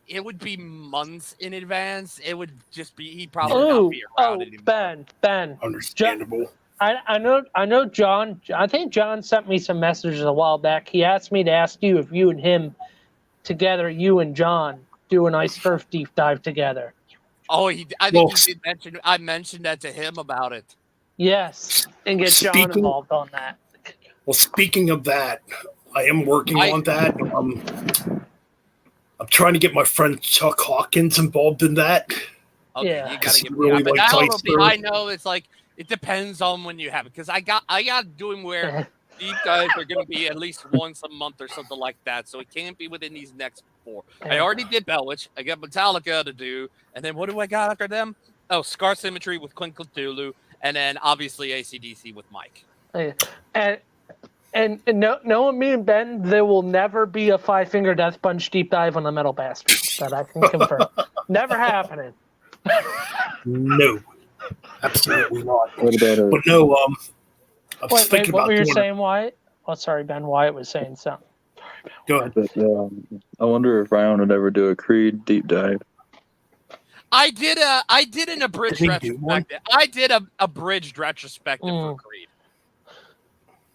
it would be months in advance, it would just be, he'd probably not be around anymore. Ben. Understandable. I know John. I think John sent me some messages a while back. He asked me to ask you if you and him together, you and John, do an Ice Turf deep dive together. Oh, I think he did mention. I mentioned that to him about it. Yes, and get John involved on that. Well, speaking of that, I am working on that. I'm trying to get my friend Chuck Hawkins involved in that. Okay, Yeah. you gotta get Really but like that'll Ice be, Turf. I know it's like it depends on when you have it, because I got doing where deep dives are going to be at least once a month or something like that, so it can't be within these next 4. I already did Bellwitch. I got Metallica to do, and then what do I got after them? Oh, Scar Symmetry with Clint Cthulhu, and then obviously AC/DC with Mike. And knowing me and Ben, there will never be a 5-Finger Death Punch deep dive on the Metal Bastard. That I can confirm. Never happening. No, absolutely not. What about But no, I was thinking what about were you doing saying, Wyatt? Oh, sorry, Ben. Wyatt was saying something. Go ahead. But, I wonder if Ryan would ever do a Creed deep dive. I did an abridged Did he do one? retrospective. I did a abridged retrospective for Creed.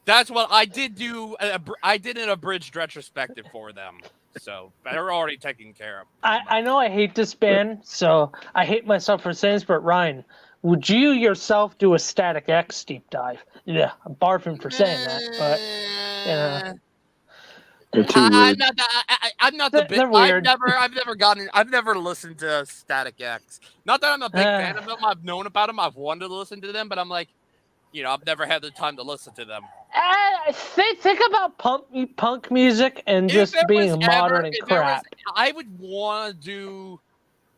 That's what I did do. I did an abridged retrospective for them, so they're already taken care of. I know I hate this band, so I hate myself for saying this, but Ryan, would you yourself do a Static X deep dive? Yeah, I'm barfing for saying that, but you know. They're too weird. I'm not the big. They're weird. I've never listened to Static X. Not that I'm a big fan of them. I've known about them. I've wanted to listen to them, but I'm like, I've never had the time to listen to them. Think about punk music and just being modern and crap. I would want to do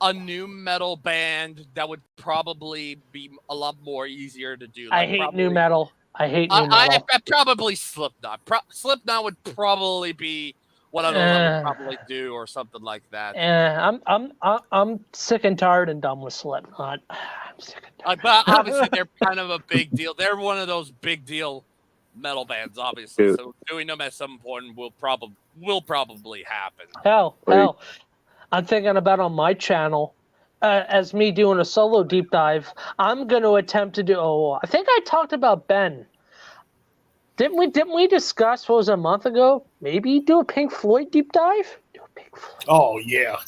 a new metal band that would probably be a lot more easier to do. I hate new metal. I hate new metal. Probably Slipknot. Slipknot would probably be what I would probably do or something like that. I'm sick and tired and done with Slipknot. I'm sick and tired. But obviously, they're kind of a big deal. They're one of those big deal metal bands, obviously. Yeah. So doing them at some point will probably happen. Hell. I'm thinking about on my channel, as me doing a solo deep dive, I'm going to attempt to do. Oh, I think I talked about Ben. Didn't we discuss what was a month ago? Maybe do a Pink Floyd deep dive. Oh yeah,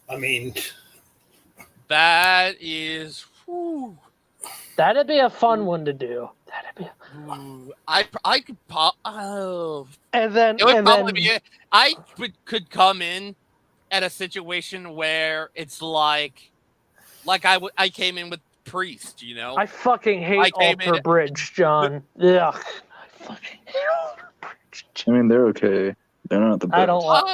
I mean that is. Whew. That'd be a fun one to do. I could and then it would probably be it. I could come in at a situation where it's like I came in with Priest, you know. I fucking hate Alter Bridge, John. Ugh. I fucking hate Alter Bridge. I mean, they're okay. They're not the best. I don't like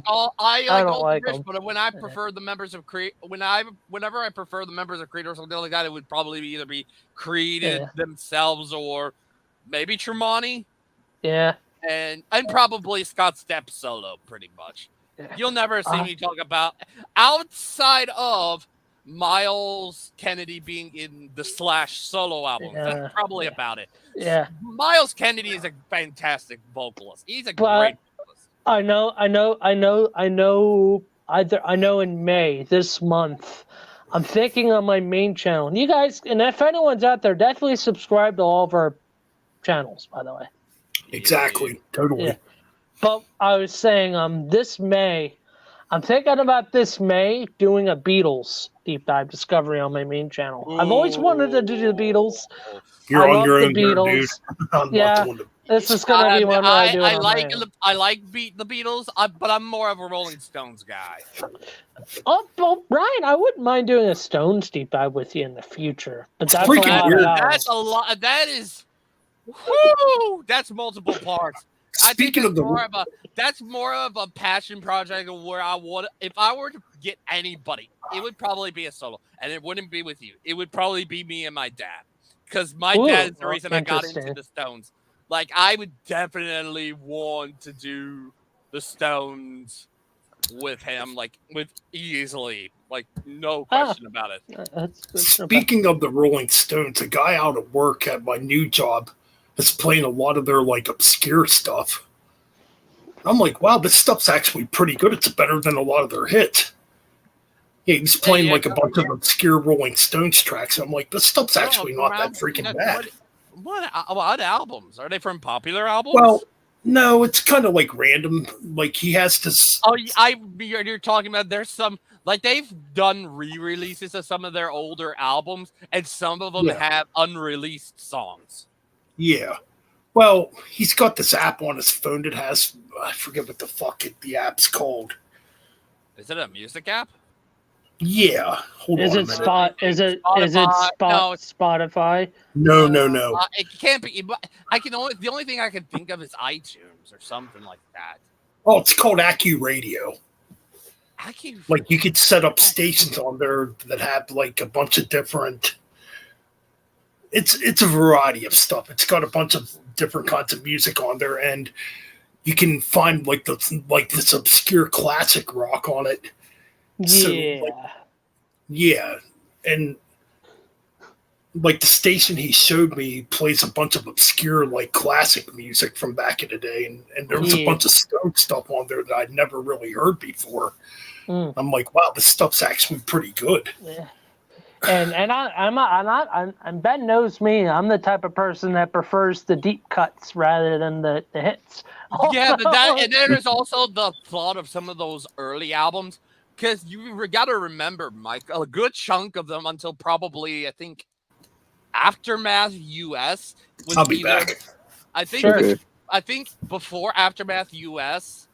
Alter Bridge, but when I prefer the members of Creed, whenever I prefer the members of Creed or something like that, it would probably either be Creed themselves or maybe Tremonti. Yeah. And probably Scott Stepp solo, pretty much. You'll never see me talk about outside of Miles Kennedy being in the Slash solo album. That's probably about it. Yeah. Miles Kennedy is a fantastic vocalist. He's a great vocalist. I know in May this month, I'm thinking on my main channel. You guys, and if anyone's out there, definitely subscribe to all of our channels, by the way. Exactly. Totally. Yeah. But I was saying, this May, I'm thinking about this May doing a Beatles deep dive discovery on my main channel. Ooh. I've always wanted to do the Beatles. You're on your own, Beatles. Yeah, this is going to be one where I do it. I like the Beatles, but I'm more of a Rolling Stones guy. Oh, well, Ryan, I wouldn't mind doing a Stones deep dive with you in the future. But that's freaking weird. That's a lot. That is. Whoo! That's multiple parts. Speaking of that's more of a passion project where if I were to get anybody, it would probably be a solo, and it wouldn't be with you. It would probably be me and my dad, because my dad is the reason I got into the Stones. Like, I would definitely want to do the Stones with him, easily, no question about it. Speaking of the Rolling Stones, a guy out at work at my new job is playing a lot of their obscure stuff. I'm like, wow, this stuff's actually pretty good. It's better than a lot of their hits. Yeah, he's playing a bunch of obscure Rolling Stones tracks. I'm like, this stuff's actually not that freaking bad. What albums? Are they from popular albums? Well, no, it's kind of random. He has this. Oh, you're talking about there's some they've done re-releases of some of their older albums, and some of them have unreleased songs. Yeah. Well, he's got this app on his phone that has, I forget what the fuck the app's called. Is it a music app? Yeah. Hold on a minute. Spotify? No. It can't be. The only thing I can think of is iTunes or something like that. Oh, it's called AccuRadio. You could set up stations on there that have a bunch of different. It's a variety of stuff. It's got a bunch of different kinds of music on there, and you can find this obscure classic rock on it. Yeah. So, and the station he showed me plays a bunch of obscure classic music from back in the day, and there was a bunch of Stone stuff on there that I'd never really heard before. I'm like, wow, this stuff's actually pretty good. Yeah. And Ben knows me. I'm the type of person that prefers the deep cuts rather than the hits. Yeah, but there's also the thought of some of those early albums, because you got to remember, Mike, a good chunk of them until probably I think Aftermath US was. I'll be back. I think Sure. I think before Aftermath US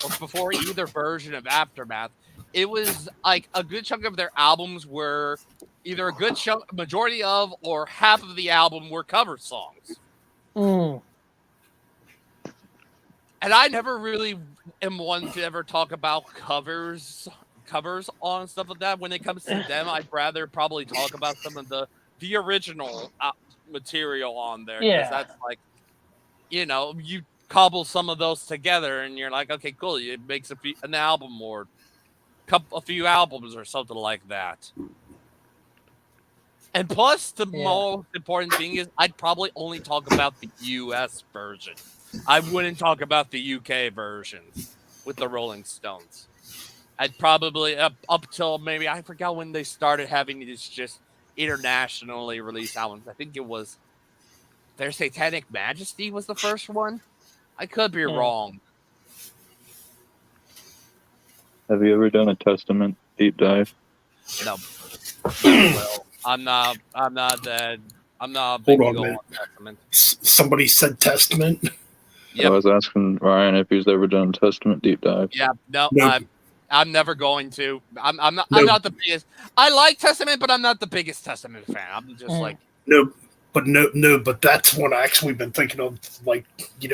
or before either version of Aftermath, it was a good chunk of their albums were either a good chunk, majority of, or half of the album were cover songs. Mm. And I never really am one to ever talk about covers on stuff like that. When it comes to them, I'd rather probably talk about some of the original material on there. Yeah. Because that's cobble some of those together, and you're like, okay, cool. It makes an album or a few albums or something like that. And plus, the most important thing is I'd probably only talk about the US version. I wouldn't talk about the UK versions with the Rolling Stones. I'd probably, up till maybe, I forgot when they started having these just internationally released albums. I think it was Their Satanic Majesty was the first one. I could be wrong. Have you ever done a Testament deep dive? No. Well, I'm not a big Hold on a old minute. Testament. Somebody said Testament. Yep. I was asking Ryan if he's ever done a Testament deep dive. Yeah, no. I'm never going to. I'm not. No. I'm not the biggest. I like Testament, but I'm not the biggest Testament fan. I'm just like No, but that's one I actually been thinking of, like,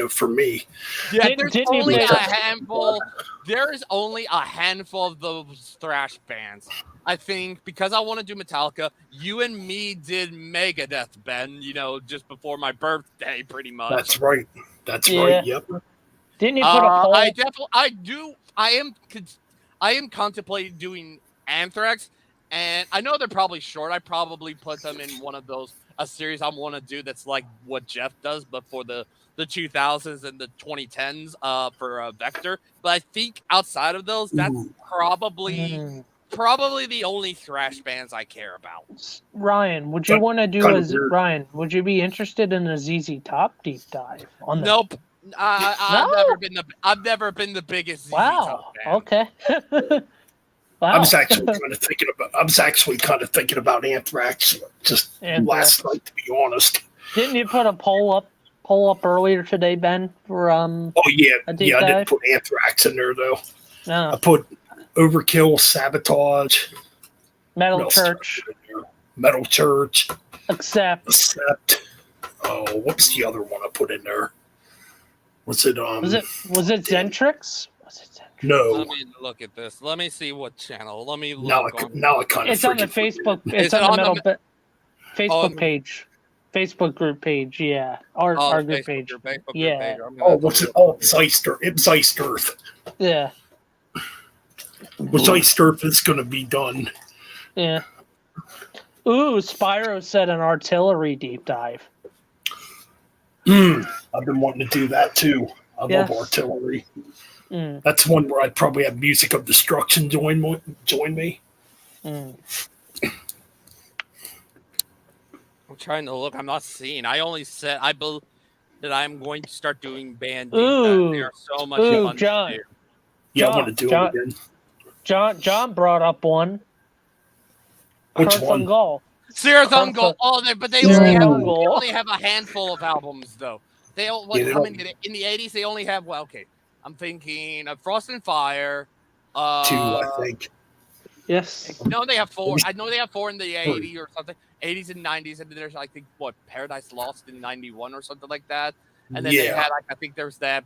for me. yeah. Didn't There's you only play- a handful. There is only a handful of those thrash bands. I think because I want to do Metallica. You and me did Megadeth, Ben. Just before my birthday, pretty much. That's right. That's Yeah. right. Yep. Didn't you put a poll? I am contemplating doing Anthrax, and I know they're probably short. I probably put them in one of a series I want to do that's like what Jeff does, but for the 2000s and the 2010s for Vector. But I think outside of those, that's probably the only thrash bands I care about. Ryan, would you want to do kind of weird. Ryan? Would you be interested in a ZZ Top deep dive on that? Nope. I've No? never been the biggest ZZ Wow. Top fan. Okay. Wow. I was actually kind of thinking about Anthrax just Anthrax. last night, to be honest. Didn't you put a poll up earlier today, Ben? For Oh yeah, A deep I dive? didn't put Anthrax in there though. I no, put Overkill, Sabotage, Metal what else did I Church, put in there? Metal Church, Accept. Accept. Oh, what's the other one I put in there? Was it Was it Zentrix? Was it Zentrix? No. Let me look at this. Let me see what channel. Let me Now look. I kind of It's on the Facebook. It's Is it on the on the metal Facebook on- page. Facebook group page. Yeah, our group page. Facebook Yeah. page. I'm gonna Oh, have to what's it? look. Oh, it's Iced Earth. It was Iced Earth. Yeah, Which Iced Earth is going to be done. yeah. Ooh, Spyro said an artillery deep dive. I've been wanting to do that too. I Yes. love artillery. Mm, That's one where I'd probably have Music of Destruction join me. mm. I'm trying to look. I'm not seeing. I only said that I'm going to start doing band. Ooh. They are so much Ooh, fun. John. To do. Yeah, I want to do John- it again. John brought up one. Which Kurt one? Von Gall. Sierra Kurt Thungal. Oh, but they Sierra only Thungal. have a handful of albums though. They all, Yeah, they I mean, don't- in the 80s they only have I'm thinking of Frost and Fire. Two, I think. Yes. No, they have four. I know they have four in the 80s or something. 80s and 90s, and then there's I think Paradise Lost in 91 or something like that. And then they Yeah. had I think there's that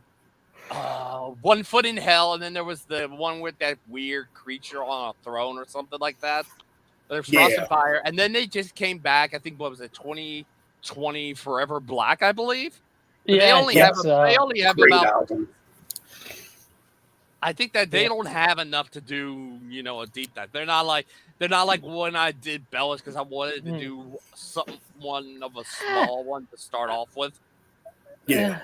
One Foot in Hell, and then there was the one with that weird creature on a throne or something like that. There's Frost Yeah. and Fire, and then they just came back. I think what was it, 2020 Forever Black, I believe. But Yeah, they only I have guess, they only have Great about. album. I think that they Yeah. don't have enough to do, a deep dive. They're not like when I did Bellas because I wanted to do one of a small one to start off with. Yeah.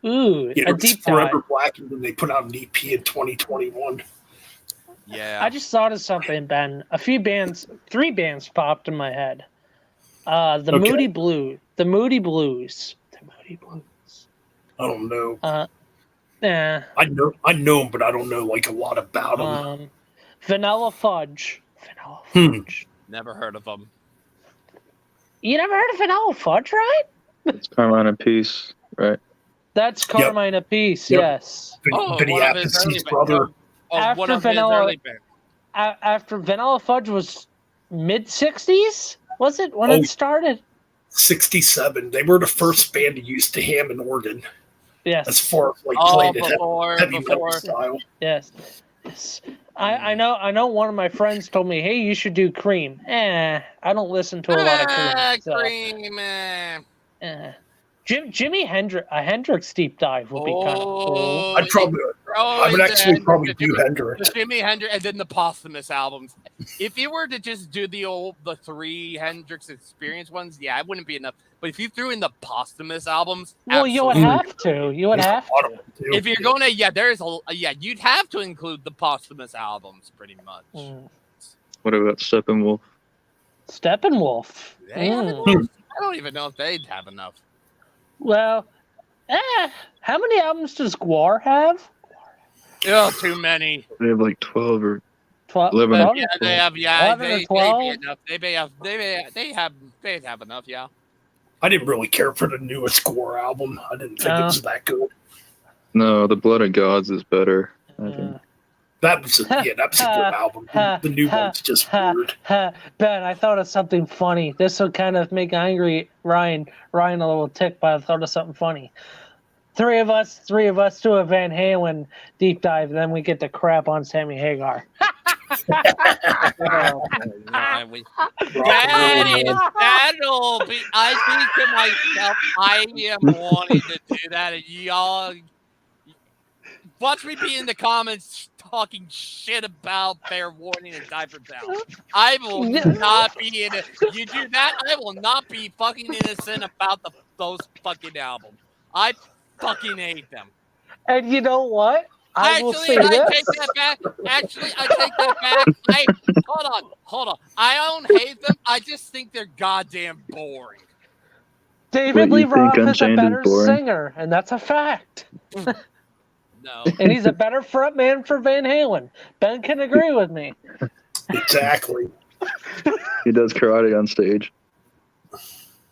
Ooh, Yeah, a it was deep Forever dive. Black, and then they put out an EP in 2021. Yeah. I just thought of something, Ben. Three bands popped in my head. The Okay. Moody Blues. The Moody Blues. I don't know. Nah. I know them, but I don't know like a lot about them. Vanilla Fudge. Vanilla Hmm. Fudge. Never heard of them. You never heard of Vanilla Fudge, right? It's Carmine Peace, right? That's Carmine Apiece, Yep. yes. Vinny one of his early Appice's bands. brother. Oh, After one of Vanilla- his early bands. After Vanilla Fudge was mid-60s, was it, when Oh. it started? 67. They were the first band to use the Hammond organ Yes. as far as like Oh, playing it before heavy metal style. Yes. I know one of my friends told me, hey, you should do Cream. I don't listen to a lot of Cream. So, Cream, man. Jimi Hendrix, a Hendrix deep dive would be kind of cool. I would actually probably do Hendrix. The Jimi Hendrix, and then the posthumous albums. If you were to just do the 3 Hendrix Experience ones, yeah, it wouldn't be enough. But if you threw in the posthumous albums, well, you would have to. You would have to. If you're going to, you'd have to include the posthumous albums, pretty much. What about Steppenwolf? Steppenwolf. They have enough? I don't even know if they'd have enough. Well, how many albums does Gwar have? Oh, too many. They have like 12 or 12. 11. Yeah, they have. Yeah, they may be enough. They have enough. Yeah. I didn't really care for the newest Gore album. I didn't think it was that good. No, The Blood of Gods is better. I think. That was a good album. The new one's just weird. Ben, I thought of something funny. This will kind of make angry Ryan a little tick, but I thought of something funny. Three of us do a Van Halen deep dive, and then we get to crap on Sammy Hagar. That'll be. I think to myself, I am wanting to do that, and y'all watch me be in the comments talking shit about Fair Warning and Diaper Town. I will not be in it. You do that, I will not be fucking innocent about those fucking albums. I fucking hate them. And you know what? I take that back. Actually, I take that back. Hold on. I don't hate them. I just think they're goddamn boring. David Lee Roth is a better singer, and that's a fact. No. And he's a better frontman for Van Halen. Ben can agree with me. Exactly. He does karate on stage.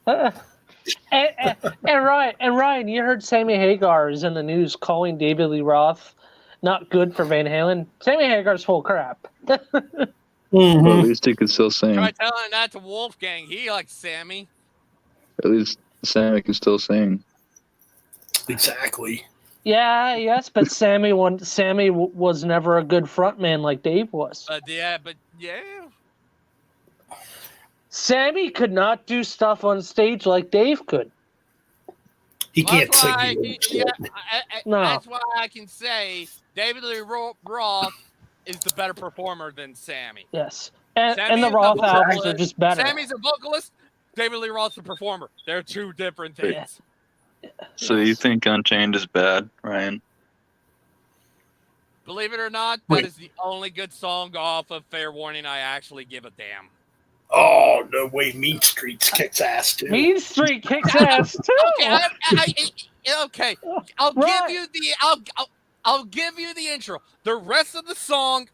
And Ryan, you heard Sammy Hagar is in the news calling David Lee Roth not good for Van Halen. Sammy Hagar's full crap. Well, at least he could still sing. Try telling that to Wolfgang. He likes Sammy. At least Sammy can still sing. Exactly. Yeah, yes, but Sammy was never a good frontman like Dave was. Yeah. Sammy could not do stuff on stage like Dave could. He can't sing. That's why I can say David Lee Roth is the better performer than Sammy. Yes, and the Roth albums are just better. Sammy's a vocalist. David Lee Roth's a performer. They're two different things. Yeah. So you think Unchained is bad, Ryan? Believe it or not, that is the only good song off of Fair Warning I actually give a damn. Oh, no way. Mean Streets kicks ass, too. Mean Street kicks ass, too. Okay. I'll give you the intro. The rest of the song,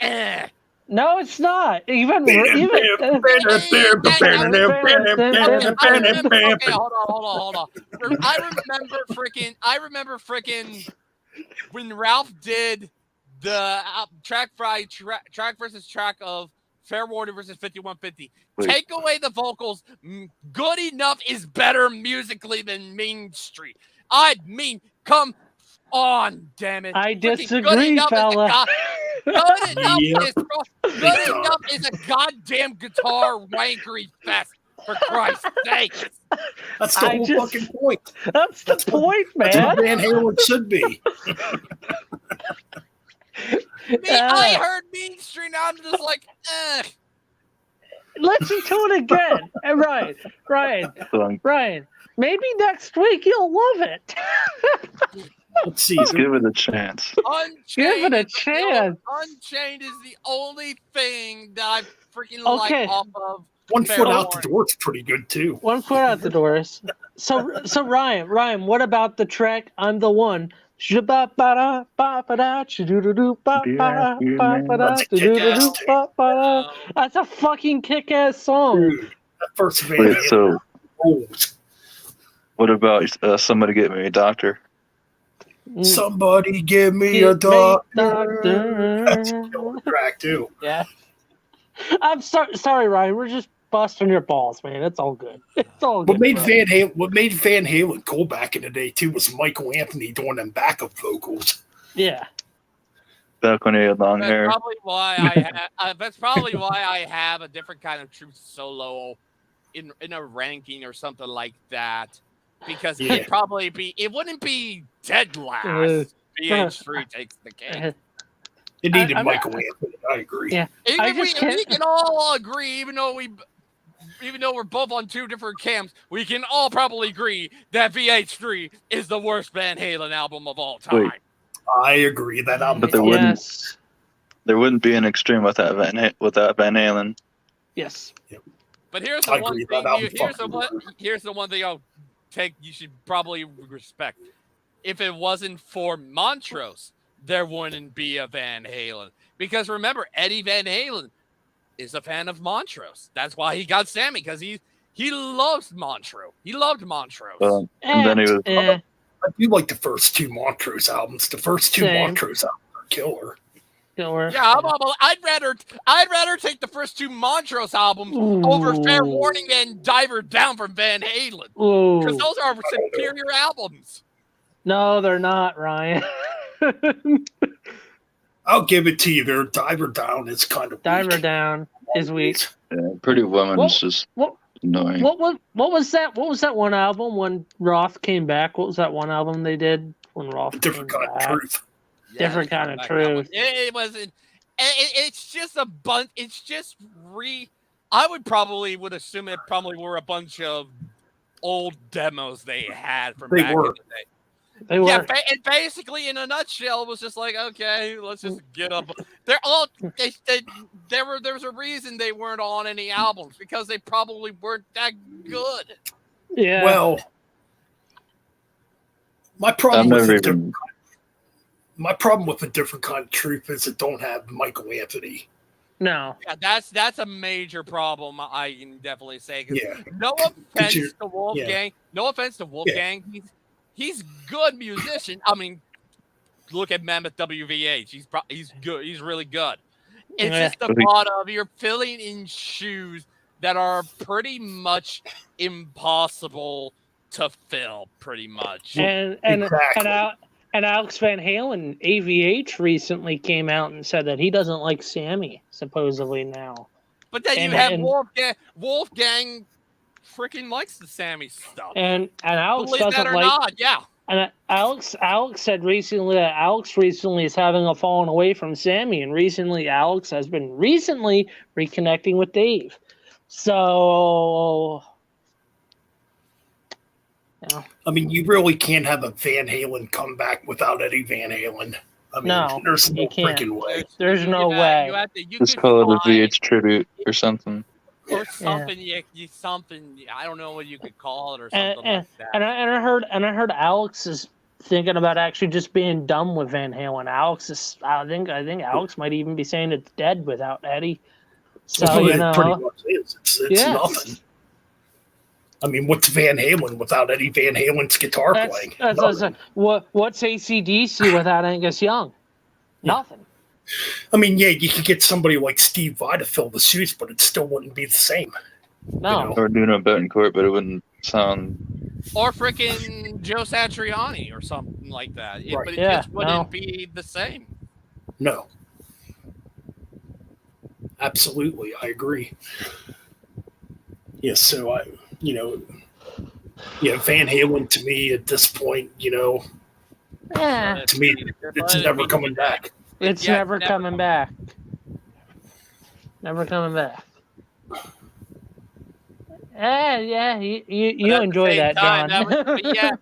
No, it's not. Hold on. I remember freaking when Ralph did the track versus track of Fair Warning versus 5150. Take away the vocals. Good Enough is better musically than Mean Street. Come on, damn it. I disagree, fella. Good Enough is a goddamn guitar wankery fest, for Christ's sake. That's the whole fucking point. That's the point, man. That's what Van Halen should be. I heard Mean Street, and I'm just like, Listen to it again. Ryan, maybe next week you'll love it. Let's see. Let's give it a chance. Give it a chance. Unchained is the only thing that I freaking like off of. 1 foot out the door is pretty good, too. 1 foot out the doors. So Ryan, what about the track I'm the One? That's a fucking kick-ass song. Dude, that first Van so what about Somebody Get Me a Doctor? Somebody give me a doctor. That's a killer track, too. Yeah. I'm sorry, Ryan. We're just busting your balls, man. It's all good. It's all good. What made Van Halen cool back in the day too was Michael Anthony doing them backup vocals. Yeah. Back when he had long hair. That's probably why I have a different kind of Truth solo in a ranking or something like that. because Yeah. it wouldn't be dead last. VH3 takes the cake. It needed I- Michael Anthony. I agree. Yeah. I just can't- We can all agree, even though we're both on two different camps, we can all probably agree that VH3 is the worst Van Halen album of all time. Wait. I agree. That album. But there wouldn't- Yes. There wouldn't be an Extreme without Van Halen. Yes. But here's I the one agree, thing. that album Here's the one thing I'll take. You should probably respect. If it wasn't for Montrose, there wouldn't be a Van Halen. Because remember, Eddie Van Halen is a fan of Montrose. That's why he got Sammy, because he loves Montrose. He loved Montrose. And then he was. I do like the first two Montrose albums. The first two Same. Montrose albums are killer. Yeah, I'd rather take the first two Montrose albums over Fair Warning and Diver Down from Van Halen, because those are superior albums. No, they're not, Ryan. I'll give it to you. Their Diver Down is kind of Diver weak. Down is weak. Yeah, Pretty Woman's just What annoying. what was that? What was that one album when Roth came back? What was that one album they did when Roth? Different came kind of back? truth. Different kind of That truth. one. It wasn't. It's just a bunch. It's just I would assume it probably were a bunch of old demos they had from They back were. in the day. They Yeah, were. and basically, in a nutshell, it was just like, okay, let's just get up. They're all. There was a reason they weren't on any albums, because they probably weren't that good. Yeah. Well, my I've problem with never a even. different kind of truth is it don't have Michael Anthony. no. Yeah, that's a major problem. I can definitely say. 'Cause Yeah. no offense you're- to Wolfgang. No offense to Wolfgang. He's good musician. I mean, look at Mammoth WVH. He's good. He's really good. It's Yeah. just the thought of you're filling in shoes that are pretty much impossible to fill. Pretty much. And Exactly. and Alex Van Halen, AVH, recently came out and said that he doesn't like Sammy, supposedly now. But then and- you have and- Wolfgang. Wolfgang freaking likes the Sammy stuff. And Alex Believe that doesn't or like. not, yeah. And Alex said recently that Alex recently is having a falling away from Sammy, and recently Alex has been reconnecting with Dave. So, yeah. I mean, you really can't have a Van Halen comeback without Eddie Van Halen. I mean, No, there's no you can't. freaking way. There's no way. You have to, you Just could call it a find- VH tribute or something. or something. You something. I don't know what you could call it, or And- something like that. And I heard Alex is thinking about actually just being done with Van Halen. I think Alex might even be saying it's dead without Eddie. So Well, you it pretty know, much is. It's Yes. nothing. I mean, what's Van Halen without Eddie Van Halen's guitar playing? Nothing. what's AC/DC without Angus Young? Nothing. I mean, yeah, you could get somebody like Steve Vai to fill the shoes, but it still wouldn't be the same. No. You know. Or Nuno Betancourt, but it wouldn't sound. Or freaking Joe Satriani or something like that. Right. But it Yeah, just wouldn't no. be the same. No. Absolutely, I agree. Yeah, so Van Halen to me at this point, Yeah. to me, it's never coming back. It's Yeah, never coming back. Never coming back. Yeah, you But at the enjoy same that, time, John. but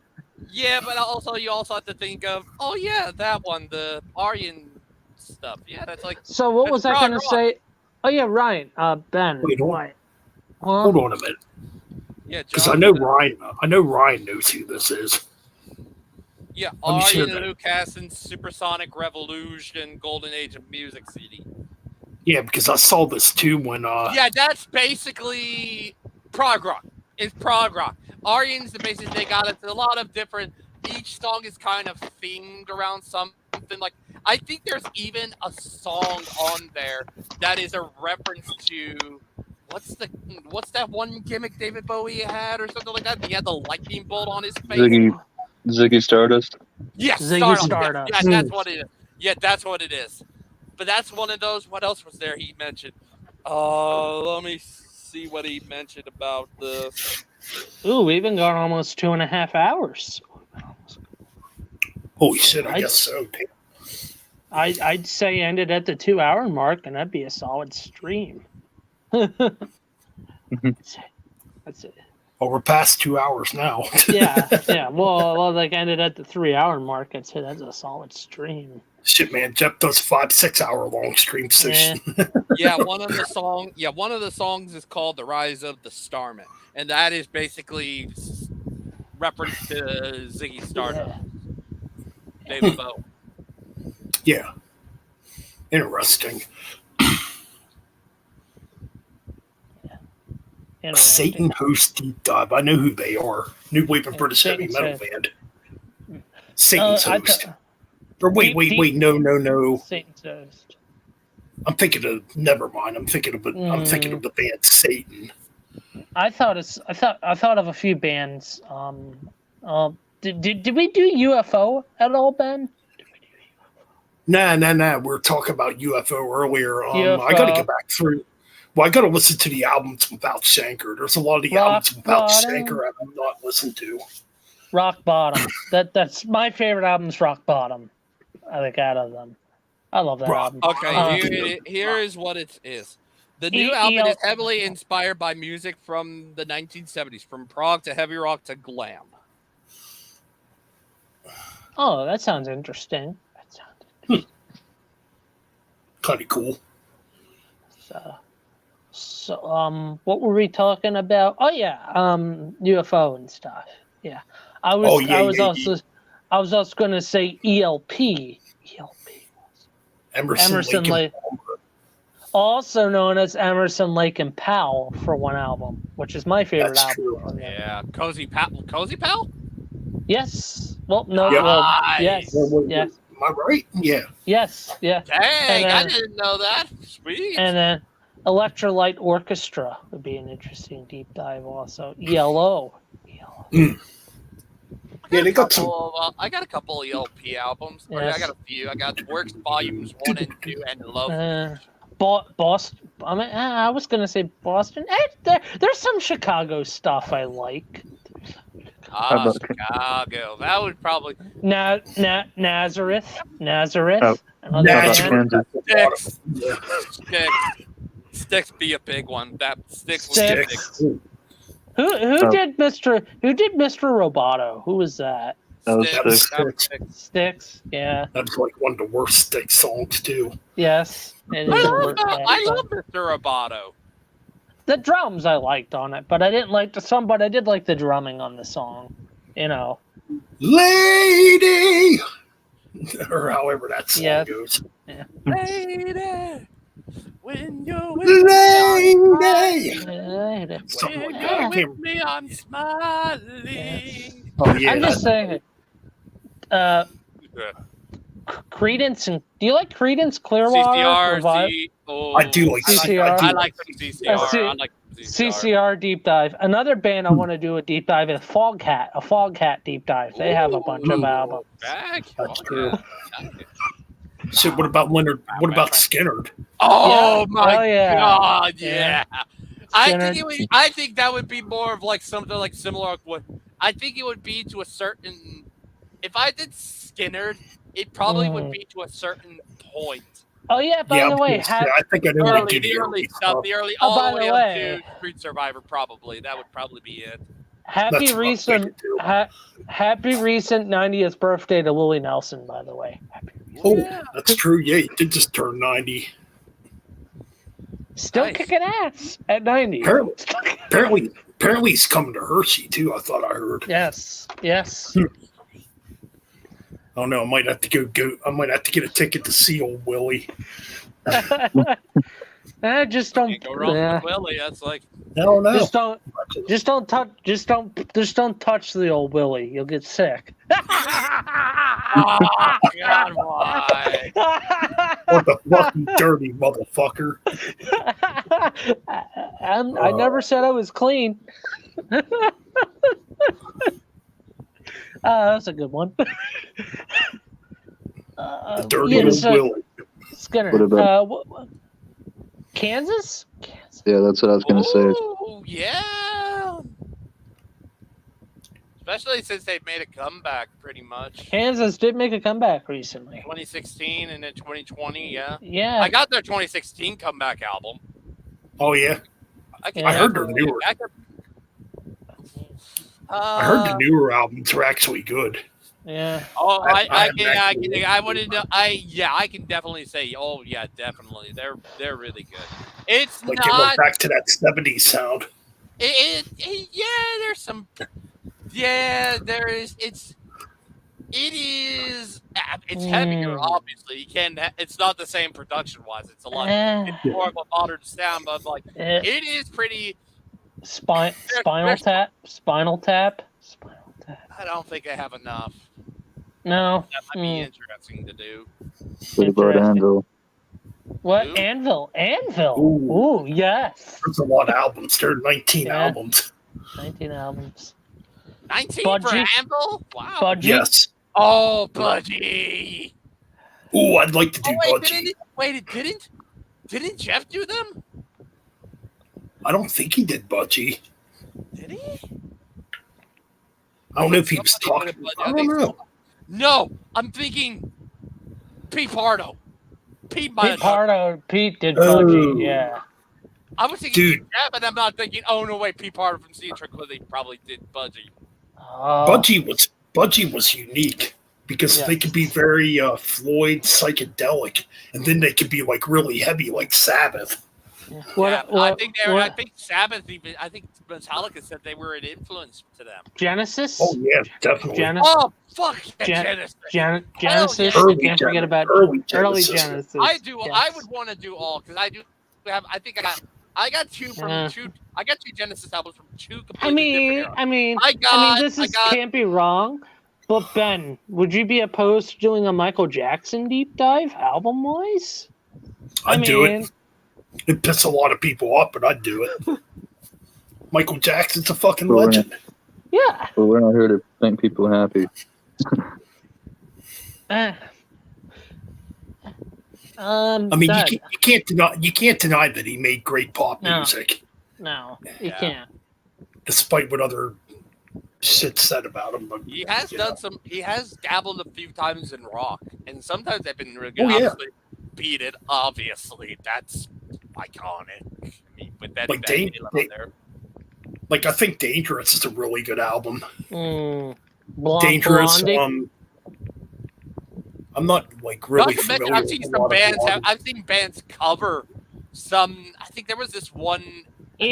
yeah, but also you also have to think of, oh yeah, that one, the Aryan stuff. Yeah, that's like So what was I That's going to rock. say? Oh yeah, Ryan. Ben. Wait, hold on. Why? Huh? Hold on a minute, yeah, because John, I know Ryan knows who this is. yeah, Let me share Aryan that. Lucasen's Supersonic Revolution Golden Age of Music CD. Yeah, because I saw this too when Yeah, that's basically prog rock. It's prog rock. Aryan's basically they got a lot of different. Each song is kind of themed around something. Like I think there's even a song on there that is a reference to what's that one gimmick David Bowie had or something like that. He had the lightning bolt on his face. Ziggy Stardust. Yes, Ziggy Stardust. Stardust. Yeah, that's what it is. Yeah, that's what it is. But that's one of those. What else was there he mentioned? Let me see what he mentioned about this. Ooh, we've been going almost 2.5 hours. Holy shit, I guess so. Damn. I'd say end it at the 2-hour mark, and that'd be a solid stream. That's it. Well, we're past 2 hours now. Yeah. Well, like ended at the 3-hour mark. I'd say that's a solid stream. Shit, man. Jeff does 5-6 hour long streams. So Yeah, one of the songs is called "The Rise of the Starman," and that is basically reference to Ziggy Stardust, David Bowie. Yeah. Interesting. Satan Host Deep Dive. I know who they are. New Wave of British Heavy Metal Band. Satan's Host. Or wait. No. Satan's Host. I'm thinking of. Never mind. I'm thinking of the band Satan. I thought of a few bands. Did we do UFO at all, Ben? Nah. We were talking about UFO earlier. UFO. I got to get back through. Well, I got to listen to the albums without Shanker. There's a lot of the albums without Shanker I have not listened to. Rock Bottom. That's my favorite album's Rock Bottom. I think out of them. I love that album. Okay, here is what it is. The new album is heavily inspired by music from the 1970s, from prog to heavy rock to glam. Oh, that sounds interesting. Kind of cool. So, what were we talking about? Oh yeah, UFO and stuff. Yeah, I was also going to say ELP. Emerson Lake, also known as Emerson, Lake and Powell for one album, which is my favorite album. True. Yeah, Cozy Pal. Yes. Well, no. Yeah. Well, yes. Yes. Am I right? Yeah. Yes. Yeah. Dang, I didn't know that. Sweet. And then Electrolyte Orchestra would be an interesting deep dive. Also, ELO. Yeah, they got some. I got a couple ELP albums. Yes. I got a few. I got Works Volumes 1 and 2 and Love. Boston. I mean, I was gonna say Boston. There's some Chicago stuff I like. Chicago. That would probably. Nazareth. Oh. Another band. Sticks be a big one. That Sticks was big. Who did Mr. Roboto? Who was that? That was Sticks. Sticks. Yeah. That's like one of the worst Sticks songs too. Yes. I love Mr. Roboto. The drums I liked on it, but I didn't like the song. But I did like the drumming on the song. You know. Lady, or however that song goes. Yeah. Lady, when you're with Lady. Something like that. With me, I'm smiling. Yes. Oh yeah. I'm just saying. Credence and do you like Credence Clearwater? I do like CCR. I like CCR. I like CCR deep dive. Another band I want to do a deep dive is Foghat. A Foghat deep dive. They have a bunch of albums. That's true. So what about Leonard? What about Skinner? Oh my God! Yeah. I think that would be more of like something like similar. I think it would be to a certain. If I did Skinner, it probably would be to a certain point. Oh yeah. By the way, I think I know the early stuff. The early all the way up to Street Survivor. Probably that would probably be it. Happy recent 90th birthday to Willie Nelson. By the way. Oh, that's true. Yeah, he did just turn 90. Still kicking ass at 90. Apparently he's coming to Hershey too. I thought I heard. Yes. Oh no, I might have to go. I might have to get a ticket to see old Willie. Just don't. Can't go wrong with Willie. That's like. No. Just don't touch the old Willie. You'll get sick. Oh God, why? What the fucking dirty motherfucker! I never said I was clean. That's a good one. The dirty old Willie. Skinner. What about Kansas? Yeah, that's what I was gonna say. Oh yeah. especially since they've made a comeback pretty much. Kansas did make a comeback recently. 2016 and then 2020, yeah. Yeah. I got their 2016 comeback album. Oh yeah, I heard their newer. I heard the newer albums are actually good. Yeah. Oh, I can definitely say. Oh yeah, definitely. They're really good. It's Like not. it went back to that '70s sound. There's some. Yeah, there is. It is. It's heavier, obviously. You can't. It's not the same production wise. It's a lot. It's more of a modern sound, but like it is pretty. Spinal Tap. I don't think I have enough. No. That might be interesting to do. What about Anvil? What? Who? Anvil? Ooh. Ooh, yes. There's a lot of albums. There are 19 Yeah. albums. 19 albums. 19 Budgie. for Anvil? Wow. Budgie? Yes. Oh, Budgie. Ooh, I'd like to do Budgie. Didn't Jeff do them? I don't think he did Budgie. Did he? I don't know if he was Somebody talking. did it, I but don't know. No, I'm thinking Pete Pardo. Pete might have done- Pete did Oh. Budgie, yeah. I was thinking Dude. Jeff, and I'm not thinking, oh no wait, Pete Pardo from Sea Tranquility probably did Budgie. Oh. Budgie was unique because Yeah. they could be very Floyd psychedelic, and then they could be like really heavy, like Sabbath. I think Sabbath even. I think Metallica said they were an influence to them. Genesis? Oh yeah, definitely. Oh fuck, Gen- Genesis. Genesis. yeah. You can't forget about early Genesis. I do. Yes. I would want to do all because I do have. I think I got two from two. I got two Genesis albums from two completely different eras. This can't be wrong. But Ben, would you be opposed to doing a Michael Jackson deep dive album wise? I'd do it. It pisses a lot of people off, but I'd do it. Michael Jackson's a fucking legend. Yeah. But we're not here to make people happy. I mean, you can't deny that he made great pop music. No, you can't. Despite what other shit said about him, but He has done some. He has dabbled a few times in rock, and sometimes they've been really good. Oh, yeah. Obviously, Beat It. Obviously, that's iconic. I mean, with that, Like, on there. like I think Dangerous is a really good album. Dangerous. I'm not like really Not to mention, familiar. I've with seen a some lot of bands. Blondie. I've seen bands cover some. I think there was this one. There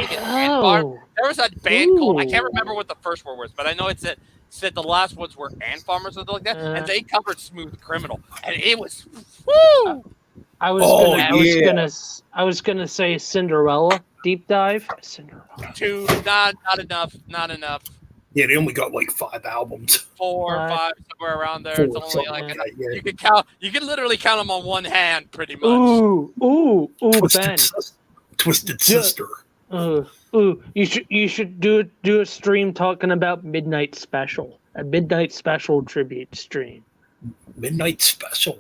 was a band called. I can't remember what the first word was, but I know it said the last ones were Ant Farmers or something like that, and they covered Smooth Criminal, and it was woo. I was gonna say Cinderella deep dive. Cinderella. Two, not enough. Yeah, they only got like 5 albums. 4 or 5, somewhere around there. 4, It's only something like like that, yeah. you could count. You can literally count them on one hand, pretty much. Ooh, Ben. Twisted Sister. You should do a stream talking about Midnight Special, a Midnight Special tribute stream. Midnight Special.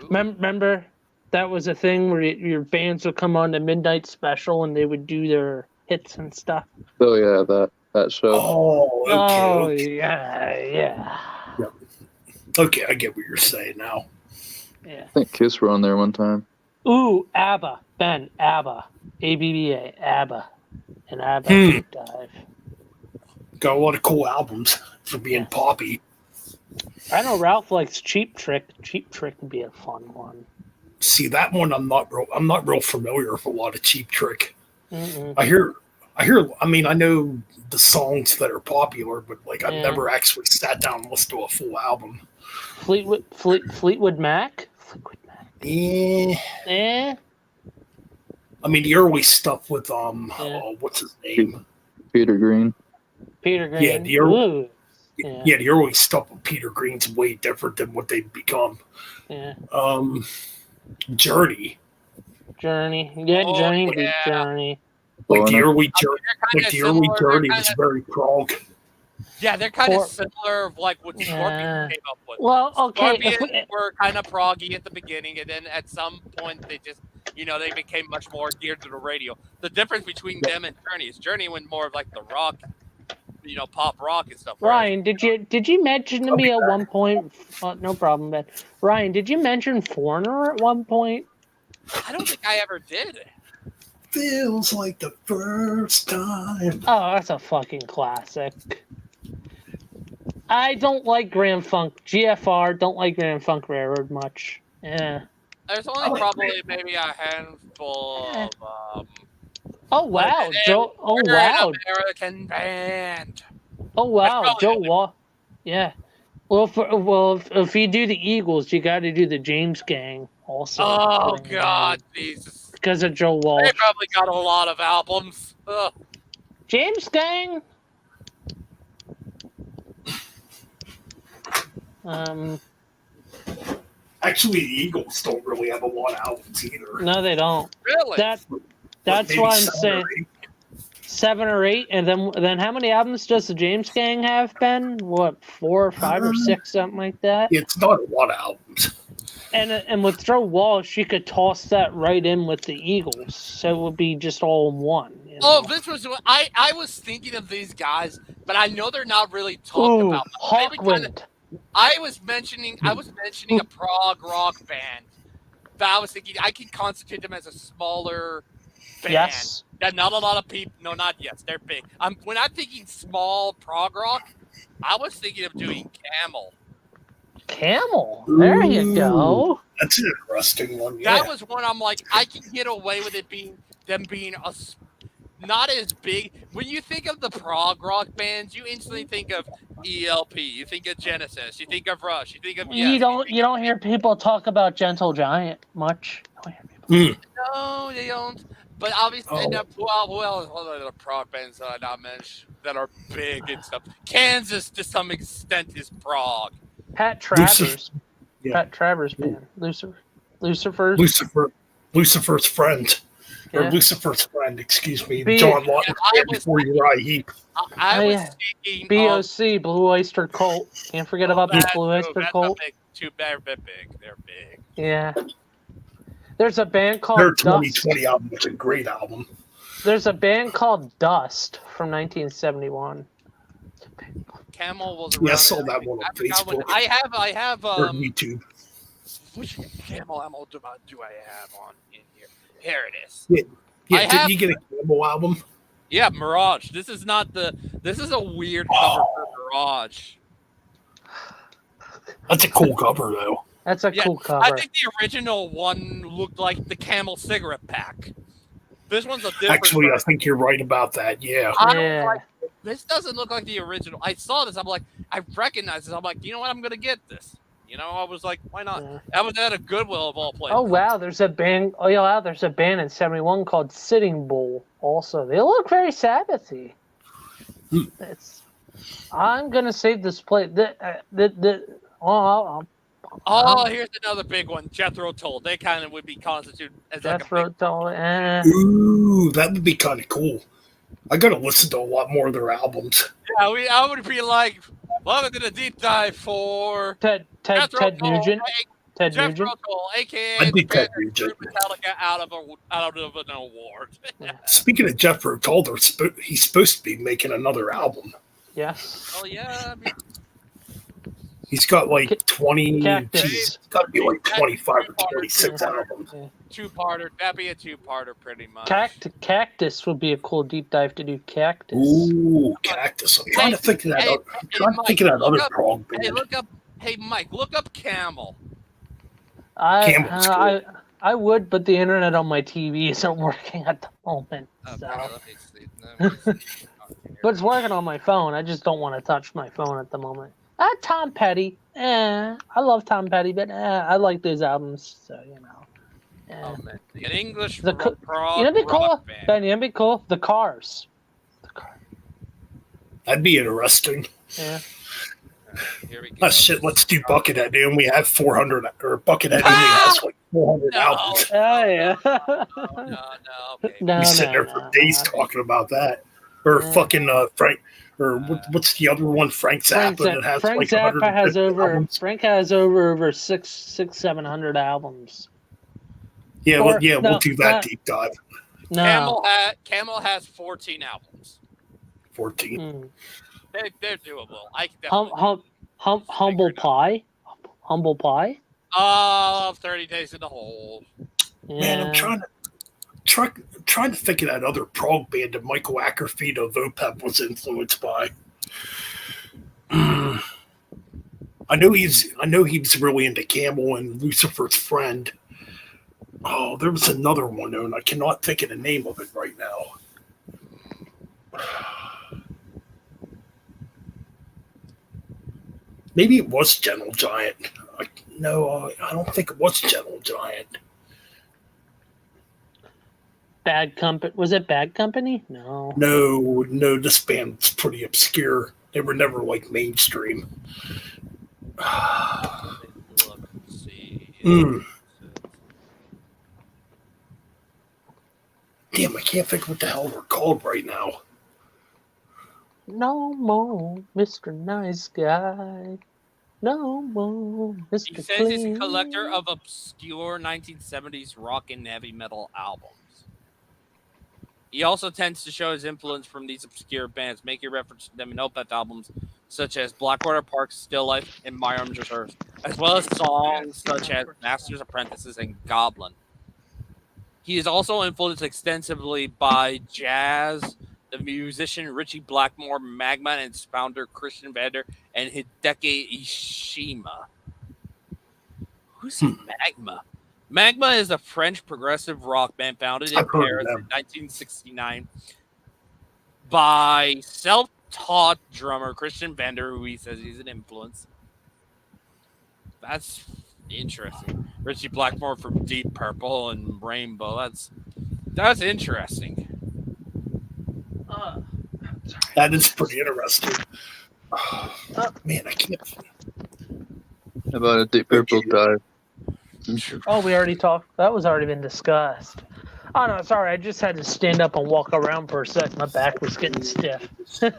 Remember that was a thing where your bands would come on to Midnight Special and they would do their hits and stuff. Oh yeah, that show. Oh, okay. Yeah. Okay, I get what you're saying now. Yeah. I think Kiss were on there one time. Ooh, ABBA, Ben, ABBA, ABBA, ABBA, an ABBA deep dive. Got a lot of cool albums for being poppy. I know Ralph likes Cheap Trick. Cheap Trick would be a fun one. See, that one I'm not real familiar with a lot of Cheap Trick. Mm-mm. I hear. I mean, I know the songs that are popular, but like I've never actually sat down and listened to a full album. Fleetwood Mac. I mean, the early stuff with what's his name? Peter Green. Yeah, the early stuff with Peter Green's way different than what they've become. Yeah. Journey. Journey. Like the early Journey They're was very prog. Yeah, they're kind of similar of like what Scorpions came up with. Well, okay. Scorpions were kind of proggy at the beginning, and then at some point they just, they became much more geared to the radio. The difference between them and Journey is Journey went more of like the rock pop rock and stuff. Right? Ryan, did you mention to me at one point? No problem, Ben. Ryan, did you mention Foreigner at one point? I don't think I ever did. Feels like the first time. Oh, that's a fucking classic. I don't like Grand Funk GFR. Don't like Grand Funk Railroad much. Yeah. There's only probably maybe a handful of. Oh wow, Joe! Oh wow, American band. Oh wow, Joe Wall. Yeah. Well, if you do the Eagles, you got to do the James Gang also. Oh God, Jesus! Because of Joe Walsh. They probably got a lot of albums. Ugh. James Gang. Actually, the Eagles don't really have a lot of albums either. No, they don't. Really? That's why I'm saying 7 or 8, and then how many albums does the James Gang have, Ben? What, 4 or 5 or 6, something like that? It's not a lot of albums. And with Joe Walsh, you could toss that right in with the Eagles, so it would be just all in one. You know? Oh, this was I was thinking of these guys, but I know they're not really talked about. Hawkwind. I was mentioning a prog rock band. But I was thinking I can constitute them as a smaller band. Yes. That not a lot of people. No, not yes. They're big. When I'm thinking small prog rock, I was thinking of doing Camel. Camel. There you go. That's an interesting one. Yeah. That was one I'm like, I can get away with it being not as big. When you think of the prog rock bands, you instantly think of ELP. You think of Genesis. You think of Rush. You think of You don't hear people talk about Gentle Giant much. No, they don't. But obviously, who else are the prog bands that I not mentioned that are big and stuff? Kansas, to some extent, is prog. Pat Travers. Yeah. Pat Travers band. Lucifer's friend. Or Yeah. Lucifer's friend, excuse me. B- John Lawton before Uriah Heep. I was thinking BOC, Blue Oyster Cult. Can't forget about the Blue Oyster Cult. They're big. They're big. Yeah. There's a band called Their Dust. 2020 album was a great album. There's a band called Dust from 1971. Camel was Yeah, I around. saw that one on Facebook. I have Or YouTube. which Camel album do I have on in here? Here it is. Yeah, did you get a Camel album? Yeah, Mirage. This is a weird cover for Mirage. That's a cool cover, though. That's a cool cover. I think the original one looked like the Camel cigarette pack. This one's a different Actually, I version. think you're right about that. Yeah. I don't Yeah. like it. This doesn't look like the original. I saw this. I'm like, I recognize this. I'm like, you know what? I'm gonna get this. I was like, why not? Yeah. That was at a Goodwill of all places. Oh wow, there's a band. Oh yeah, wow, there's a band in '71 called Sitting Bull. Also, they look very Sabbathy. I'm gonna save this play. Here's another big one. Jethro Tull. They kind of would be constituted as Jethro Tull. Ooh, that would be kind of cool. I gotta listen to a lot more of their albums. Yeah, I would be like, welcome to the deep dive for Ted Nugent. Ted Jethro Nugent. Tull, aka I'd be the band Ted Nugent. that threw Metallica out of an award. Speaking of Jethro Tull, he's supposed to be making another album. Yes. Oh yeah, I mean, He's got like 20. Cactus. He's got to be like 25 or 26 albums. two-parter. That'd be a two-parter, pretty much. Cactus would be a cool deep dive to do. Cactus. Ooh, Cactus. I'm trying to think of that. I'm trying to think of that other prog band. Hey, Mike, look up Camel. Camel's cool. I would, but the internet on my TV isn't working at the moment. So. Let me see. But it's working on my phone. I just don't want to touch my phone at the moment. Tom Petty. I love Tom Petty, but I like those albums, so Oh, man. An English The co- prog You know, be cool. rock band. Ben, you know, be cool. The Cars. That'd be interesting. Yeah. Here we go. Oh, shit, let's do Buckethead, dude. We have 400, or Buckethead only has like 400 No. albums. Oh yeah. No, okay. No, We sit there for days talking about that. Or fucking Frank, or what's the other one? Frank Zappa that has Frank like Zappa has 150 over. albums. Frank has over 700 albums. Yeah, Or- we'll no, do that not- deep dive. No. Camel has 14 albums. 14. they're doable. I can Hum, definitely. humble pie. Humble pie. Oh, 30 Days in the Hole. Yeah. Man, I'm trying to think of that other prog band that Michael Ackerfeld of Opeth was influenced by. I know he was really into Camel and Lucifer's Friend. Oh, there was another one though, and I cannot think of the name of it right now. Maybe it was Gentle Giant. No, I don't think it was Gentle Giant. Bad Company. Was it Bad Company? No. No, this band's pretty obscure. They were never like mainstream. Look, see. Damn, I can't think what the hell they're called right now. No more, Mr. Nice Guy. No more, Mr. He says he's a Clean. collector of obscure 1970s rock and heavy metal albums. He also tends to show his influence from these obscure bands, making reference to them in Opeth albums such as Blackwater Park, Still Life, and My Arms Reserves, as well as songs such as Master's Apprentices and Goblin. He is also influenced extensively by jazz, the musician Richie Blackmore, Magma, and its founder Christian Vander, and Hideki Ishima. Who's Magma? Magma is a French progressive rock band founded in Paris in 1969 by self-taught drummer Christian Vander, who he says he's an influence. That's interesting. Richie Blackmore from Deep Purple and Rainbow. That's interesting. That is pretty interesting. Man, I can't. How about a Deep Purple dive? Oh, we already talked. That was already been discussed. Oh no, sorry. I just had to stand up and walk around for a sec. My back was getting stiff. That's I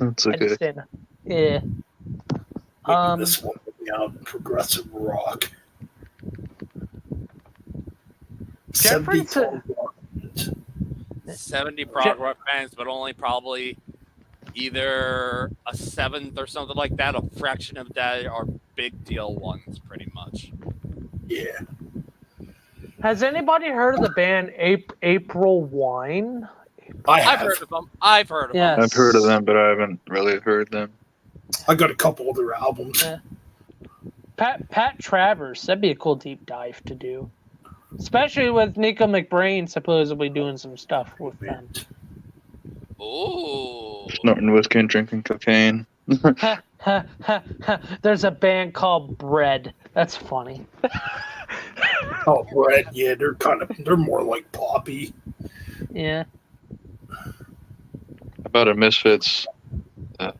had to okay. stand up. Yeah. Maybe this one will be out progressive rock. Jeffrey 70 70 prog rock bands, but only probably either a seventh or something like that, a fraction of that are big deal ones, pretty much. Yeah. Has anybody heard of the band April Wine? I've heard of them. I've heard of them. I've heard of them, but I haven't really heard them. I got a couple of their albums. Yeah. Pat Travers. That'd be a cool deep dive to do. Especially with Nico McBrain supposedly doing some stuff with them. Ooh. Snorting whiskey and drinking cocaine. There's a band called Bread. That's funny. Oh, Bread, yeah, they're more like poppy. Yeah. About a Misfits. Yeah.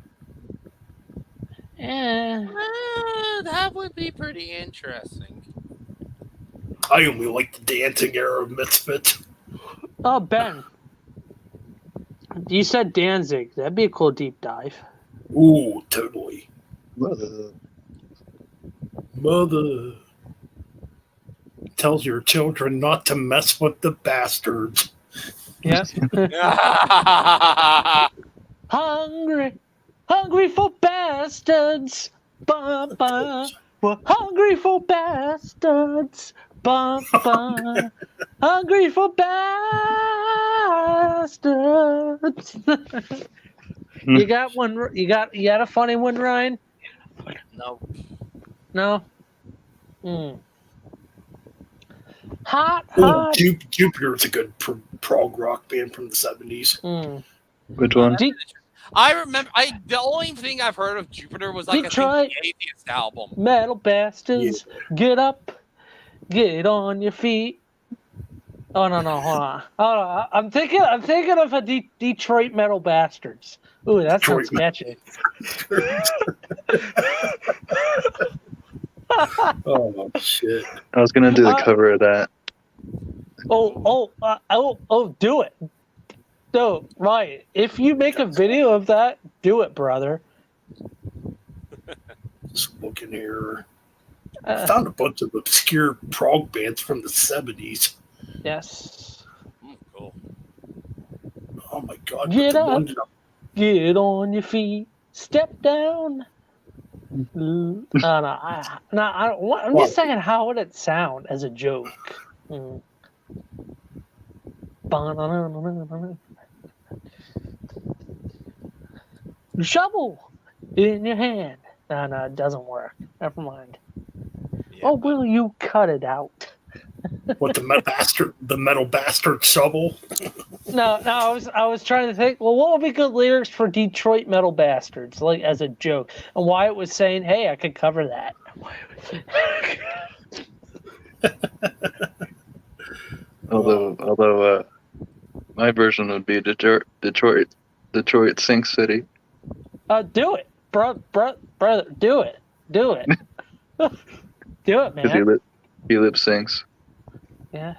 That would be pretty interesting. I only like the dancing era of Misfits. Oh, Ben. You said Danzig. That'd be a cool deep dive. Ooh, totally. Mother tells your children not to mess with the bastards. Yeah. Hungry for bastards. Bum, bum. We're hungry for bastards. Bum, bum. Hungry for bastards. You got one? You got a funny one, Ryan? No. No. Hot. Ooh, Jupiter's a good prog rock band from the 70s. Which one? I remember. The only thing I've heard of Jupiter was like Detroit. the Atheist album. Metal bastards, get up, get on your feet. Oh no, hold on. I'm thinking of a Detroit Metal Bastards. Ooh, that sounds sketchy. Oh shit! I was gonna do the cover of that. Do it. So, right, if you make a video of that, do it, brother. Just looking here. I found a bunch of obscure prog bands from the 70s. Yes. Cool. Oh my god. Get up. Get on your feet. Step down. No, I'm just saying, how would it sound as a joke? Mm. Shovel in your hand. No, it doesn't work. Never mind. Yeah, Will you cut it out? What, the metal bastard shovel? No, I was trying to think. Well, what would be good lyrics for Detroit Metal Bastards, like as a joke, and why it was saying, "Hey, I could cover that." Although, my version would be Detroit Sink City. Do it, brother, do it, do it, do it, Because man. he lip syncs. Yeah.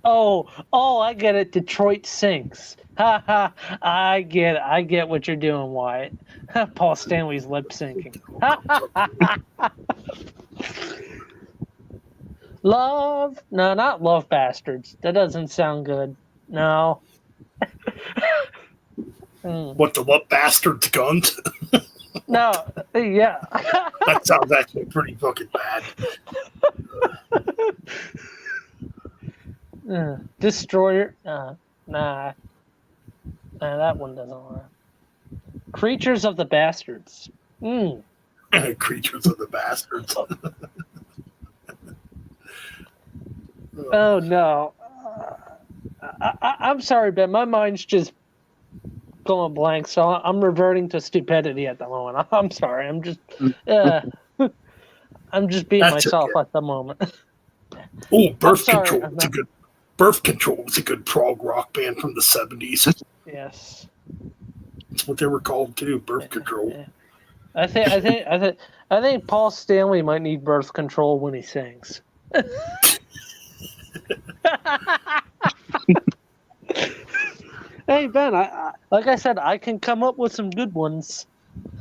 Oh, I get it. Detroit sinks. Ha ha. I get what you're doing, Wyatt. Paul Stanley's lip syncing. Love? No, not Love Bastards. That doesn't sound good. No. What, the Love Bastards guns? No. Yeah. That sounds actually pretty fucking bad. Destroyer? Nah, that one doesn't work. Creatures of the Bastards. Creatures of the Bastards. Oh no. I'm sorry, Ben. My mind's just going blank, so I'm reverting to stupidity at the moment. I'm sorry. I'm just I'm just being That's myself okay. at the moment. Oh, Birth sorry, Control was a good. Birth Control was a good prog rock band from the 70s. Yes. That's what they were called too. Birth Control. Yeah. I think Paul Stanley might need birth control when he sings. Hey Ben, like I said, I can come up with some good ones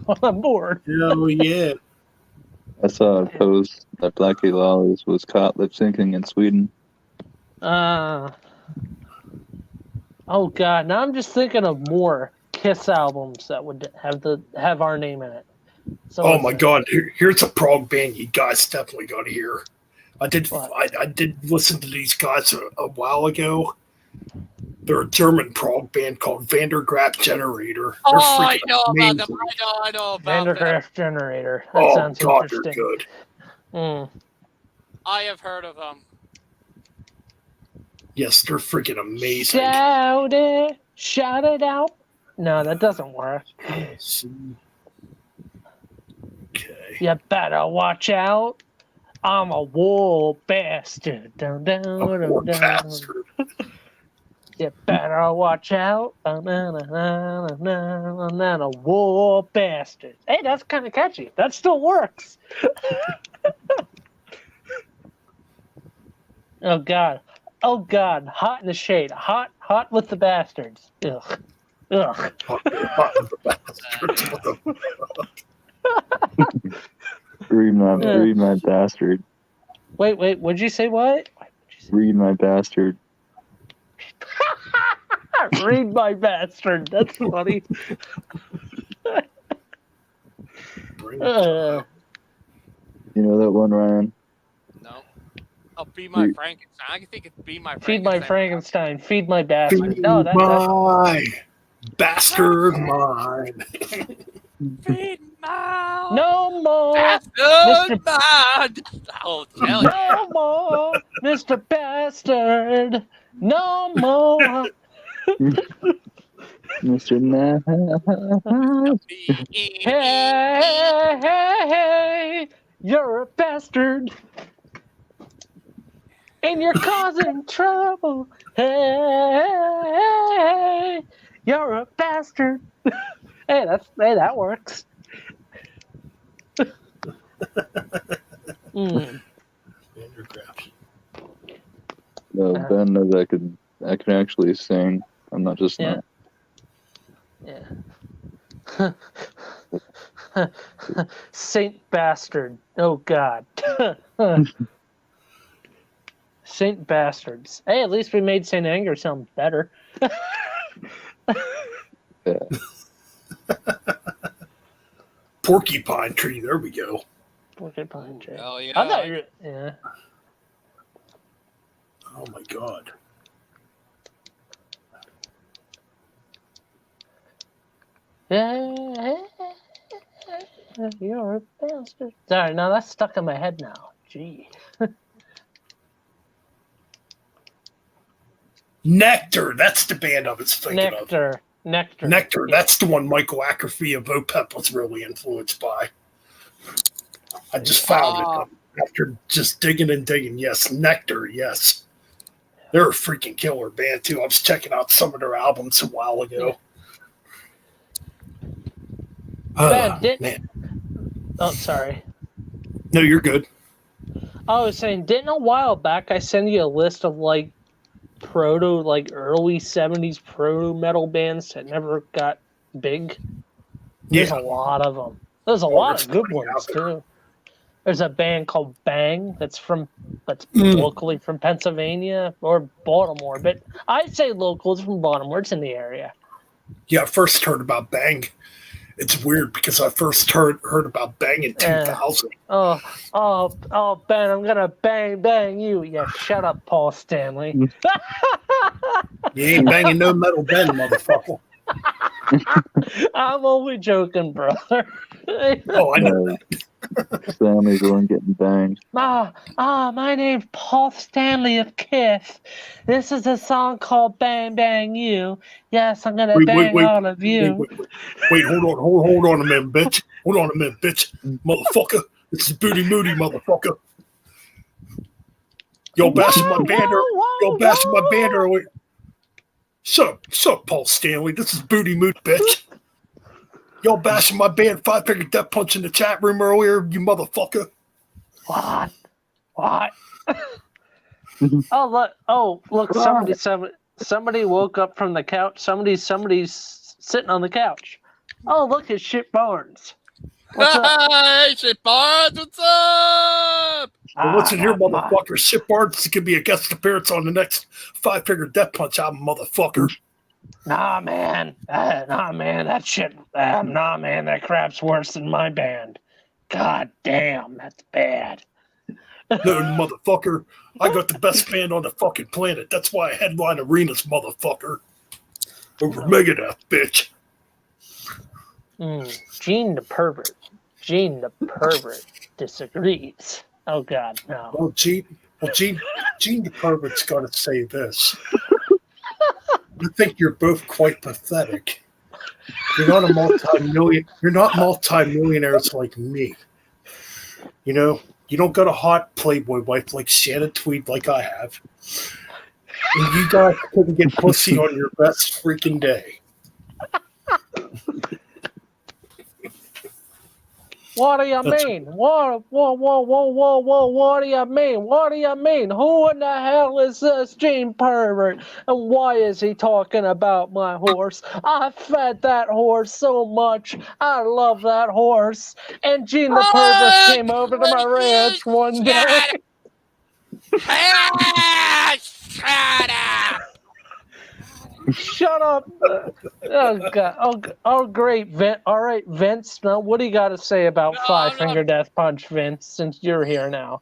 when I'm bored. Oh yeah. I saw a post that Blackie Lawless was caught lip syncing in Sweden. Oh god, now I'm just thinking of more Kiss albums that would have our name in it. So Oh my God! Here's a prog band you guys definitely got to hear. I did listen to these guys a while ago. They're a German prog band called Vandergraaf Generator. They're I freaking know about amazing. them. I know about them. Vandergraaf Generator. That sounds God, interesting. they're good. I have heard of them. Yes, they're freaking amazing. Shout it out. No, that doesn't work. Okay. You better watch out. I'm a war bastard. Dun, dun, A dun, poor dun. bastard. You better watch out. A war bastard. Hey, that's kind of catchy. That still works. Oh God. Hot in the shade. Hot with the bastards. Ugh. Read my bastard. Wait. What'd you say? What? Read my bastard. Read my bastard. That's funny. You know that one, Ryan? No. Oh, Be My Frankenstein. I think it's Be My Frankenstein. Feed my Frankenstein. Feed my bastard. Feed No, that's my bastard mine. Feed my no more. bastard mind. Oh, tell you. No more, Mr. Bastard. No more. Mr. Hey, you're a bastard. And you're causing trouble. Hey, you're a bastard. Hey, that works. No, Ben knows I can actually sing. I'm not just not. Yeah. Saint Bastard. Oh God. Saint Bastards. Hey, at least we made Saint Anger sound better. Yeah. Porcupine tree. There we go. Porcupine tree. Oh yeah. I thought you. Yeah. Oh my god. Yeah. You're a bastard. Sorry, no, that's stuck in my head now. Gee. Nectar. That's the band I was thinking of. Nectar. Nectar. Yeah. That's the one Michael Ackerfee of Opeth was really influenced by. I just found it after just digging and digging. Yes, Nectar. Yes, they're a freaking killer band too. I was checking out some of their albums a while ago. Man. Oh, sorry. No, you're good. I was saying, didn't a while back I send you a list of like early 70s proto metal bands that never got big? There's a lot of them. There's a lot of good ones too. There's a band called Bang that's locally from Pennsylvania or Baltimore, but I'd say local. It's from Baltimore. It's in the area. Yeah, I first heard about Bang. It's weird because I first heard about Bang in 2000. Oh, Ben, I'm gonna bang you. Yeah, shut up, Paul Stanley. You ain't banging no metal Ben, motherfucker. I'm only joking, brother. Oh, I know that. Sammy's the one getting banged. My name's Paul Stanley of Kiss. This is a song called Bang Bang You. Yes, I'm gonna bang all of you. Wait, hold on a minute, bitch. Hold on a minute, bitch. Motherfucker. This is Booty Moody, motherfucker. Yo, bashing my band earlier. Shut up, Paul Stanley. This is Booty Moody, bitch. Y'all bashing my band Five Finger Death Punch in the chat room earlier, you motherfucker. What? Look! Somebody woke up from the couch. Somebody's sitting on the couch. Oh, look, it's Shit Barnes. What's up? Hey, Shit Barnes, what's up? Well, listen here, motherfucker. Shit Barnes could be a guest appearance on the next Five Finger Death Punch album, motherfucker. Nah, man, that shit. Man, that crap's worse than my band. God damn, that's bad. No, motherfucker. I got the best band on the fucking planet. That's why I headline arenas, motherfucker. Over Megadeth, bitch. Gene the pervert disagrees. Oh God, no. Well, Gene the pervert's got to say this. I think you're both quite pathetic. You're not multi-millionaires like me. You know, you don't got a hot Playboy wife like Shannon Tweed like I have. And you guys couldn't get pussy on your best freaking day. What do you mean? Whoa, what do you mean? What do you mean? Who in the hell is this Gene Pervert? And why is he talking about my horse? I fed that horse so much. I love that horse. And Gene the Pervert came over to my ranch one day. Shut up! Shut up. Oh, God. Oh, great. All right, Vince. Now, what do you got to say about Five Finger Death Punch, Vince, since you're here now?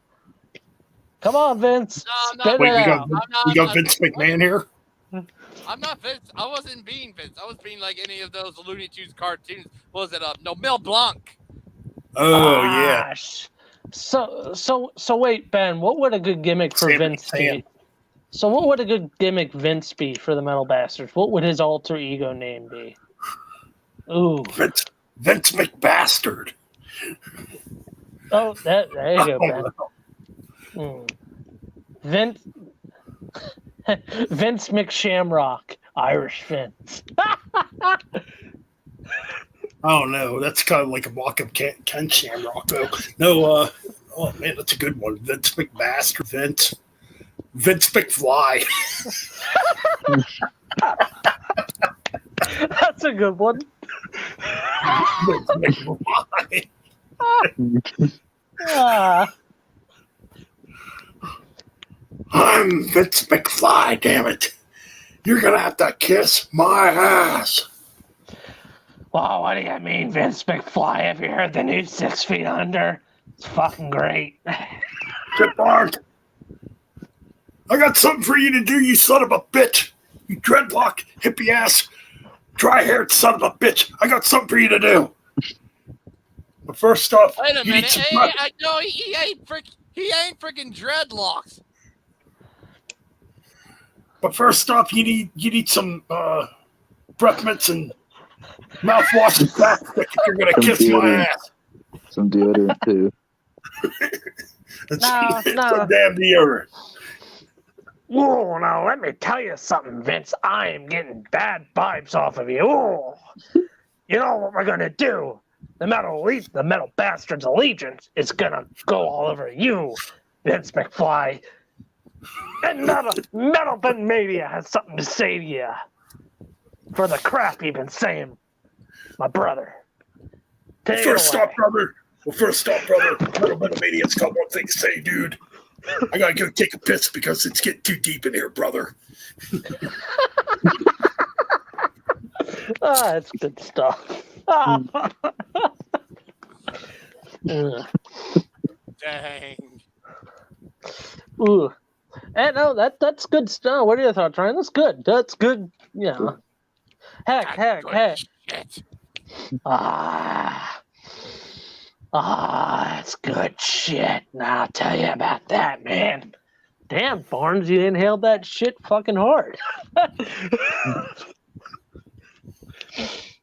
Come on, Vince. Wait, we got Vince McMahon here? I'm not Vince. I wasn't being Vince. I was being like any of those Looney Tunes cartoons. What was it? No, Mel Blanc. Oh, yeah. So wait, Ben, what would a good gimmick for Vince be? So what would a good gimmick Vince be for the Metal Bastards? What would his alter ego name be? Ooh. Vince McBastard. Oh, there you go, Ben. Vince McShamrock, Irish Vince. Oh no, that's kind of like a walk-up Ken Shamrock though. No, oh man, that's a good one. Vince McBastard, Vince McFly. That's a good one. Vince McFly. I'm Vince McFly, damn it. You're gonna have to kiss my ass. Wow, what do you mean, Vince McFly? Have you heard the new 6 Feet Under? It's fucking great. Chip Barnes, I got something for you to do, you son of a bitch. You dreadlock, hippie ass, dry-haired son of a bitch. I got something for you to do. But first off, Wait a you need minute. some Hey, no, he ain't freaking dreadlocks. But first off, you need some breath mints and mouthwash and plastic if you're gonna Some kiss my deodorant. ass. Some deodorant too. No. Some damn deodorant. Whoa, now let me tell you something, Vince. I am getting bad vibes off of you. Ooh. You know what we're gonna do? The metal bastard's allegiance is gonna go all over you, Vince McFly. And Metal Ben Media has something to say to you. For the crap you've been saying, my brother. Take it First away. off, brother. Metal Mania's got one thing to say, dude. I gotta go take a piss because it's getting too deep in here, brother. That's good stuff. Dang. Ooh. And no, that's good stuff. What are your thoughts, Ryan? That's good. That's good. Yeah. Heck. Shit. That's good shit. Now I'll tell you about that, man. Damn, Barnes, you inhaled that shit fucking hard.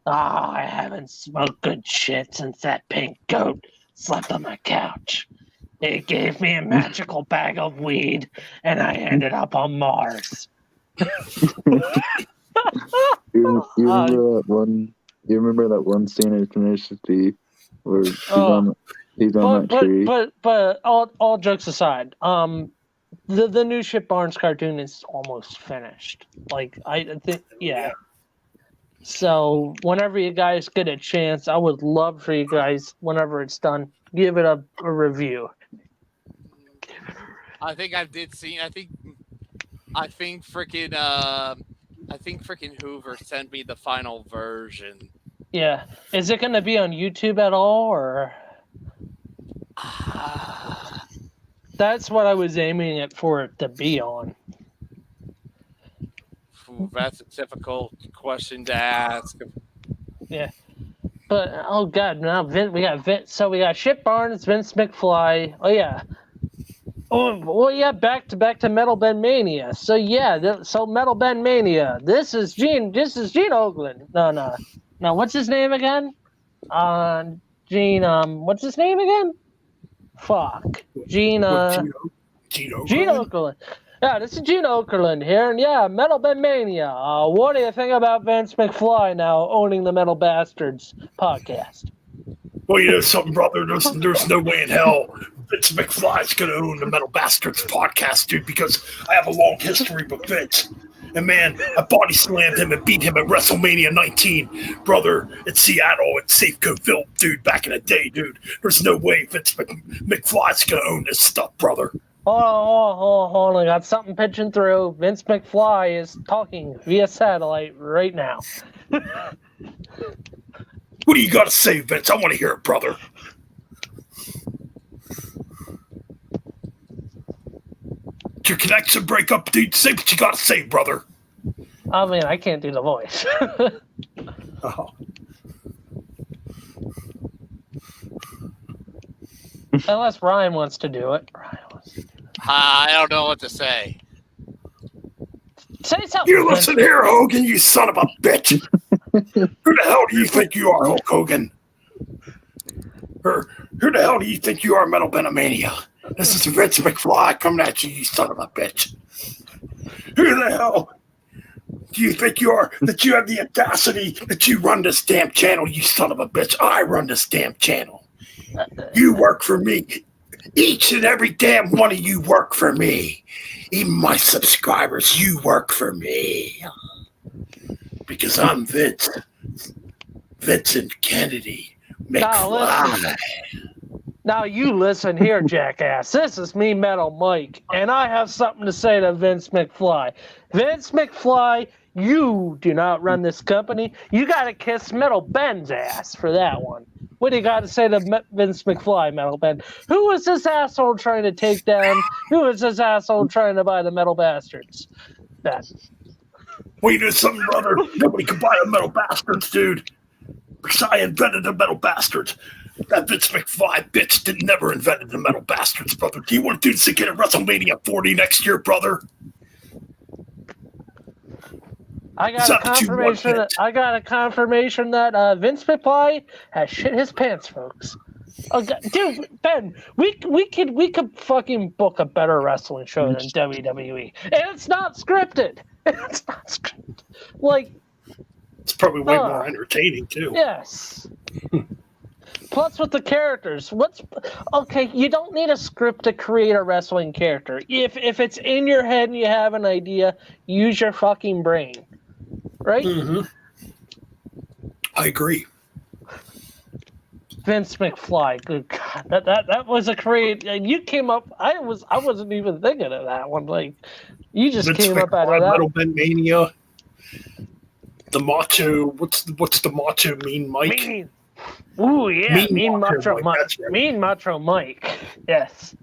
I haven't smoked good shit since that pink goat slept on my couch. It gave me a magical bag of weed, and I ended up on Mars. You remember that one? You remember that one scene in Tenacious D where he's on that tree? But all jokes aside, the new Chip Barnes cartoon is almost finished. Like I think, yeah. So whenever you guys get a chance, I would love for you guys, whenever it's done, give it a review. I think freaking Hoover sent me the final version. Yeah, is it going to be on YouTube at all, or? That's what I was aiming it for it to be on. Ooh, that's a difficult question to ask. Yeah. But oh god, now we got Vince. So we got Chip Barnes, Vince McFly. Oh yeah. Oh well, yeah. Back to Metal Ben Mania. So yeah. So Metal Ben Mania. This is Gene Oakland. No. What's his name again? Gene. What's his name again? Fuck. Gene. Gene Oakland. Yeah, this is Gene Okerlund here, and yeah, Metal Ben Mania. What do you think about Vince McFly now owning the Metal Bastards podcast? Well, you know something, brother? There's no way in hell Vince McFly's going to own the Metal Bastards podcast, dude, because I have a long history with Vince. And man, I body slammed him and beat him at WrestleMania 19, brother, at Seattle at Safeco-Ville, dude, back in the day, dude. There's no way Vince McFly's going to own this stuff, brother. Hold on. I got something pitching through. Vince McFly is talking via satellite right now. What do you got to say, Vince? I want to hear it, brother. Did your connection break up, dude? Say what you got to say, brother. I mean, I can't do the voice. Oh. Unless Ryan wants to do it. I don't know what to say. Say something. You listen here, Hogan, you son of a bitch. Who the hell do you think you are, Hulk Hogan? Or who the hell do you think you are, Metal Benamania? This is Vince McFly coming at you, you son of a bitch. Who the hell do you think you are, that you have the audacity that you run this damn channel, you son of a bitch? I run this damn channel. You work for me. Each and every damn one of you work for me. Even my subscribers, you work for me. Because I'm Vincent Kennedy McFly. Now you listen here, jackass. This is me, Metal Mike, and I have something to say to Vince McFly. Vince McFly, You do not run this company. You got to kiss Metal Ben's ass for that one. What do you got to say to Vince McFly, Metal Ben? Who was this asshole trying to take down? Who was this asshole trying to buy the Metal Bastards? That. Well, you know something, brother? Nobody can buy the Metal Bastards, dude. Because I invented the Metal Bastards. That Vince McFly bitch never invented the Metal Bastards, brother. Do you want to do this again at WrestleMania 40 next year, brother? I got a confirmation that Vince McFly has shit his pants, folks. Oh, God. Dude, Ben, we could fucking book a better wrestling show than WWE, and it's not scripted. It's not scripted. Like, it's probably way more entertaining too. Yes. Plus, with the characters, you don't need a script to create a wrestling character. If it's in your head and you have an idea, use your fucking brain. Right? Mm-hmm. I agree. Vince McFly, good God, that was a create. You came up. I wasn't even thinking of that one. Like, you just Vince came McFly, up out of that. Metal Ben Mania. The Macho. What's the Macho Mean Mike? Mean. Ooh yeah, Mean Macho Mike. Right. Mean Macho Mike. Yes.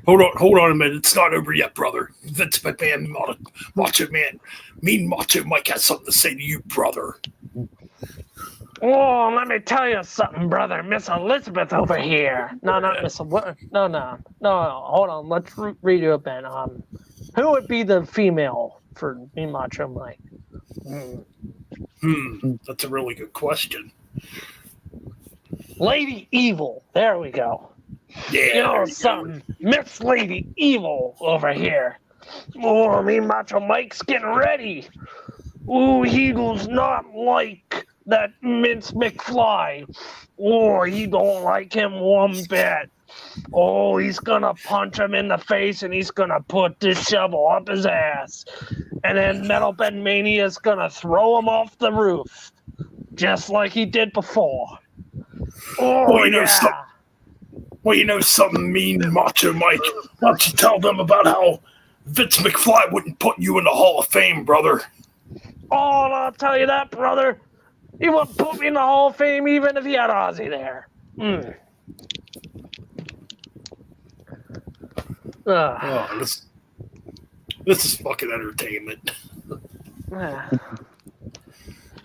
Hold on a minute. It's not over yet, brother. Vince McMahon, Macho Man, Mean Macho Mike has something to say to you, brother. Oh, let me tell you something, brother. Miss Elizabeth over here. No, not Miss. No. Hold on. Let's redo it, Ben. Who would be the female for Mean Macho Mike? That's a really good question. Lady Evil. There we go. Yeah. You know something? Miss Lady Evil over here. Oh, Mean Macho Mike's getting ready. Oh, he does not like that Vince McFly. Oh, he don't like him one bit. Oh, he's gonna punch him in the face and he's gonna put this shovel up his ass. And then Metal Ben Mania's gonna throw him off the roof. Just like he did before. Oh, well, you know something, Mean Macho Mike. Why don't you tell them about how Vince McFly wouldn't put you in the Hall of Fame, brother? Oh, and I'll tell you that, brother. He wouldn't put me in the Hall of Fame even if he had Ozzy there. This is fucking entertainment.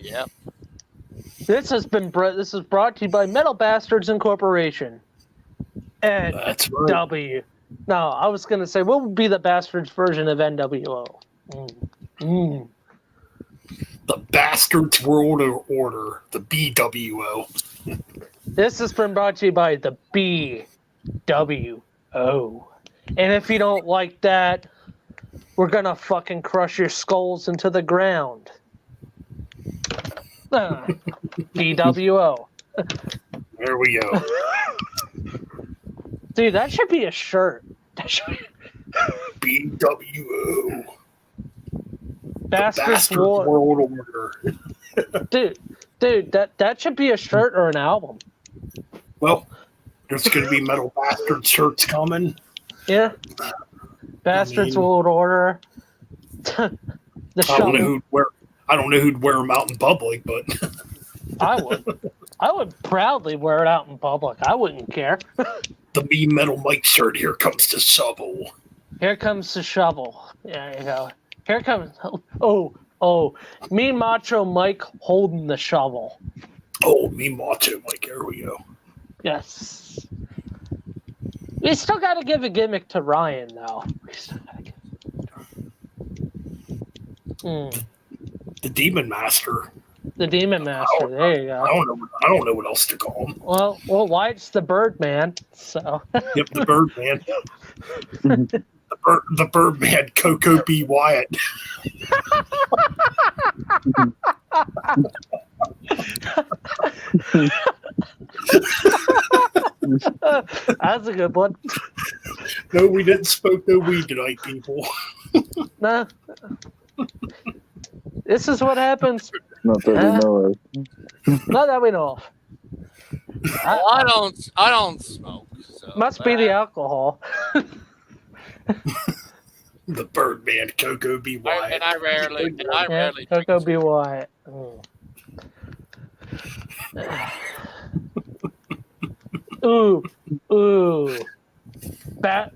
Yep. This is brought to you by Metal Bastards Incorporation. And That's right. W. No, I was gonna say, what would be the Bastards version of NWO? The Bastards World Order, the BWO. This has been brought to you by the BWO. And if you don't like that, we're gonna fucking crush your skulls into the ground. BWO. There we go. Dude, that should be a shirt. BWO. Bastards World Order. Dude, that should be a shirt or an album. Well, there's going to be Metal Bastard shirts coming. Yeah. Bastards World Order. I don't know who'd wear them out in public, but I would. I would proudly wear it out in public. I wouldn't care. The Mean Metal Mike shirt. Here comes the shovel. Here comes the shovel. There you go. Here comes. Oh. Mean Macho Mike holding the shovel. Oh, Mean Macho Mike. There we go. Yes. We still got to give a gimmick to Ryan, though. We still got to give. The Demon Master. The Demon Master. There you go. I don't know what else to call him. Well, Wyatt's the Birdman. So. Yep, the Birdman. The Birdman, Coco B. Wyatt. That's a good one. No, we didn't smoke no weed tonight, people. No. This is what happens. Not that we know of. Not that we know of. I don't smoke. So Must be the alcohol. The Birdman, Coco B. Wyatt. And I rarely drink. Coco B. Wyatt. Ooh.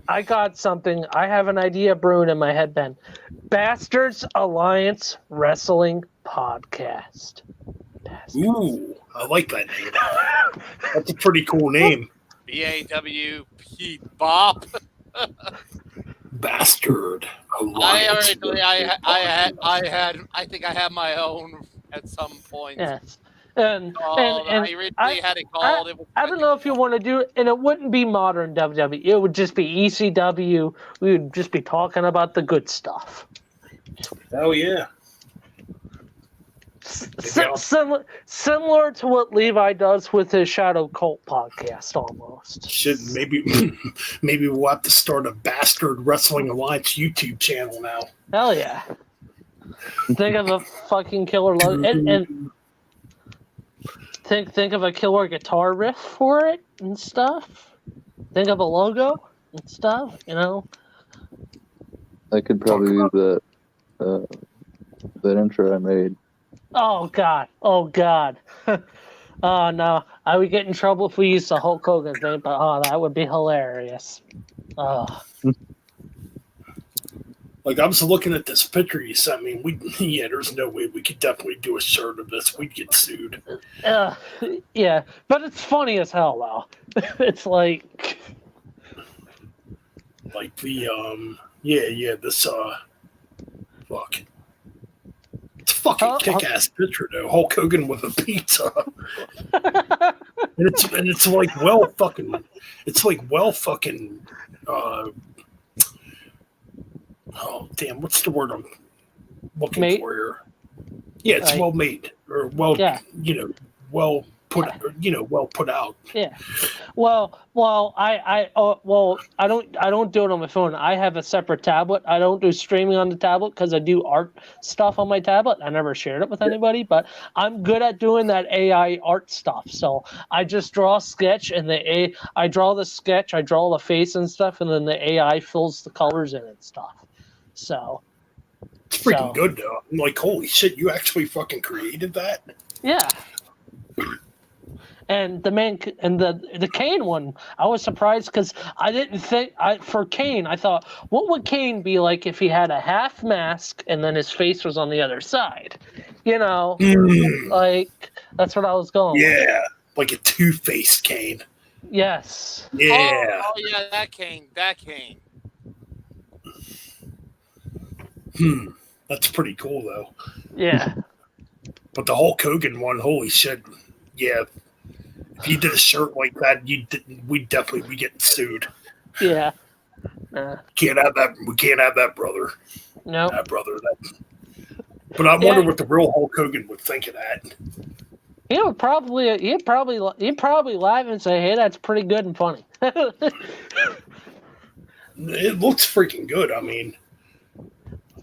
I got something. I have an idea brewing in my head, Ben. Bastards Alliance Wrestling Podcast. Ooh, I like that name. That's a pretty cool name. BAWP Bop. Bastard I Alliance. think I had my own at some point. Yes. And I originally had it called. I don't know if you want to do it, and it wouldn't be modern WWE. It would just be ECW. We would just be talking about the good stuff. Oh yeah. Similar to what Levi does with his Shadow Cult podcast, almost. Maybe we'll have to start a Bastard Wrestling Alliance YouTube channel now. Hell yeah! Think of a fucking killer logo, and think of a killer guitar riff for it and stuff. Think of a logo and stuff. I could probably use that intro I made. Oh God! Oh no! I would get in trouble if we used the Hulk Hogan thing, but that would be hilarious. Like, I was looking at this picture you sent me. There's no way we could definitely do a shirt of this. We'd get sued. Yeah, but it's funny as hell though. It's like this fuck. It's a fucking kick-ass picture though. Hulk Hogan with a pizza. and it's like oh damn, what's the word I'm looking for here? Yeah, it's well made or well put out. Yeah. Well, I don't do it on my phone. I have a separate tablet. I don't do streaming on the tablet because I do art stuff on my tablet. I never shared it with anybody, but I'm good at doing that AI art stuff. So I just draw a sketch, and I draw the sketch, I draw the face and stuff, and then the AI fills the colors in and stuff. So it's freaking good though. I'm like, holy shit, you actually fucking created that? Yeah. And the Kane one, I was surprised because I didn't think for Kane. I thought, what would Kane be like if he had a half mask and then his face was on the other side? Like that's what I was going. Yeah, like a two-faced Kane. Yes. Yeah. Oh yeah, that Kane. That's pretty cool though. Yeah. But the Hulk Hogan one, holy shit! Yeah. If you did a shirt like that, we'd definitely be getting sued. Yeah. Can't have that. We can't have that, brother. No. That brother. But I wonder what the real Hulk Hogan would think of that. He'd probably laugh and say, "Hey, that's pretty good and funny." It looks freaking good. I mean,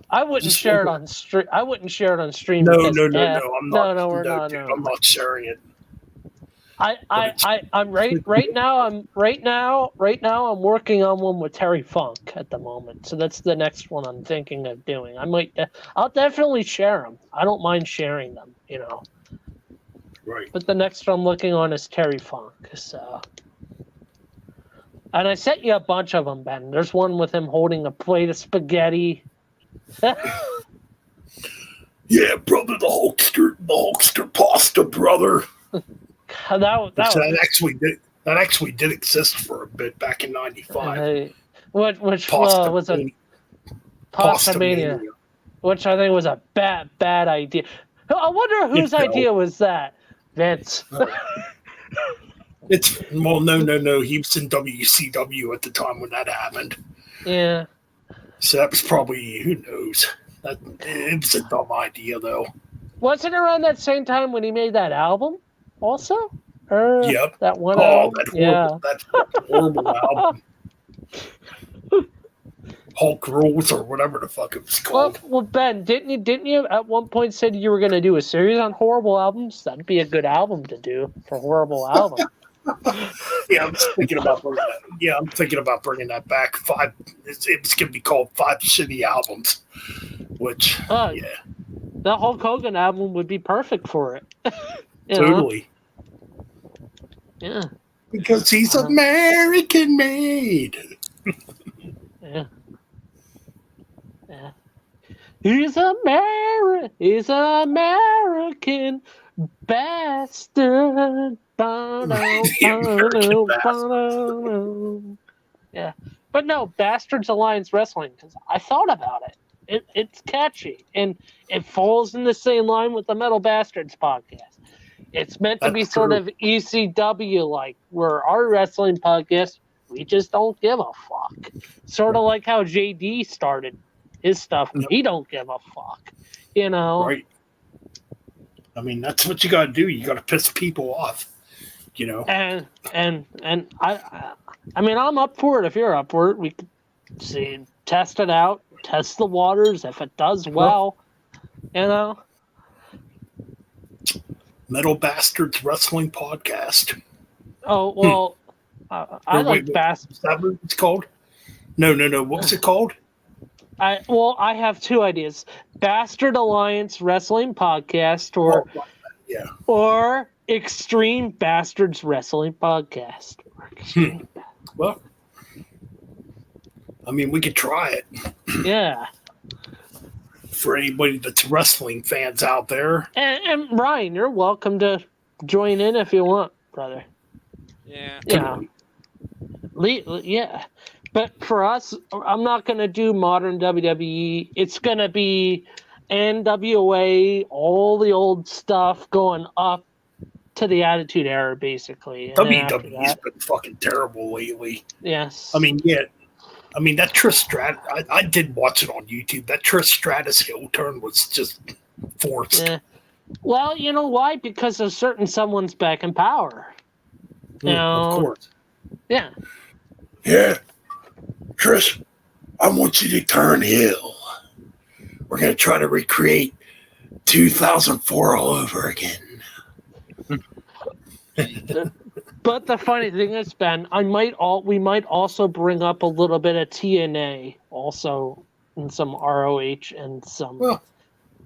I wouldn't share it on stream. I wouldn't share it on stream. No. I'm not. No, we're not. Dude, I'm not sharing it. I'm right now. I'm working on one with Terry Funk at the moment. So that's the next one I'm thinking of doing. I'll definitely share them. I don't mind sharing them. Right. But the next one I'm looking on is Terry Funk. So. And I sent you a bunch of them, Ben. There's one with him holding a plate of spaghetti. Yeah, brother, the Hulkster pasta, brother. That actually did exist for a bit back in '95. Which was a Pasta Mania, which I think was a bad idea. I wonder whose idea was that, Vince. No. He was in WCW at the time when that happened. Yeah. So that was probably, who knows? It was a dumb idea, though. Wasn't it around that same time when he made that album also? Yep. That one album? That horrible album. Hulk Rules or whatever the fuck it was called. Well, Ben, didn't you at one point said you were going to do a series on horrible albums? That'd be a good album to do for horrible album. Yeah, I'm thinking about bringing that. Yeah, I'm thinking about bringing that back. It's going to be called 5 Shitty Albums, which Uh, yeah, the Hulk Hogan album would be perfect for it. You know? totally. Yeah. Because he's American made. Yeah. Yeah. He's American bastard. American bastard. Yeah. But no, Bastards Alliance Wrestling, because I thought about it. It's catchy, and it falls in the same line with the Metal Bastards podcast. It's meant to be That's sort true. of ECW like, where our wrestling podcast, we just don't give a fuck. Sort of like how JD started his stuff. Yep. He don't give a fuck. You know? Right. I mean, that's what you got to do. You got to piss people off. You know. And I mean, I'm up for it. If you're up for it, we could see, test it out, test the waters. If it does well, you know. Metal Bastards Wrestling Podcast. Oh well, I like Bastards. Is that what it's called? No. What was it called? I have two ideas: Bastard Alliance Wrestling Podcast, or Extreme Bastards Wrestling Podcast. Well, I mean, we could try it. Yeah. For anybody that's wrestling fans out there. And Ryan, you're welcome to join in if you want, brother. Yeah. Yeah. Yeah. But for us, I'm not going to do modern WWE. It's going to be NWA, all the old stuff going up to the Attitude Era, basically. And WWE's been fucking terrible lately. Yes. I mean, yeah. I mean, that Trish Stratus, I did watch it on YouTube. That Trish Stratus heel turn was just forced. Yeah. Well, you know why? Because a certain someone's back in power. You know? Of course. Yeah. Yeah. Trish, I want you to turn heel. We're going to try to recreate 2004 all over again. But the funny thing is, Ben, we might also bring up a little bit of TNA also, and some ROH and some of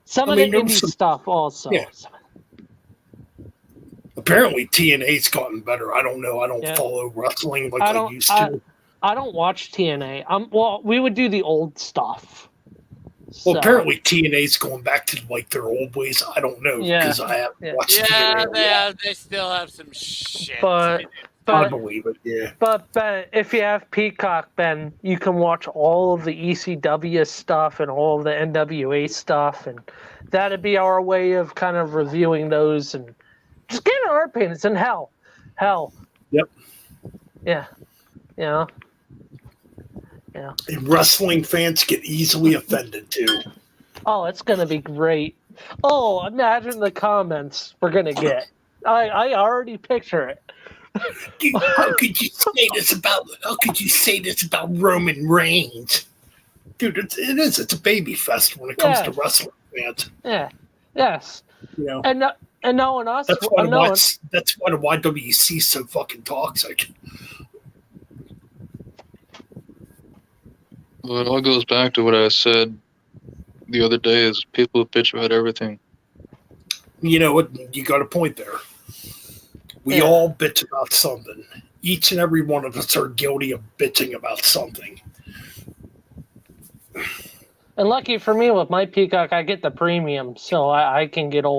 the indie stuff also. Yeah. Apparently TNA's gotten better. I don't know. I don't follow wrestling like I used to. I don't watch TNA. Well, we would do the old stuff. Well, apparently TNA's going back to like their old ways. I don't know because I haven't watched TNA. Yeah, they still have some shit. But I believe it. Yeah. But Ben, if you have Peacock, Ben, you can watch all of the ECW stuff and all of the NWA stuff, and that'd be our way of kind of reviewing those and just getting our opinions. And hell. Yep. Yeah. You know. Yeah. And wrestling fans get easily offended too. Oh, it's gonna be great. Oh, imagine the comments we're gonna get. I already picture it. How could you say this about Roman Reigns? Dude, it is. It's a baby fest when it comes to wrestling fans. Yeah. Yes. You know. And knowing us, that's why the YWC is so fucking toxic. Well, it all goes back to what I said the other day: is people bitch about everything. You know what? You got a point there. We all bitch about something. Each and every one of us are guilty of bitching about something. And lucky for me, with my Peacock, I get the premium, so I can get I get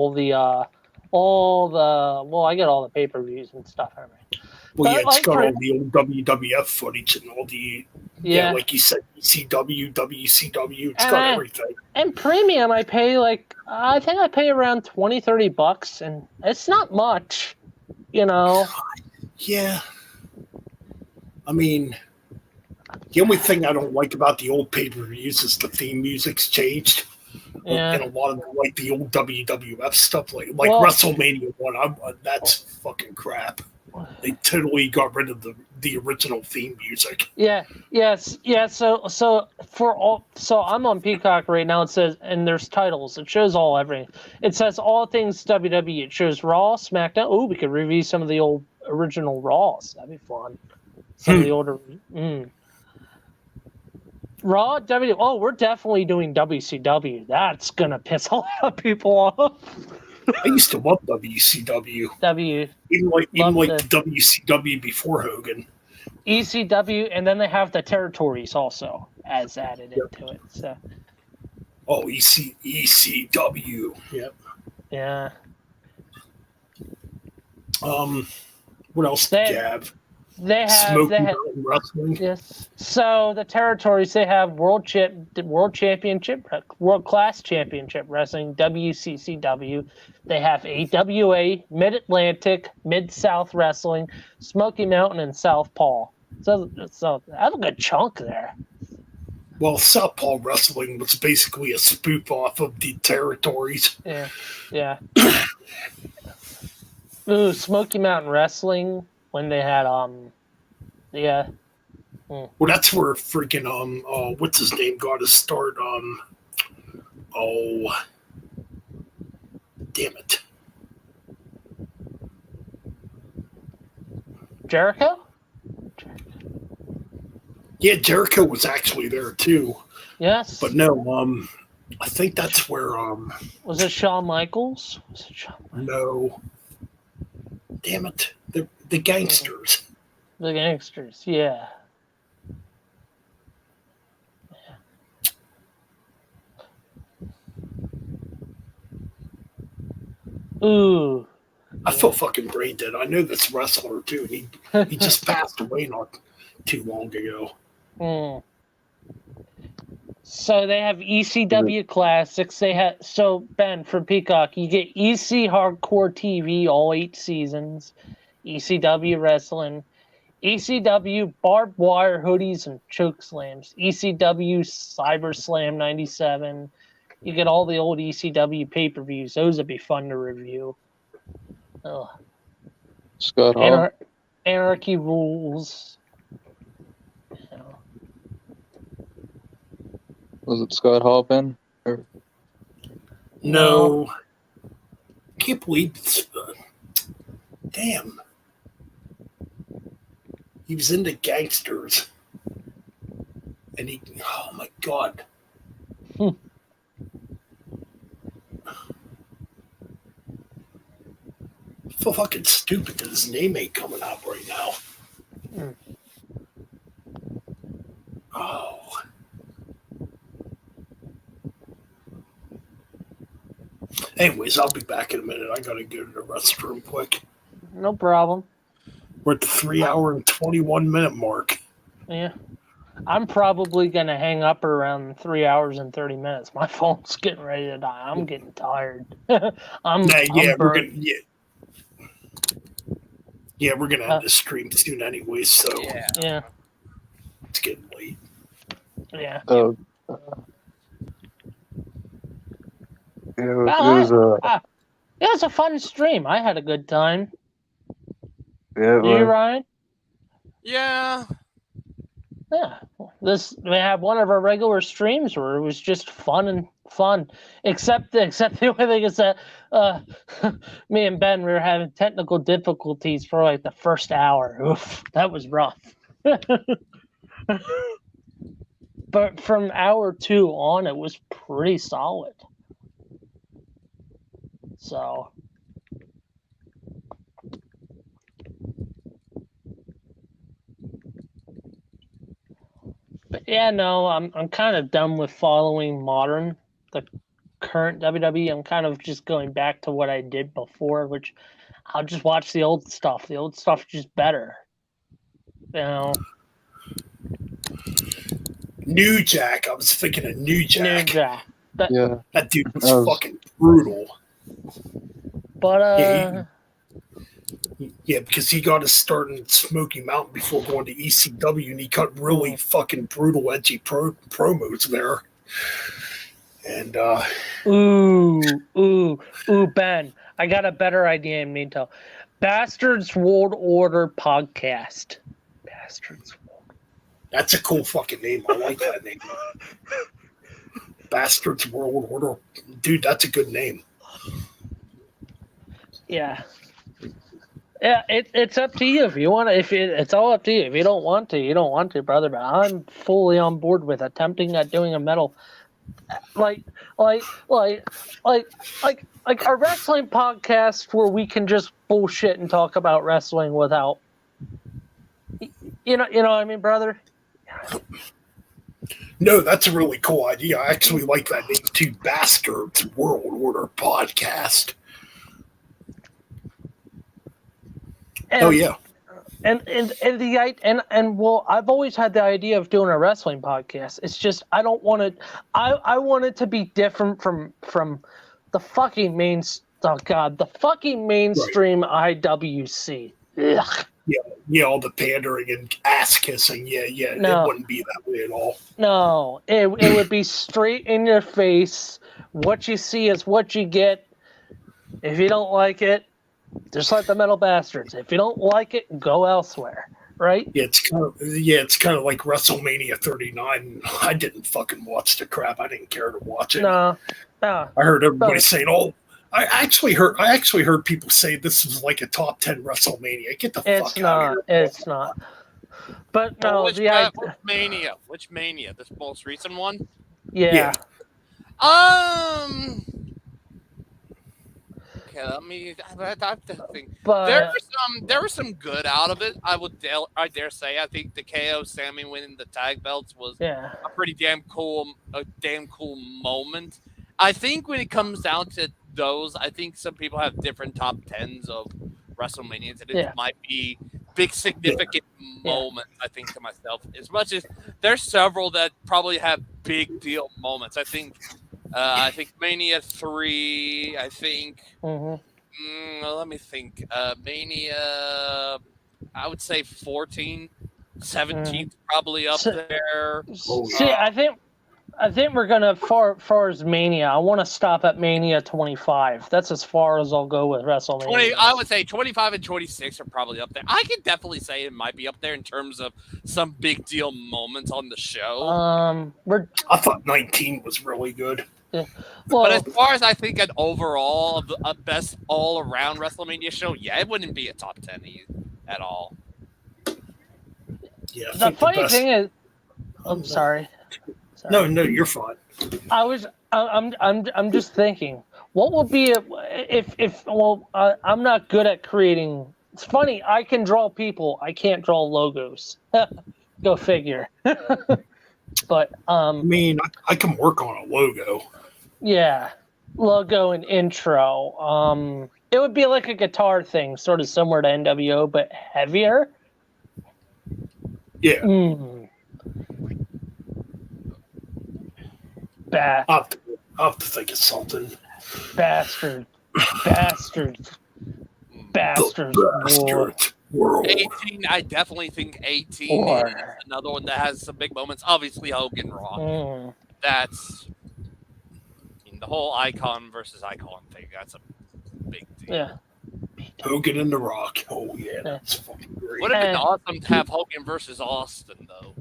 all the pay-per-views and stuff. Well, yeah, it's got all the old WWF footage and all the, like you said, ECW, WCW, it's got everything. And premium, I think I pay around $20-$30, and it's not much, you know. Yeah. I mean, the only thing I don't like about the old pay-per-views is the theme music's changed. Yeah. And a lot of like the old WWF stuff, like WrestleMania 1, that's fucking crap. They totally got rid of the original theme music. Yeah. So I'm on Peacock right now. It says, and there's titles. It shows everything. It says all things WWE. It shows Raw, SmackDown. Oh, we could review some of the old original Raws. That'd be fun. Some of the older. Raw, WWE. Oh, we're definitely doing WCW. That's gonna piss a lot of people off. I used to love WCW. Even like the WCW before Hogan. ECW, and then they have the territories also as added into it. So. Oh, ECW. Yep. Yeah. What else did you have? They have wrestling. Yes. So the territories, they have world championship, world class championship wrestling, WCCW. They have AWA, Mid Atlantic, Mid South Wrestling, Smoky Mountain, and Southpaw. So that's a good chunk there. Well, Southpaw Wrestling was basically a spoof off of the territories. Yeah. Ooh, Smoky Mountain Wrestling, when they had yeah. Well, that's where freaking what's his name got his start. Oh, damn it, Jericho. Yeah, Jericho was actually there too. Yes, but no, I think that's where was it Shawn Michaels? No, damn it, the Gangsters. The Gangsters, yeah. Ooh. I feel fucking brain dead. I know this wrestler too. He just passed away not too long ago. So they have ECW Classics. They have Ben, from Peacock, you get EC Hardcore TV all 8 seasons, ECW Wrestling, ECW Barbed Wire Hoodies and Choke Slams, ECW Cyber Slam 97. You get all the old ECW pay-per-views. Those would be fun to review. Ugh. Scott Hall. Anarchy Rules. Was it Scott Hall, Ben? Or... No. Can't believe this. Damn. He was into Gangsters. And oh my God. I feel fucking stupid that his name ain't coming out right now. Oh. Anyways, I'll be back in a minute. I gotta go to the restroom quick. No problem. We're at the 3-hour and 21-minute mark. Yeah. I'm probably going to hang up around 3 hours and 30 minutes. My phone's getting ready to die. I'm getting tired. We're gonna we're gonna end the stream soon anyway, so yeah. It's getting late. Yeah. It was a fun stream. I had a good time. Yeah, you, Ryan? Yeah. Yeah. We had one of our regular streams where it was just fun. Except the only thing is that me and Ben, we were having technical difficulties for like the first hour. Oof, that was rough. But from hour 2 on, it was pretty solid. So. But yeah, no, I'm kind of done with following the current WWE. I'm kind of just going back to what I did before, which I'll just watch the old stuff. The old stuff's just better. You know. New Jack. I was thinking of New Jack. That dude was fucking brutal. But yeah, because he got his start in Smoky Mountain before going to ECW, and he cut really fucking brutal, edgy promos there. And Ben, I got a better idea in meantime. Bastards World Order Podcast. Bastards World. That's a cool fucking name. I like that name. Bastards World Order. Dude, that's a good name. Yeah. Yeah, it's up to you if you want to. It's all up to you. If you don't want to, you don't want to, brother. But I'm fully on board with attempting at doing a metal, like, like, like, like a wrestling podcast where we can just bullshit and talk about wrestling without, you know what I mean, brother. No, that's a really cool idea. I actually like that name too. Bastards World Order Podcast. Oh yeah. And well, I've always had the idea of doing a wrestling podcast. It's just I don't want it. I want it to be different from the fucking the fucking mainstream IWC. Ugh. Yeah, all the pandering and ass kissing. Yeah, No. it wouldn't be that way at all. No, it would be straight in your face. What you see is what you get. If you don't like it, just like the Metal Bastards. If you don't like it, go elsewhere. Right? Yeah, it's kind of like WrestleMania 39. I didn't fucking watch the crap. I didn't care to watch it. No. I heard everybody saying, "Oh, I actually heard people say this was like a top 10 WrestleMania." Get the fuck out of here. It's not. But no, which Mania? Which Mania? This most recent one? Yeah. Okay, I have to think. But There was some good out of it. I dare say. I think the KO Sammy winning the tag belts was a pretty damn cool moment. I think when it comes down to those, I think some people have different top 10s of WrestleManias, and it might be big significant moments. I think to myself, as much as there's several that probably have big deal moments. I think Mania 3. I think. Let me think. Mania. I would say 14, 17 probably up there. See, I think we're gonna far as Mania. I want to stop at Mania 25. That's as far as I'll go with WrestleMania. I would say 25 and 26 are probably up there. I could definitely say it might be up there in terms of some big deal moments on the show. I thought 19 was really good. Yeah. Well, but as far as I think an overall a best all around WrestleMania show, it wouldn't be a top 10 at all. Yeah. The funny thing is, I'm sorry. No, you're fine. I'm just thinking, what would be I'm not good at creating. It's funny, I can draw people, I can't draw logos. Go figure. But I mean, I can work on a logo. Yeah, logo and intro. It would be like a guitar thing, sort of similar to NWO, but heavier. Yeah. I'll have to think of something. Bastards. World. 18, I definitely think 18 is another one that has some big moments. Obviously, Hogan Raw. That's the whole icon versus icon thing. That's a big deal. Yeah. Hogan and The Rock. Oh, yeah, that's fucking great. Would have been awesome to have Hogan versus Austin, though.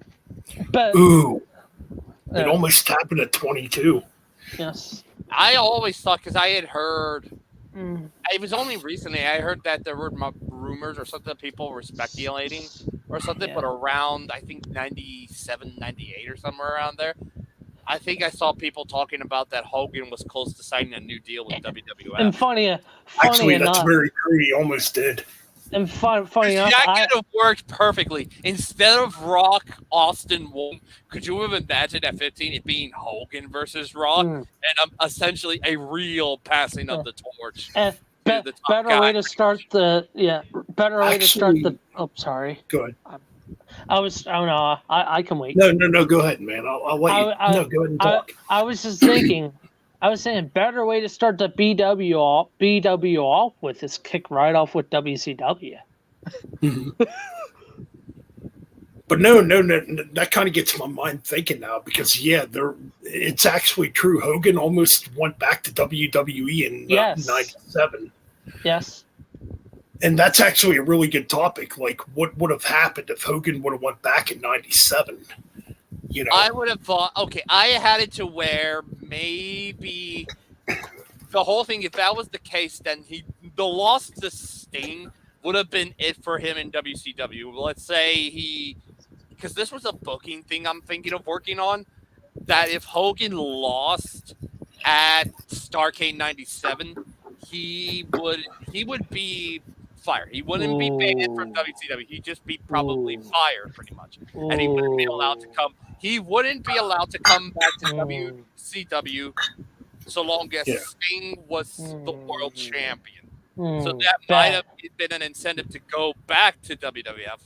But, it almost happened at 22. Yes. I always thought, because I had heard, it was only recently I heard that there were rumors or something, people were speculating or something, but around, I think, 97, 98 or somewhere around there, I think I saw people talking about that Hogan was close to signing a new deal with WWF. And funny Actually, enough, that's very true. He almost did. And funny enough, that could have worked perfectly. Instead of Rock, Austin won. Could you have imagined at 15 it being Hogan versus Rock and essentially a real passing of the torch? Better way to start the Oh, sorry. Go ahead. I can wait. No, go ahead, man. I'll let you. Go ahead and talk. I was just thinking. I was saying better way to start the BW off with is kick right off with WCW. But no, that kind of gets my mind thinking now because it's actually true. Hogan almost went back to WWE in 97. Yes. And that's actually a really good topic. Like, what would have happened if Hogan would have went back in 97? You know, I would have thought, I had it to where maybe the whole thing, if that was the case, then the loss to Sting would have been it for him in WCW. Let's say because this was a booking thing I'm thinking of working on, that if Hogan lost at Starrcade 97, he would be fired. He wouldn't be banned from WCW. He'd just be probably fired pretty much. And he wouldn't be allowed to come. He wouldn't be allowed to come back to WCW so long as Sting was the world champion. So that might have been an incentive to go back to WWF.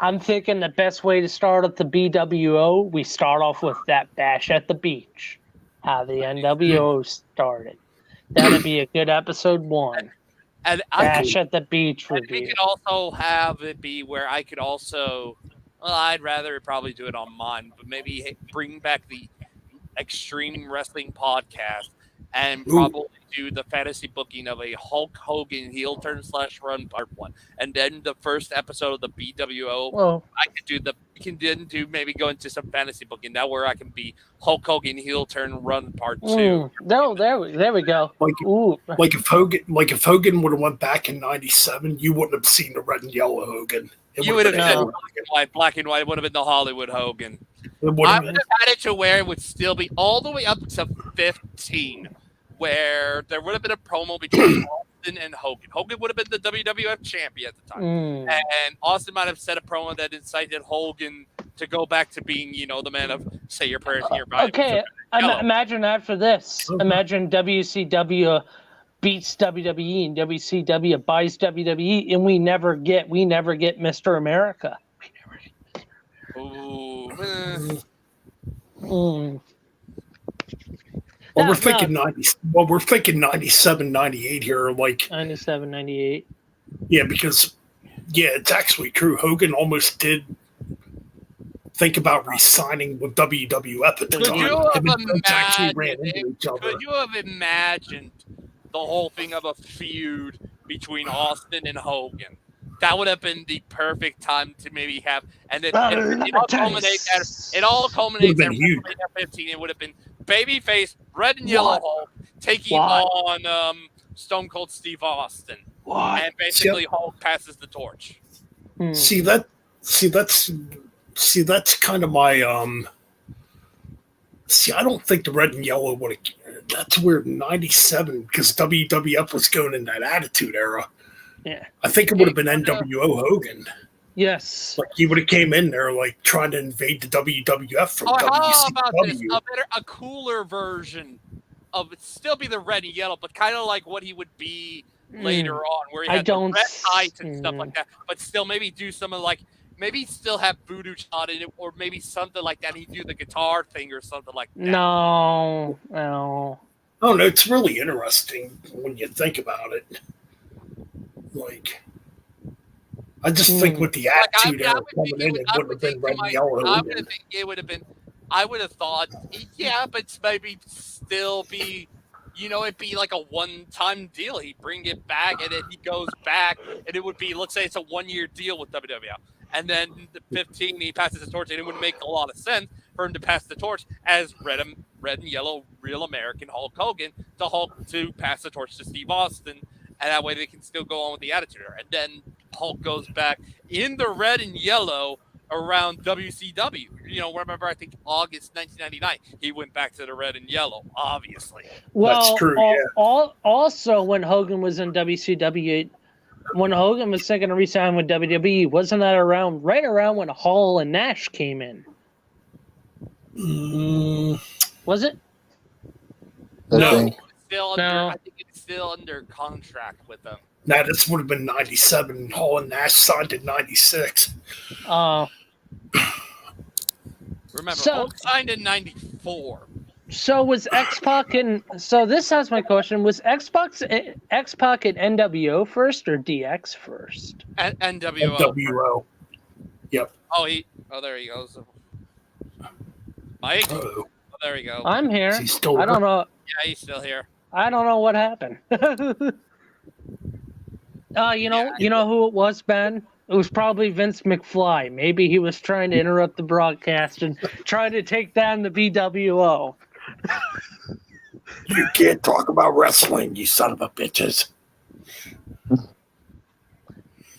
I'm thinking the best way to start at the BWO, we start off with that Bash at the Beach, how the NWO started. That'd be a good episode 1. And Bash at the Beach and review. we could also have it be where I could also, I'd rather probably do it on mine, but maybe bring back the Extreme Wrestling podcast and probably do the fantasy booking of a Hulk Hogan heel turn / run part 1, and then the first episode of the BWO. I could do maybe go into some fantasy booking now where I can be Hulk Hogan heel turn run part 2. No, there we go. Like if Hogan would have went back in '97, you wouldn't have seen the red and yellow Hogan. You would have said black and white would have been the Hollywood Hogan. I would have had it to where it would still be all the way up to 15. Where there would have been a promo between Austin and Hogan. Hogan would have been the WWF champion at the time. And Austin might have said a promo that incited Hogan to go back to being, the man of say your prayers in your Bible. Okay, imagine after this. Imagine WCW beats WWE and WCW buys WWE, and we never get Mr. America. Well, we're thinking 97, 98 here, like 97, 98. Yeah, because it's actually true. Hogan almost did think about re-signing with WWF at the time. Could you have imagined the whole thing of a feud between Austin and Hogan? That would have been the perfect time to maybe have, and it all culminates at 15. It would have been babyface, red and yellow Hulk taking on Stone Cold Steve Austin, and basically Hulk passes the torch. See that's kind of my I don't think the red and yellow would have. That's weird. 97 because WWF was going in that Attitude Era. Yeah, I think it would have been NWO Hogan. Yes, like he would have came in there like trying to invade the WWF from WCW. How about this? A cooler version of it, still be the red and yellow, but kind of like what he would be later on, where he had the red tights and stuff like that. But still, maybe do something like maybe still have Voodoo shot in it, or maybe something like that. He'd do the guitar thing or something like that. No. Oh no, it's really interesting when you think about it. Like, I just think with the Attitude Era coming in, it would have been red and yellow. I would think it would have been. I would have thought, but maybe still be, it'd be like a one-time deal. He'd bring it back, and then he goes back, and it would be, let's say it's a 1-year deal with WWF. And then the 15, he passes the torch, and it would make a lot of sense for him to pass the torch as red and yellow Real American Hulk Hogan to pass the torch to Steve Austin. And that way they can still go on with the Attitude Era. And then Hulk goes back in the red and yellow around WCW. Remember, I think August 1999, he went back to the red and yellow, obviously. Well, that's true, also when Hogan was in WCW, when Hogan was thinking of re-signing with WWE, wasn't that right around when Hall and Nash came in? Was it? No. I think it's still under contract with them. Nah, this would have been 97. Hall and Nash signed in 96. Remember, Hulk signed in 94. So was X-Pac so this has my question. Was X-Pac at NWO first or DX first? NWO. NWO. Yep. Oh, there he goes. Mike? Uh-oh. Oh, there we go. I'm here. Is he still I don't know. Yeah, he's still here. I don't know what happened. You know who it was, Ben? It was probably Vince McFly. Maybe he was trying to interrupt the broadcast and trying to take down the BWO. You can't talk about wrestling, you son of a bitches.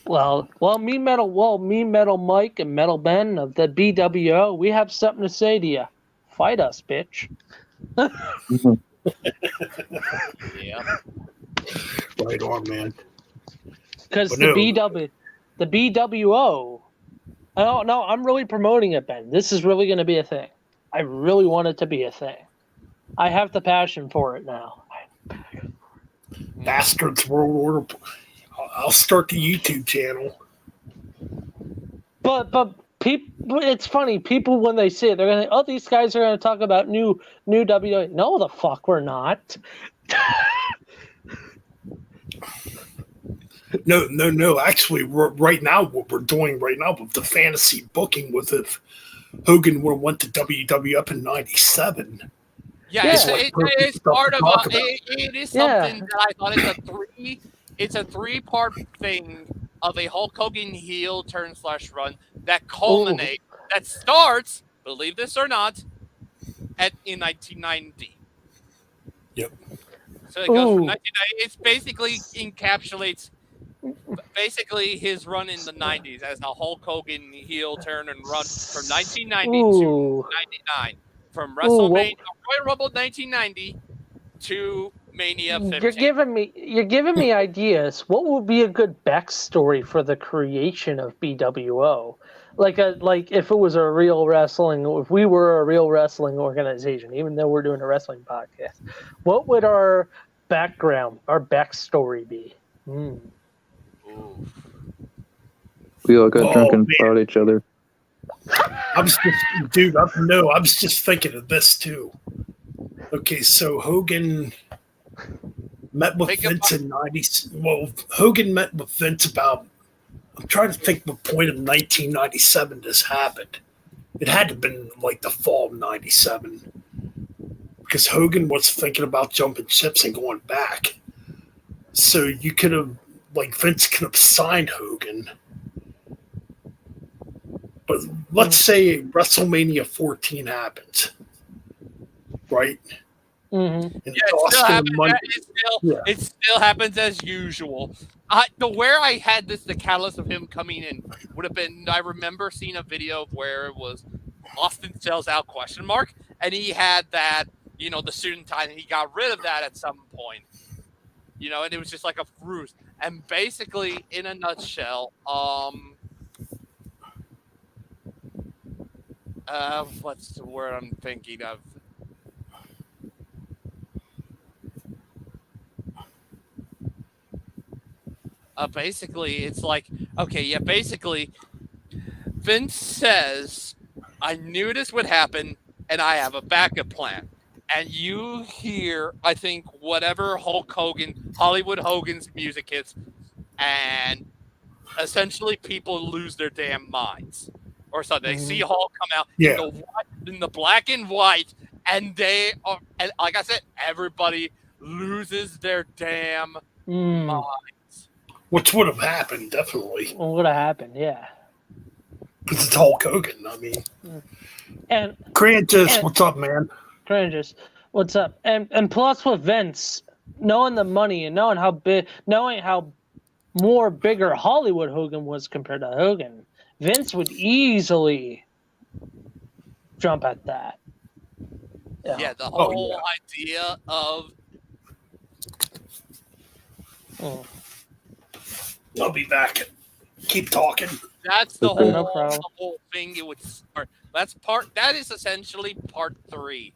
Well, me metal Mike and metal Ben of the BWO, we have something to say to you. Fight us, bitch. Yeah. Right on, man. Because But the no. BWO. Oh no, I'm really promoting it, Ben. This is really going to be a thing. I really want it to be a thing. I have the passion for it now. Bastards World Order. I'll start the YouTube channel. But people, it's funny. People when they see it, they're gonna, oh, these guys are gonna talk about new WWE. No, the fuck, we're not. No. Actually, right now, what we're doing right now with the fantasy booking with if Hogan would have went to WWF in '97. Yeah, it's part of it is something that I thought it's a three-part thing of a Hulk Hogan heel turn / run that culminate that starts, believe this or not, in 1990. Yep. So it goes from 1990. It basically encapsulates his run in the 90s as a Hulk Hogan heel turn and run from 1990 to 99. From WrestleMania, Royal Rumble 1990 to Mania 15. You're giving me ideas. What would be a good backstory for the creation of BWO? Like if it was a real wrestling, if we were a real wrestling organization, even though we're doing a wrestling podcast, what would our backstory be? We all got drunk and fought each other. I was just thinking of this too. Okay, so Hogan met with Vince in '90s. Well, Hogan met with Vince about. I'm trying to think the point of 1997 this happened. It had to have been like the fall of '97 because Hogan was thinking about jumping ships and going back. So you could have, like, Vince could have signed Hogan. But let's say WrestleMania 14 happens, right? Mm-hmm. It still happens as usual. Where I had the catalyst of him coming in would have been, I remember seeing a video of where it was Austin sells out ? And he had that, the student tie, and he got rid of that at some point. And it was just like a ruse. And basically, in a nutshell, what's the word I'm thinking of? Basically, it's like, basically, Vince says, I knew this would happen, and I have a backup plan. And you hear, I think, whatever Hollywood Hogan's music hits, and essentially people lose their damn minds. Or something. They see Hulk come out in the black and white, and they are, and like I said, everybody loses their damn minds. Which would have happened, definitely. What would have happened, yeah. Because it's Hulk Hogan, I mean. And Crantis, what's up, man? Crantis, what's up? And plus with Vince, knowing the money and knowing how more bigger Hollywood Hogan was compared to Hogan, Vince would easily jump at that. Yeah, the whole idea of... I'll be back. Keep talking. That's the whole thing it would start. That is essentially part 3.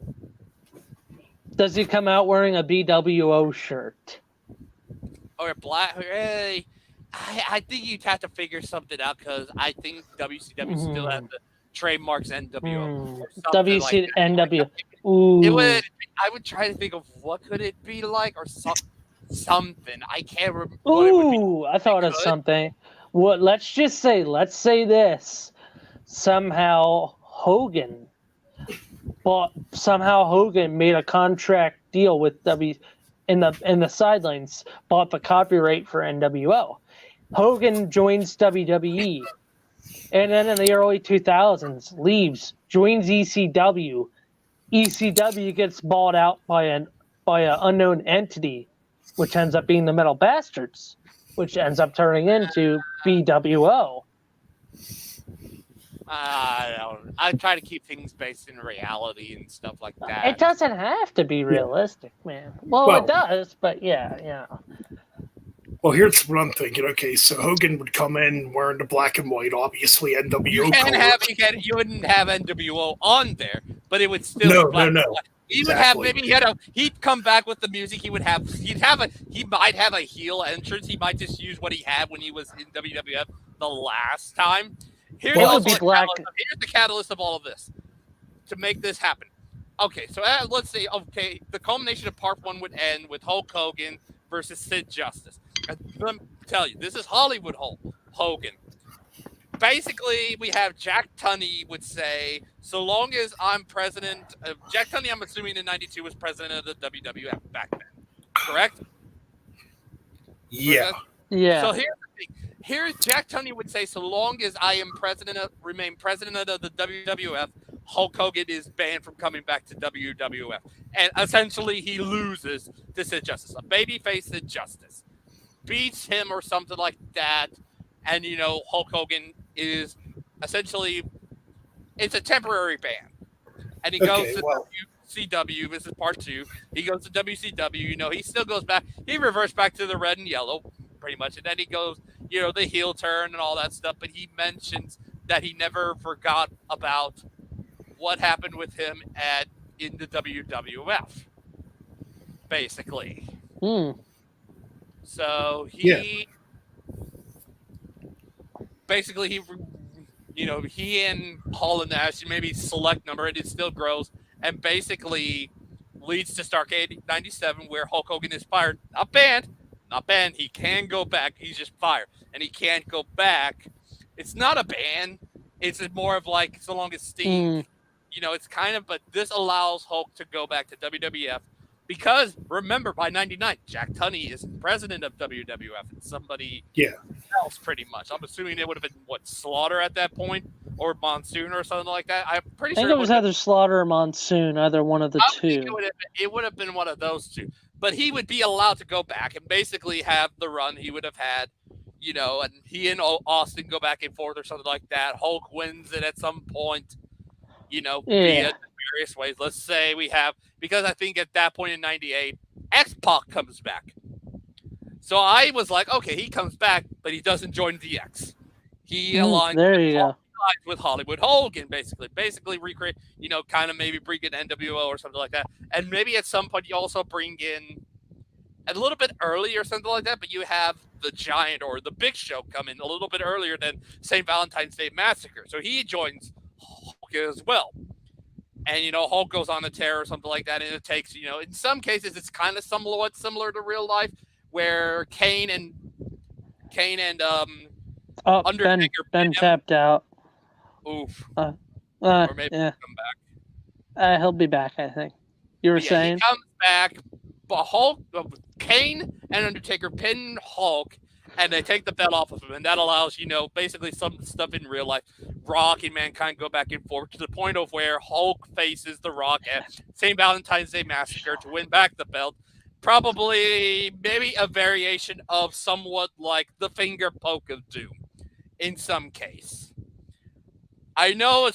Does he come out wearing a BWO shirt? Or black? Hey, I think you'd have to figure something out because I think WCW still has the trademarks NWO. NWO. Ooh. I would try to think of what could it be like or something. I can't remember. Ooh, I thought of something. Let's say this. Somehow Hogan made a contract deal with in the sidelines, bought the copyright for NWO. Hogan joins WWE, and then in the early 2000s leaves, joins ECW. ECW gets bought out by an unknown entity, which ends up being the Metal Bastards. which ends up turning into BWO. I try to keep things based in reality and stuff like that. It doesn't have to be realistic, man. Well, it does, but yeah. Well, here's what I'm thinking. Okay, so Hogan would come in wearing the black and white, obviously NWO. You wouldn't have NWO on there, but it would still be black. No. He would have he'd come back with the music. He might have a heel entrance. He might just use what he had when he was in WWF the last time. Here's the catalyst of all of this to make this happen. Okay, so let's say the culmination of part 1 would end with Hulk Hogan versus Sid Justice. Let me tell you, this is Hollywood Hogan. Basically, we have Jack Tunney would say, so long as I'm president, Jack Tunney, I'm assuming in 92 was president of the WWF back then, correct? Yeah. Yeah. So here's the thing. Here, Jack Tunney would say, so long as I remain president of the WWF, Hulk Hogan is banned from coming back to WWF. And essentially, he loses to Sid Justice. A babyface Sid Justice beats him or something like that. And, Hulk Hogan is essentially, it's a temporary ban. And he goes to WCW. This is part 2. He goes to WCW. He still goes back. He reverts back to the red and yellow, pretty much. And then he goes, the heel turn and all that stuff. But he mentions that he never forgot about what happened with him in the WWF, basically. So basically he and Hall and Nash maybe select number, and it still grows, and basically leads to Starrcade 97, where Hulk Hogan is fired, not banned. He can go back. He's just fired, and he can't go back. It's not a ban. It's more of like, so long as Sting, it's kind of, but this allows Hulk to go back to WWF. Because, remember, by 99, Jack Tunney is president of WWF and somebody else, pretty much. I'm assuming it would have been, Slaughter at that point? Or Monsoon or something like that? I'm pretty sure it was either Slaughter or Monsoon, either one of the two. It would have been one of those two. But he would be allowed to go back and basically have the run he would have had, and he and Austin go back and forth or something like that. Hulk wins it at some point, via various ways. Let's say we have, because I think at that point in 98, X-Pac comes back. So I was like, okay, he comes back, but he doesn't join DX. He aligns with Hollywood Hogan, basically recreate, kind of maybe bring in NWO or something like that. And maybe at some point you also bring in a little bit early or something like that, but you have the Giant or the Big Show come in a little bit earlier than St. Valentine's Day Massacre. So he joins Hulk as well. And, Hulk goes on a tear or something like that, and it takes, in some cases it's kind of somewhat similar to real life, where Kane and Undertaker Ben tapped out. Oof. Or maybe he'll come back. He'll be back, I think. You were saying? He comes back, but Kane and Undertaker pin Hulk, and they take the belt off of him, and that allows, basically some stuff in real life. Rock and Mankind go back and forth to the point of where Hulk faces The Rock at St. Valentine's Day Massacre to win back the belt. Probably, maybe a variation of somewhat like the finger poke of Doom, in some case. I know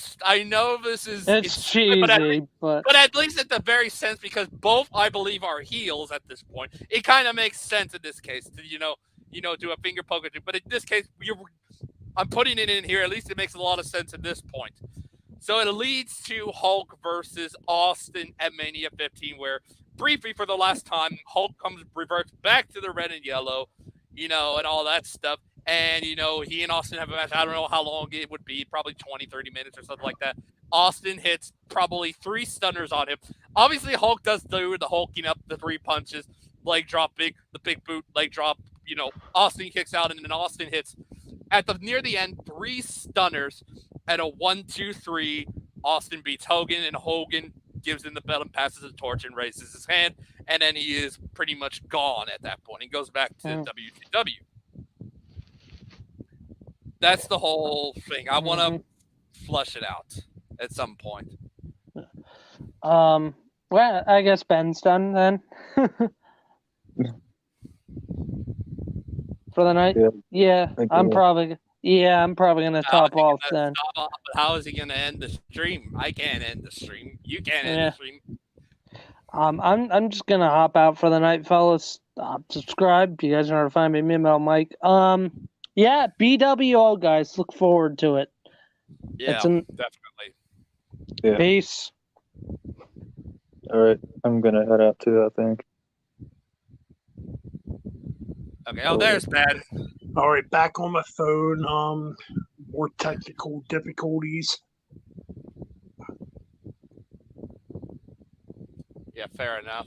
this is it's cheesy, but at least at the very sense, because both I believe are heels at this point, it kind of makes sense in this case to do a finger poke. But in this case, I'm putting it in here. At least it makes a lot of sense at this point. So it leads to Hulk versus Austin at Mania 15, where briefly for the last time Hulk reverts back to the red and yellow, and all that stuff. And, he and Austin have a match. I don't know how long it would be, probably 20, 30 minutes or something like that. Austin hits probably 3 stunners on him. Obviously, Hulk does do the hulking up, the 3 punches, leg drop, the big boot, leg drop. Austin kicks out, and then Austin hits, near the end, 3 stunners at a 1-2-3. Austin beats Hogan, and Hogan gives him the belt and passes the torch and raises his hand. And then he is pretty much gone at that point. He goes back to WCW. That's the whole thing. I want to flush it out at some point. Well, I guess Ben's done then. for the night? Yeah, Thank I'm you. probably gonna top off then. How is he gonna end the stream? I can't end the stream. You can't end Yeah. the stream. I'm just gonna hop out for the night, fellas. Subscribe. You guys know how to find me, Metal Mike. Yeah, BWO guys. Look forward to it. Yeah, It's an definitely. Yeah. peace. All right, I'm gonna head out too, I think. Okay. Oh, there's Ben. All right, back on my phone. More technical difficulties. Yeah, fair enough.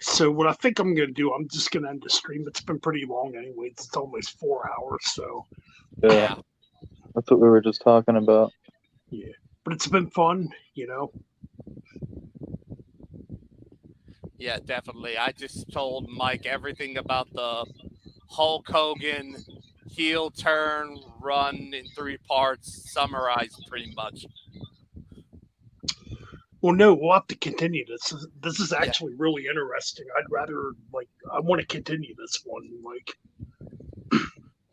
So what I think I'm gonna do, I'm just gonna end the stream. It's been pretty long anyway. It's almost 4 hours, so Yeah, that's what we were just talking about. yeah. But it's been fun, you know. Yeah, definitely. I just told Mike everything about the Hulk Hogan heel turn run in 3 parts, summarized pretty much. Well, no, we'll have to continue this. This is actually really interesting. I'd rather I want to continue this one.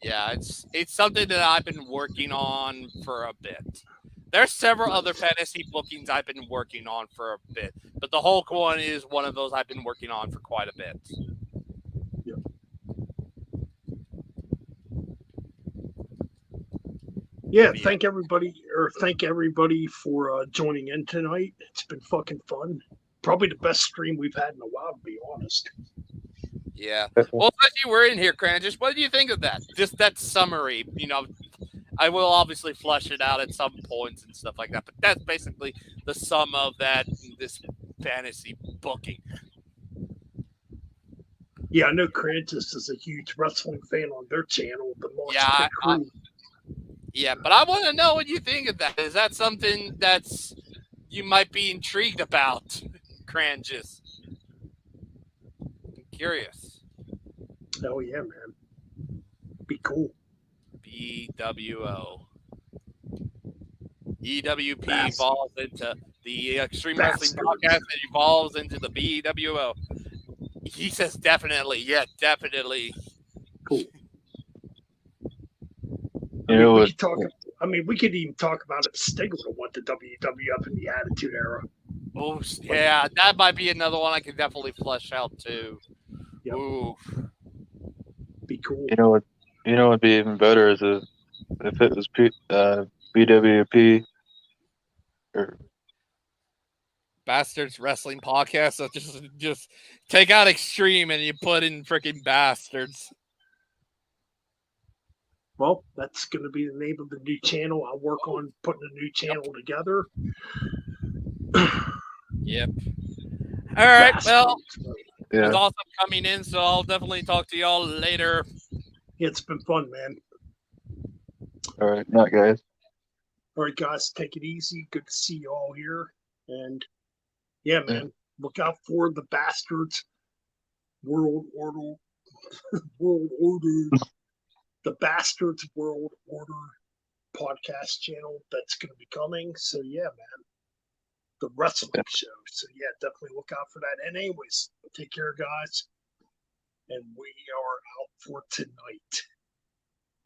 Yeah, it's something that I've been working on for a bit. There's several other fantasy bookings I've been working on for a bit, but the Hulk one is one of those I've been working on for quite a bit. Yeah. Yeah, thank everybody for joining in tonight. It's been fucking fun. Probably the best stream we've had in a while, to be honest. Yeah. Well, since you were in here, Cranjus, what do you think of that? Just that summary. You know, I will obviously flush it out at some points and stuff like that, but that's basically the sum of this fantasy booking. Yeah, I know Crantis is a huge wrestling fan on their channel, the Mosh Pit Crew. Yeah, but I want to know what you think of that. Is that something that's you might be intrigued about, Cranjus? I'm curious. Oh yeah, man. Be cool. BWO. EWP evolves into the Extreme Wrestling Podcast that evolves into the BWO. He says definitely. Yeah, definitely. Cool. We could even talk about if Stigler went to WWF in the Attitude Era. Oh, yeah, that might be another one I could definitely flesh out too. Yep. Ooh. Be cool. You know what would be even better is if it was BWP or Bastards Wrestling Podcast. So just take out Extreme and you put in freaking Bastards. Well, that's going to be the name of the new channel. I'll work on putting a new channel together. Yep. All right. Well, yeah. it was awesome coming in, so I'll definitely talk to y'all later. Yeah, it's been fun, man. All right. Night, guys. All right, guys. Take it easy. Good to see you all here. And yeah, man, look out for the Bastards World Order. The Bastards World Order podcast channel that's going to be coming. So yeah, man, the wrestling show. So yeah, definitely look out for that. And anyways, take care, guys. And we are out for tonight.